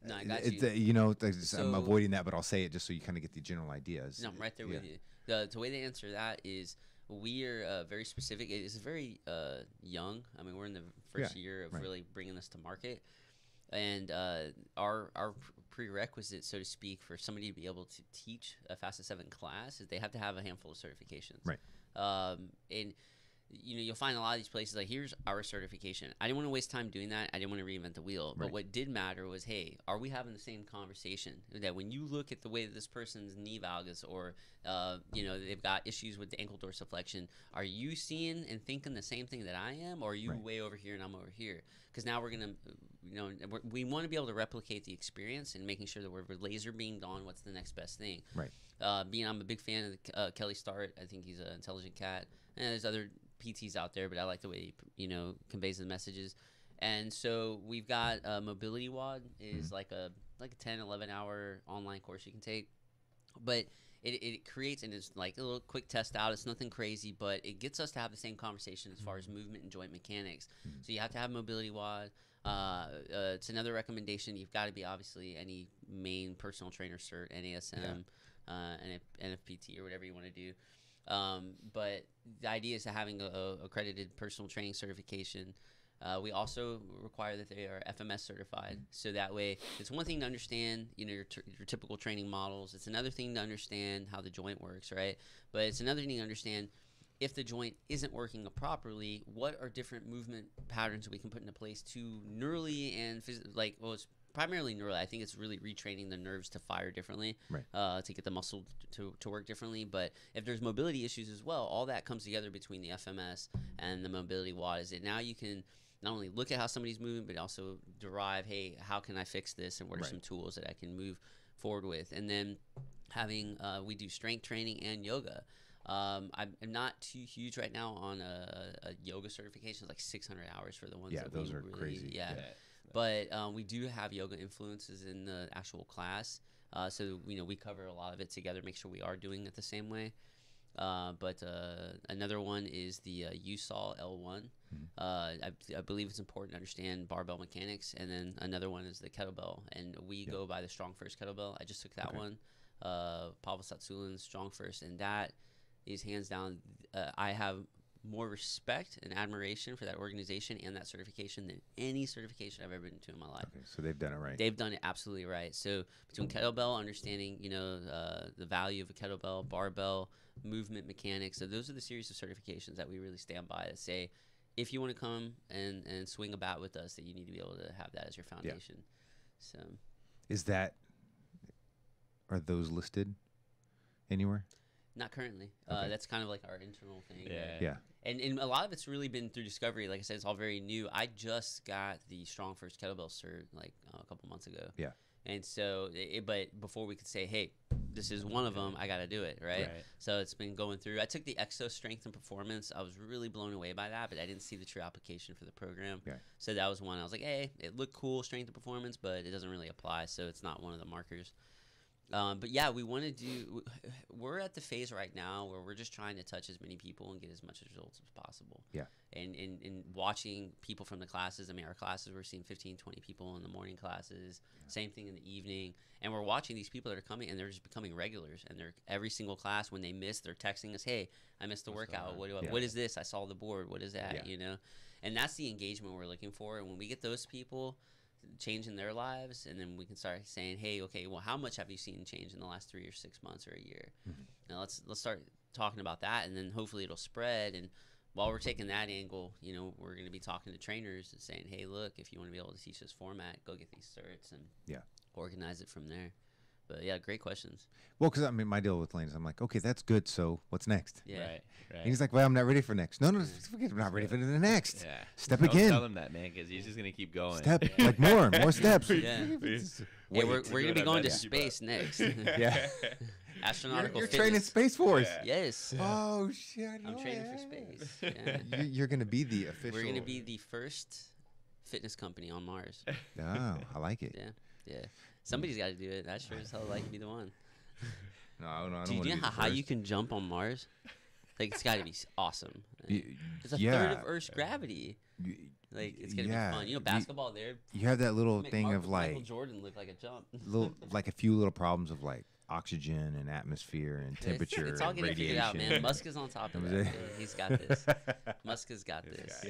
Speaker 1: No, I got you.
Speaker 3: I'm avoiding that, but I'll say it just so you kind of get the general ideas.
Speaker 1: No, I'm right there with you. The way to answer that is we are very specific. It is very young. We're in the first year of really bringing this to market. And our prerequisite, so to speak, for somebody to be able to teach a Facet 7 class is they have to have a handful of certifications.
Speaker 3: Right.
Speaker 1: And you'll find a lot of these places like, here's our certification. I didn't want to waste time doing that. I didn't want to reinvent the wheel. But what did matter was, hey, are we having the same conversation? That when you look at the way that this person's knee valgus or, they've got issues with the ankle dorsiflexion, are you seeing and thinking the same thing that I am? Or are you way over here and I'm over here? Because now we're going to, we want to be able to replicate the experience and making sure that we're laser beamed on what's the next best thing.
Speaker 3: Right.
Speaker 1: I'm a big fan of Kelly Starrett. I think he's an intelligent cat. And there's other PTs out there, but I like the way he conveys the messages. And so we've got Mobility WOD is like a 10-11 hour online course you can take, but it creates, and it's like a little quick test out. It's nothing crazy, but it gets us to have the same conversation as far as movement and joint mechanics. So you have to have Mobility WOD. It's another recommendation. You've got to be obviously any main personal trainer cert, NASM, NFPT, or whatever you want to do. But the idea is to having a accredited personal training certification. We also require that they are FMS certified. So that way, it's one thing to understand, your typical training models. It's another thing to understand how the joint works, right? But it's another thing to understand if the joint isn't working properly, what are different movement patterns we can put into place to neurally and physically, it's primarily neurally. I think it's really retraining the nerves to fire differently, to get the muscle to work differently. But if there's mobility issues as well, all that comes together between the FMS and the Mobility WOD. Is that now you can not only look at how somebody's moving, but also derive, hey, how can I fix this, and what are some tools that I can move forward with? And then having we do strength training and yoga. I'm not too huge right now on a yoga certification. It's like 600 hours for the ones that
Speaker 3: those
Speaker 1: we
Speaker 3: are
Speaker 1: really,
Speaker 3: crazy.
Speaker 1: But we do have yoga influences in the actual class. So, we cover a lot of it together, make sure we are doing it the same way. But another one is the USAL L1. I believe it's important to understand barbell mechanics. And then another one is the kettlebell. And we go by the Strong First kettlebell. I just took that one. Pavel Satsulin's Strong First. And that is hands down, I have more respect and admiration for that organization and that certification than any certification I've ever been to in my life.
Speaker 3: Okay, so they've done it right.
Speaker 1: They've done it absolutely right. So between kettlebell, understanding, the value of a kettlebell, barbell, movement mechanics. So those are the series of certifications that we really stand by that say, if you want to come and swing a bat with us, that you need to be able to have that as your foundation. So
Speaker 3: are those listed anywhere?
Speaker 1: Not currently.
Speaker 3: Okay.
Speaker 1: That's kind of like our internal thing.
Speaker 3: Yeah.
Speaker 1: And a lot of it's really been through discovery. Like I said, it's all very new. I just got the Strong First kettlebell cert a couple months ago.
Speaker 3: Yeah.
Speaker 1: And so, but before we could say, hey, this is one of them. I got to do it, right?
Speaker 2: Right.
Speaker 1: So it's been going through. I took the Exo Strength and Performance. I was really blown away by that, but I didn't see the true application for the program.
Speaker 3: Yeah.
Speaker 1: So that was one. I was like, hey, it looked cool, strength and performance, but it doesn't really apply, so it's not one of the markers. But yeah, we want to do. We're at the phase right now where we're just trying to touch as many people and get as much results as possible.
Speaker 3: Yeah.
Speaker 1: And watching people from the classes. I mean, our classes, we're seeing 15, 20 people in the morning classes. Yeah. Same thing in the evening. And we're watching these people that are coming, and they're just becoming regulars. And they're every single class when they miss, they're texting us, "Hey, I missed the workout. What is this? I saw the board. What is that?" You know. And that's the engagement we're looking for. And when we get those people changing their lives, and then we can start saying, hey, okay, well, how much have you seen change in the last 3 or 6 months or a year? Now let's start talking about that, and then hopefully it'll spread. And while we're taking that angle, you know, we're going to be talking to trainers and saying, hey, look, if you want to be able to teach this format, go get these certs and organize it from there. But yeah, great questions.
Speaker 3: Well, because I mean, my deal with Layn is I'm like, okay, that's good. So what's next?
Speaker 1: Yeah.
Speaker 2: Right.
Speaker 3: And he's like, well, I'm not ready for next. No, forget I'm not ready for the next.
Speaker 2: Yeah.
Speaker 3: Step
Speaker 2: Don't
Speaker 3: again.
Speaker 2: tell him that, man, because he's just gonna keep going.
Speaker 3: Step like more steps.
Speaker 1: Yeah. We're gonna be going to space next.
Speaker 3: Yeah.
Speaker 1: Astronautical
Speaker 3: You're
Speaker 1: fitness.
Speaker 3: training Space Force.
Speaker 2: Yeah.
Speaker 1: Yes.
Speaker 3: Oh shit! I
Speaker 1: I'm
Speaker 3: know
Speaker 1: training for
Speaker 3: that.
Speaker 1: space. Yeah.
Speaker 3: You're gonna be the official.
Speaker 1: We're gonna be the first fitness company on Mars.
Speaker 3: Oh, I like it.
Speaker 1: Yeah. Somebody's got to do it. I sure as hell like to be the one.
Speaker 3: No, I don't.
Speaker 1: Do you know how high you can jump on Mars? Like, it's got to be awesome. It's a third of Earth's gravity. Like, it's gonna be fun. You know, basketball there.
Speaker 3: You have that little thing
Speaker 1: Michael
Speaker 3: of like
Speaker 1: Michael Jordan looked like a jump.
Speaker 3: like a few little problems of like oxygen and atmosphere and temperature.
Speaker 1: It's all
Speaker 3: and
Speaker 1: getting figured out, man. Musk is on top of that. He's got this. Musk has got this.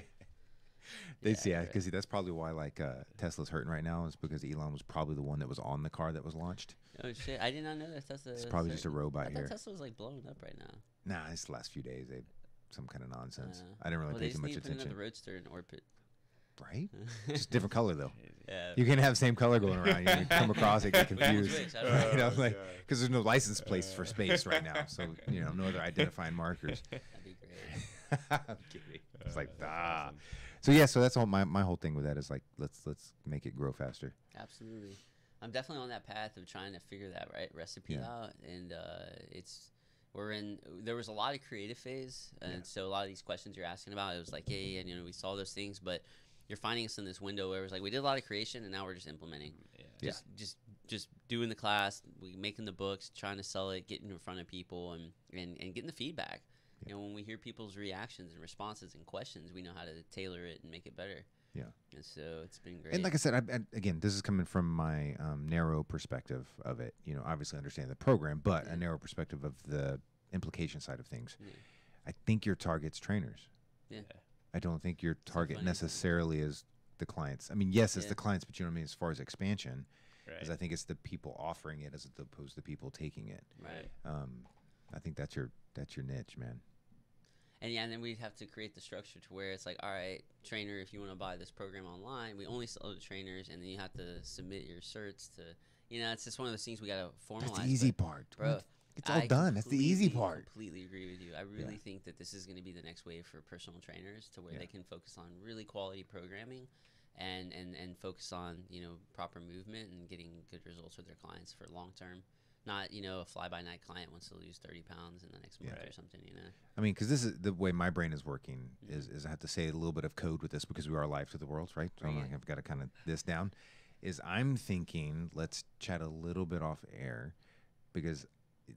Speaker 3: Because that's probably why like Tesla's hurting right now is because Elon was probably the one that was on the car that was launched.
Speaker 1: Oh shit! I did not know that Tesla.
Speaker 3: It's probably just a robot
Speaker 1: I
Speaker 3: here.
Speaker 1: thought Tesla was like blowing up right now.
Speaker 3: Nah, it's the last few days. They some kind of nonsense. I didn't really pay too much attention.
Speaker 1: The Roadster in orbit.
Speaker 3: Right? Just different color though.
Speaker 1: Yeah.
Speaker 3: You can have the same color going around. You can come across it, get confused.
Speaker 1: Right?
Speaker 3: You know, like because there's no license plates for space right now, so you know, no other identifying markers.
Speaker 1: That'd be great.
Speaker 3: I'm kidding. It's like awesome. So yeah, so that's all. My whole thing with that is like let's make it grow faster.
Speaker 1: Absolutely. I'm definitely on that path of trying to figure that recipe out, and there was a lot of creative phase, and so a lot of these questions you're asking about, it was like, hey, and you know, we saw those things, but you're finding us in this window where it was like we did a lot of creation, and now we're just implementing, just doing the class, we making the books, trying to sell it, getting in front of people, and getting the feedback. You know, when we hear people's reactions and responses and questions, we know how to tailor it and make it better. Yeah. And so it's been great.
Speaker 3: And like I said, again, this is coming from my narrow perspective of it. You know, obviously understand the program, but a narrow perspective of the implication side of things. Yeah. I think your target's trainers. Yeah. I don't think your target necessarily is the clients. I mean, yes, it's the clients, but you know what I mean? As far as expansion, because I think it's the people offering it as opposed to people taking it.
Speaker 1: Right.
Speaker 3: I think that's your niche, man.
Speaker 1: And then we'd have to create the structure to where it's like, all right, trainer, if you want to buy this program online, we only sell to trainers, and then you have to submit your certs to, you know, it's just one of those things we got to formalize.
Speaker 3: That's the easy part.
Speaker 1: Bro,
Speaker 3: it's all done. That's the easy part.
Speaker 1: I completely agree with you. I really think that this is going to be the next wave for personal trainers to where they can focus on really quality programming and focus on, you know, proper movement and getting good results with their clients for long term. Not, you know, a fly-by-night client wants to lose 30 pounds in the next month or something, you know.
Speaker 3: I mean, because this is the way my brain is working. Is I have to say a little bit of code with this because we are live to the world, right? So I've got to kind of this down. Is I'm thinking let's chat a little bit off air because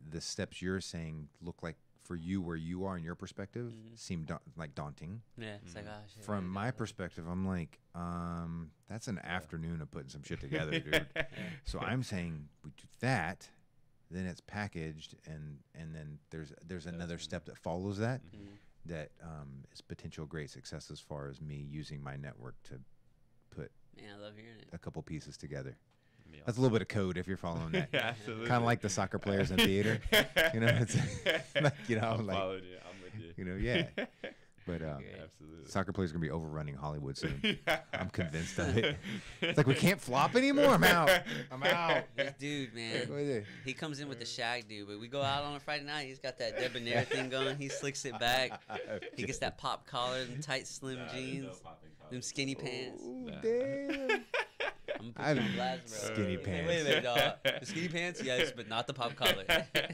Speaker 3: the steps you're saying look like for you where you are in your perspective seem like daunting.
Speaker 1: Yeah, it's like, oh, shit.
Speaker 3: From my perspective, I'm like, that's an afternoon of putting some shit together, dude. So I'm saying we do that. Then it's packaged, and then there's another step that follows that that is potential great success as far as me using my network to put
Speaker 1: I love hearing it.
Speaker 3: a couple pieces together. That's a little bit of code if you're following that.
Speaker 2: Absolutely.
Speaker 3: Kind of like the soccer players in theater. You know, it's like, you know,
Speaker 2: I'm
Speaker 3: like,
Speaker 2: with you.
Speaker 3: you know, yeah. But
Speaker 2: absolutely.
Speaker 3: soccer players are going to be overrunning Hollywood soon. I'm convinced of it. It's like, we can't flop anymore. I'm out.
Speaker 1: This dude, man, he comes in with the shag dude, but we go out on a Friday night, he's got that debonair thing going. He slicks it back. He gets that pop collar and tight slim jeans, them skinny pants.
Speaker 3: Ooh, damn.
Speaker 1: I'm gonna put you on blast, bro.
Speaker 3: Skinny
Speaker 1: Wait,
Speaker 3: pants.
Speaker 1: Wait a minute, dog. The skinny pants, yes, but not the pop collar.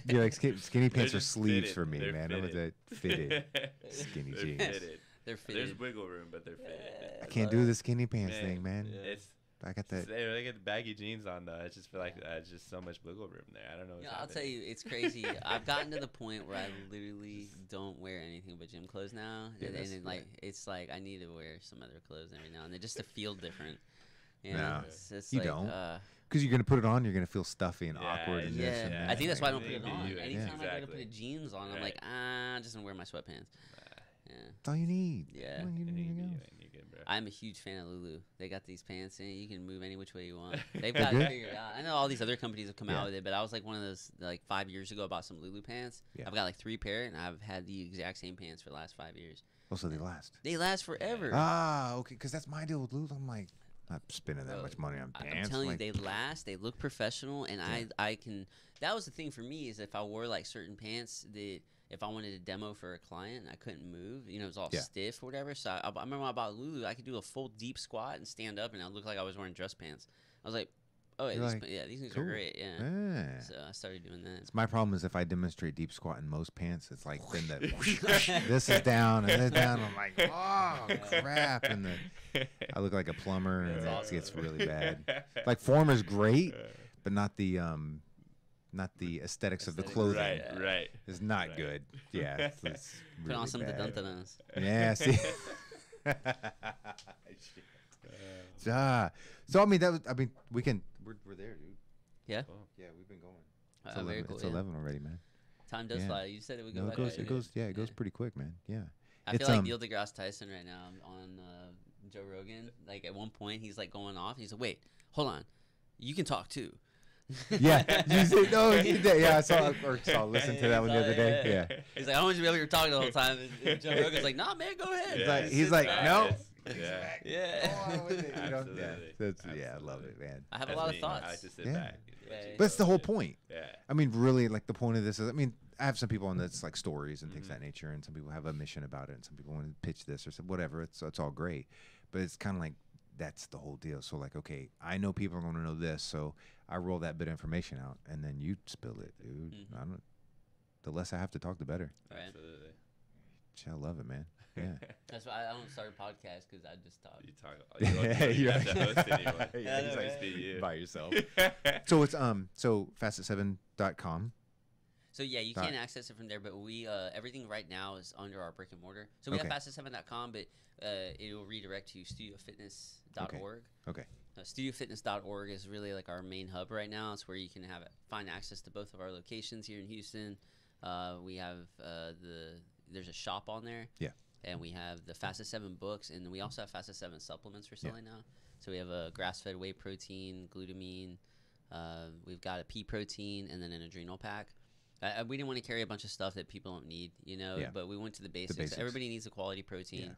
Speaker 3: You're like skinny pants are
Speaker 2: just
Speaker 3: sleeves
Speaker 2: fitted.
Speaker 3: for me,
Speaker 2: They're
Speaker 3: man. I'm with that fitted skinny
Speaker 2: They're
Speaker 3: jeans.
Speaker 2: fitted.
Speaker 1: They're
Speaker 2: There's
Speaker 1: fitted.
Speaker 2: wiggle room, but they're fitted.
Speaker 3: I can't do the skinny pants thing, man.
Speaker 1: Yeah.
Speaker 2: It's
Speaker 3: I got that.
Speaker 2: they really get the baggy jeans on though. I just feel like there's just so much wiggle room there. I don't know. What's
Speaker 1: Yeah, I'll tell
Speaker 2: happening.
Speaker 1: you, it's crazy. I've gotten to the point where I literally don't wear anything but gym clothes now,
Speaker 3: Yeah,
Speaker 1: and
Speaker 3: that's-
Speaker 1: then like it's like I need to wear some other clothes every now and then just to feel different. You
Speaker 3: No.
Speaker 1: know? It's
Speaker 3: You
Speaker 1: like,
Speaker 3: don't. Because you're gonna put it on, you're gonna feel stuffy and
Speaker 2: Yeah,
Speaker 3: awkward and
Speaker 1: Yeah,
Speaker 3: this and that.
Speaker 1: I think that's why I don't
Speaker 2: Maybe
Speaker 1: put it on.
Speaker 2: you-
Speaker 1: Anytime I go to
Speaker 2: exactly.
Speaker 1: put jeans on, I'm
Speaker 2: Right.
Speaker 1: like, I'm just gonna wear my sweatpants. Yeah,
Speaker 3: That's all you need.
Speaker 1: yeah.
Speaker 3: Come on, you
Speaker 2: And
Speaker 3: need
Speaker 2: you-
Speaker 3: to go.
Speaker 2: you're good, bro.
Speaker 1: I'm a huge fan of Lulu. They got these pants in. You can move any which way you want. They've
Speaker 3: They're
Speaker 1: got it
Speaker 3: good?
Speaker 1: figured out. I know all these other companies have come
Speaker 3: Yeah.
Speaker 1: out with it, but I was like one of those, like 5 years ago, I bought some Lulu pants.
Speaker 3: Yeah.
Speaker 1: I've got like 3 pair, and I've had the exact same pants for the last 5 years.
Speaker 3: Oh, so they last.
Speaker 1: They last forever.
Speaker 3: Ah, okay. Because that's my deal with Lulu. I'm like, not spending that
Speaker 1: Bro,
Speaker 3: much money on
Speaker 1: I'm
Speaker 3: pants.
Speaker 1: telling
Speaker 3: like,
Speaker 1: you, they last. They look professional, and I can. That was the thing for me is if I wore like certain pants that if I wanted to demo for a client, I couldn't move. You know, it was all
Speaker 3: Yeah.
Speaker 1: stiff or whatever. So I remember when I bought Lulu, I could do a full deep squat and stand up, and I looked like I was wearing dress pants. I was like, oh, yeah,
Speaker 3: You're
Speaker 1: these,
Speaker 3: like,
Speaker 1: yeah, these things
Speaker 3: cool.
Speaker 1: are great. Yeah.
Speaker 3: yeah.
Speaker 1: So I started doing that.
Speaker 3: My problem is if I demonstrate deep squat in most pants, it's like then the this is down and this down. I'm like, oh crap, and I look like a plumber, and
Speaker 1: That's
Speaker 3: it
Speaker 1: awesome.
Speaker 3: gets really bad. Like form is great, but not the aesthetics of the
Speaker 1: Aesthetic,
Speaker 3: clothing.
Speaker 2: Right,
Speaker 1: Yeah.
Speaker 2: right.
Speaker 3: It's not
Speaker 2: Right.
Speaker 3: good. Yeah, it's
Speaker 1: Put on
Speaker 3: really
Speaker 1: some
Speaker 3: bad.
Speaker 1: Dantanas.
Speaker 3: Yeah, see. So I mean we're there, dude.
Speaker 1: Yeah.
Speaker 3: Yeah, we've been going. It's
Speaker 1: Very
Speaker 3: 11,
Speaker 1: cool.
Speaker 3: it's
Speaker 1: yeah.
Speaker 3: 11 already, man.
Speaker 1: Time does
Speaker 3: Yeah.
Speaker 1: fly. You said it would go
Speaker 3: No,
Speaker 1: by
Speaker 3: it goes.
Speaker 1: quick.
Speaker 3: It goes. Yeah, it goes
Speaker 1: Yeah.
Speaker 3: pretty quick, man. Yeah.
Speaker 1: I
Speaker 3: It's,
Speaker 1: feel like Neil deGrasse Tyson right now on Joe Rogan. Like at one point, he's like going off. He's like, "Wait, hold on, you can talk too."
Speaker 3: Yeah. You said, no, you did. Yeah, I saw listen to that one the other day. Yeah.
Speaker 1: He's like, "I don't want you to be able to talk the whole time." And Joe Rogan's like, "Nah, man, go ahead."
Speaker 3: He's like-
Speaker 2: it's
Speaker 3: he's
Speaker 2: just
Speaker 3: like,
Speaker 2: nice.
Speaker 3: no.
Speaker 2: Yeah.
Speaker 1: Yeah.
Speaker 3: Go on with it, you know?
Speaker 2: Absolutely.
Speaker 3: Yeah, I love it, man.
Speaker 1: I have a
Speaker 2: That's
Speaker 1: lot of
Speaker 2: me.
Speaker 1: thoughts.
Speaker 2: I like to sit
Speaker 3: Yeah.
Speaker 2: back.
Speaker 1: Yeah.
Speaker 3: But it's the whole point.
Speaker 2: Yeah.
Speaker 3: I mean, really, like the point of this is, I mean, I have some people on that's like stories and things of that nature, and some people have a mission about it, and some people want to pitch this or whatever. It's all great, but it's kind of like that's the whole deal. So like, okay, I know people are going to know this, so I roll that bit of information out, and then you spill it, dude.
Speaker 1: Mhm.
Speaker 3: I don't. The less I have to talk, the better.
Speaker 1: Right.
Speaker 2: Absolutely.
Speaker 3: I love it, man. Yeah.
Speaker 1: That's why I don't start a podcast because I just talk.
Speaker 2: You talk. You don't have to host anyone.
Speaker 3: Yeah,
Speaker 2: It's
Speaker 1: I know,
Speaker 2: like
Speaker 1: right?
Speaker 2: be you.
Speaker 3: By yourself. So it's facet7.com.
Speaker 1: So yeah, you
Speaker 3: Got
Speaker 1: can
Speaker 3: it.
Speaker 1: access it from there, but we everything right now is under our brick and mortar. So we
Speaker 3: Okay.
Speaker 1: have facet7.com, but it will redirect to studiofitness.org.
Speaker 3: Okay.
Speaker 1: Studiofitness.org is really like our main hub right now. It's where you can find access to both of our locations here in Houston. We have there's a shop on there.
Speaker 3: Yeah.
Speaker 1: And we have the Facet 7 books, and we also have Facet 7 supplements we're selling now. So we have a grass-fed whey protein, glutamine. We've got a pea protein, and then an adrenal pack. We didn't want to carry a bunch of stuff that people don't need, you know,
Speaker 3: Yeah.
Speaker 1: but we went to the basics.
Speaker 3: basics.
Speaker 1: Everybody needs a quality protein.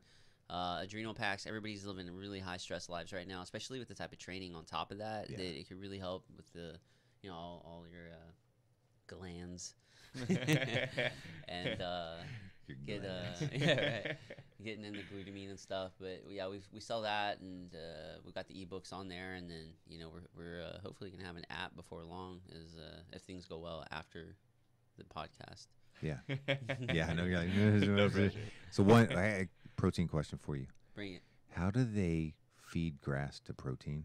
Speaker 1: Adrenal packs, everybody's living really high stress lives right now, especially with the type of training on top of that,
Speaker 3: Yeah.
Speaker 1: that it could really help with the, you know, all your glands. And
Speaker 3: Your
Speaker 1: get
Speaker 3: glands.
Speaker 1: yeah, right. Getting into glutamine and stuff, but yeah, we sell that, and we've got the ebooks on there, and then you know we're hopefully gonna have an app before long, as if things go well after the podcast.
Speaker 3: Yeah. Yeah, I know you're like.
Speaker 2: No pressure.
Speaker 3: So one protein question for you:
Speaker 1: Bring it.
Speaker 3: how do they feed grass to protein?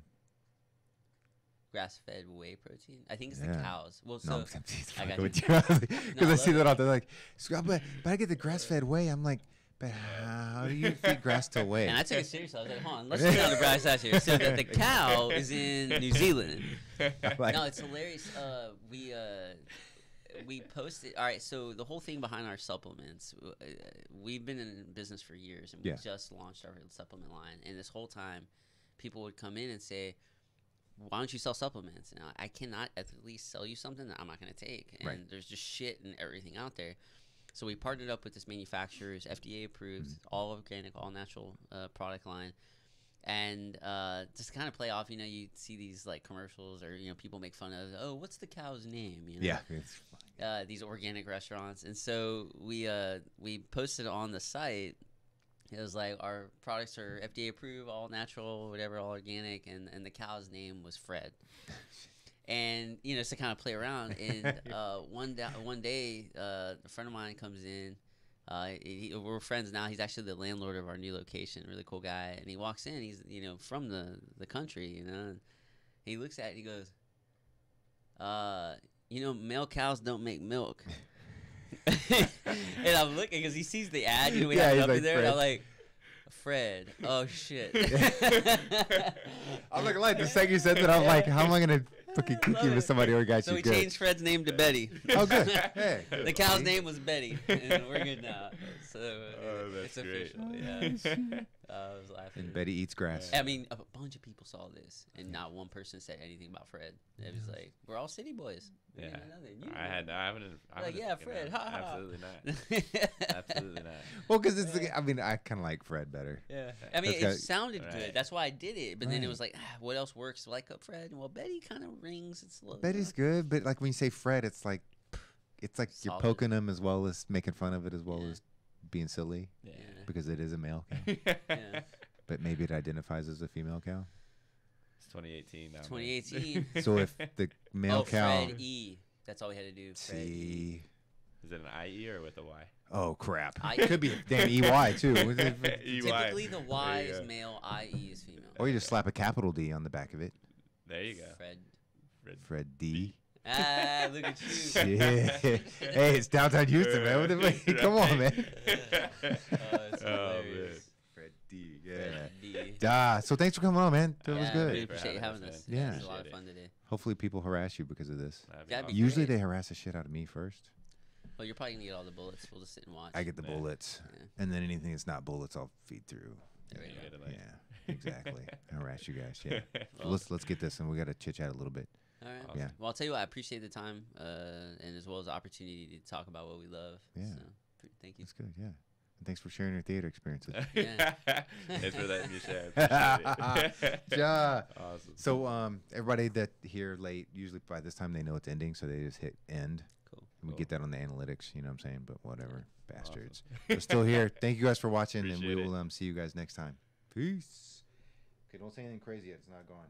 Speaker 1: Grass-fed whey protein. I think it's the
Speaker 3: Yeah.
Speaker 1: cows. Well,
Speaker 3: No,
Speaker 1: so
Speaker 3: I
Speaker 1: got
Speaker 3: with
Speaker 1: you.
Speaker 3: you because
Speaker 1: No,
Speaker 3: I see
Speaker 1: look.
Speaker 3: that out there. Like, but I get the grass-fed whey. I'm like, but how do you feed grass to whey?
Speaker 1: and I took it seriously. I was like, hold on, let's get down to brass tacks here. So the cow is in New Zealand.
Speaker 3: Like-
Speaker 1: No, it's hilarious. We posted. All right, so the whole thing behind our supplements, we've been in business for years, and we
Speaker 3: Yeah.
Speaker 1: just launched our supplement line. And this whole time, people would come in and say, "Why don't you sell supplements?" And I cannot ethically sell you something that I'm not going to take. And
Speaker 3: Right.
Speaker 1: there's just shit and everything out there. So we partnered up with this manufacturer's FDA approved, all organic, all natural product line. And just kind of play off, you know, you see these like commercials, or you know, people make fun of, oh, what's the cow's name? You know?
Speaker 3: Yeah. It's
Speaker 1: These organic restaurants. And so we posted on the site It was like, our products are FDA approved, all natural, whatever, all organic, and the cow's name was Fred. And just to kind of play around. And one day, a friend of mine comes in. We're friends now. He's actually the landlord of our new location. Really cool guy. And he walks in. He's from the country. And he looks at it. He goes, male cows don't make milk. And I'm looking because he sees the ad. We have it up in there. Fred. And I'm like, Fred. Oh shit.
Speaker 3: I'm not gonna lie. The second you said that, I'm like, how am I gonna fucking kick you with somebody who got
Speaker 1: so
Speaker 3: you
Speaker 1: we
Speaker 3: good?
Speaker 1: changed Fred's name to Betty.
Speaker 3: Oh, good. Hey.
Speaker 1: The cow's name was Betty, and we're good now. So it's
Speaker 2: great.
Speaker 1: official. Yeah. I was laughing.
Speaker 3: And Betty eats grass.
Speaker 1: I mean, a bunch of people saw this, and not one person said anything about Fred. It was like, we're all city boys.
Speaker 2: Yeah. I haven't.
Speaker 1: Like, yeah, Fred. Ha, ha.
Speaker 2: Absolutely not. Absolutely not.
Speaker 3: Well, because I mean, I kind of like Fred better.
Speaker 1: Yeah. I mean, it sounded
Speaker 2: right.
Speaker 1: good. That's why I did it. But then it was like, what else works like up Fred? Well, Betty kind of rings. It's a little.
Speaker 3: Betty's good, but like when you say Fred, it's like
Speaker 1: Solid.
Speaker 3: You're poking him as well as making fun of it as well as being silly.
Speaker 2: Yeah.
Speaker 3: Because it is a male cow.
Speaker 1: Yeah.
Speaker 3: But maybe it identifies as a female cow.
Speaker 2: It's 2018 now.
Speaker 1: 2018.
Speaker 3: So if the male cow.
Speaker 1: Fred E. That's all we had to do.
Speaker 3: See.
Speaker 2: Is it an IE or with a Y?
Speaker 3: Oh crap!
Speaker 1: I-
Speaker 3: Could be a damn EY too.
Speaker 1: Typically, the Y is male, IE is female.
Speaker 3: Or you just slap a capital D on the back of it.
Speaker 2: There you go.
Speaker 3: Fred D.
Speaker 1: Ah, look at you.
Speaker 3: Yeah. Hey, it's downtown Houston, man. Come on, man.
Speaker 1: It's hilarious.
Speaker 3: Fred D. Yeah.
Speaker 1: Fred D.
Speaker 3: So thanks for coming on, man. That was
Speaker 1: Yeah,
Speaker 3: good.
Speaker 1: really appreciate you having us.
Speaker 3: Yeah.
Speaker 1: It was a lot of fun today.
Speaker 3: Hopefully people harass you because of this.
Speaker 1: That'd be
Speaker 3: Usually
Speaker 1: great.
Speaker 3: they harass the shit out of me first.
Speaker 1: Well, you're probably going to get all the bullets. We'll just sit and watch.
Speaker 3: I get the bullets.
Speaker 1: Yeah.
Speaker 3: And then anything that's not bullets, I'll feed through.
Speaker 1: There we go.
Speaker 3: Yeah, exactly. Harass you guys. Yeah. So let's get this, and we got to chit chat a little bit.
Speaker 1: All right.
Speaker 3: Yeah.
Speaker 1: Well, I'll tell you what. I appreciate the time, and as well as the opportunity to talk about what we love.
Speaker 3: Yeah.
Speaker 1: So, thank you.
Speaker 3: That's good. Yeah. And thanks for sharing your theater experiences.
Speaker 1: Yeah.
Speaker 2: Thanks for letting me share. Appreciate it.
Speaker 3: Yeah.
Speaker 2: Awesome.
Speaker 3: So everybody that here late, usually by this time they know it's ending, so they just hit end.
Speaker 1: Cool.
Speaker 3: And we
Speaker 2: Cool.
Speaker 3: get that on the analytics, you know what I'm saying? But whatever, bastards. We're still here. Thank you guys for watching, and we
Speaker 2: Appreciate
Speaker 3: will see you guys next time. Peace. Okay, don't say anything crazy yet. It's not gone.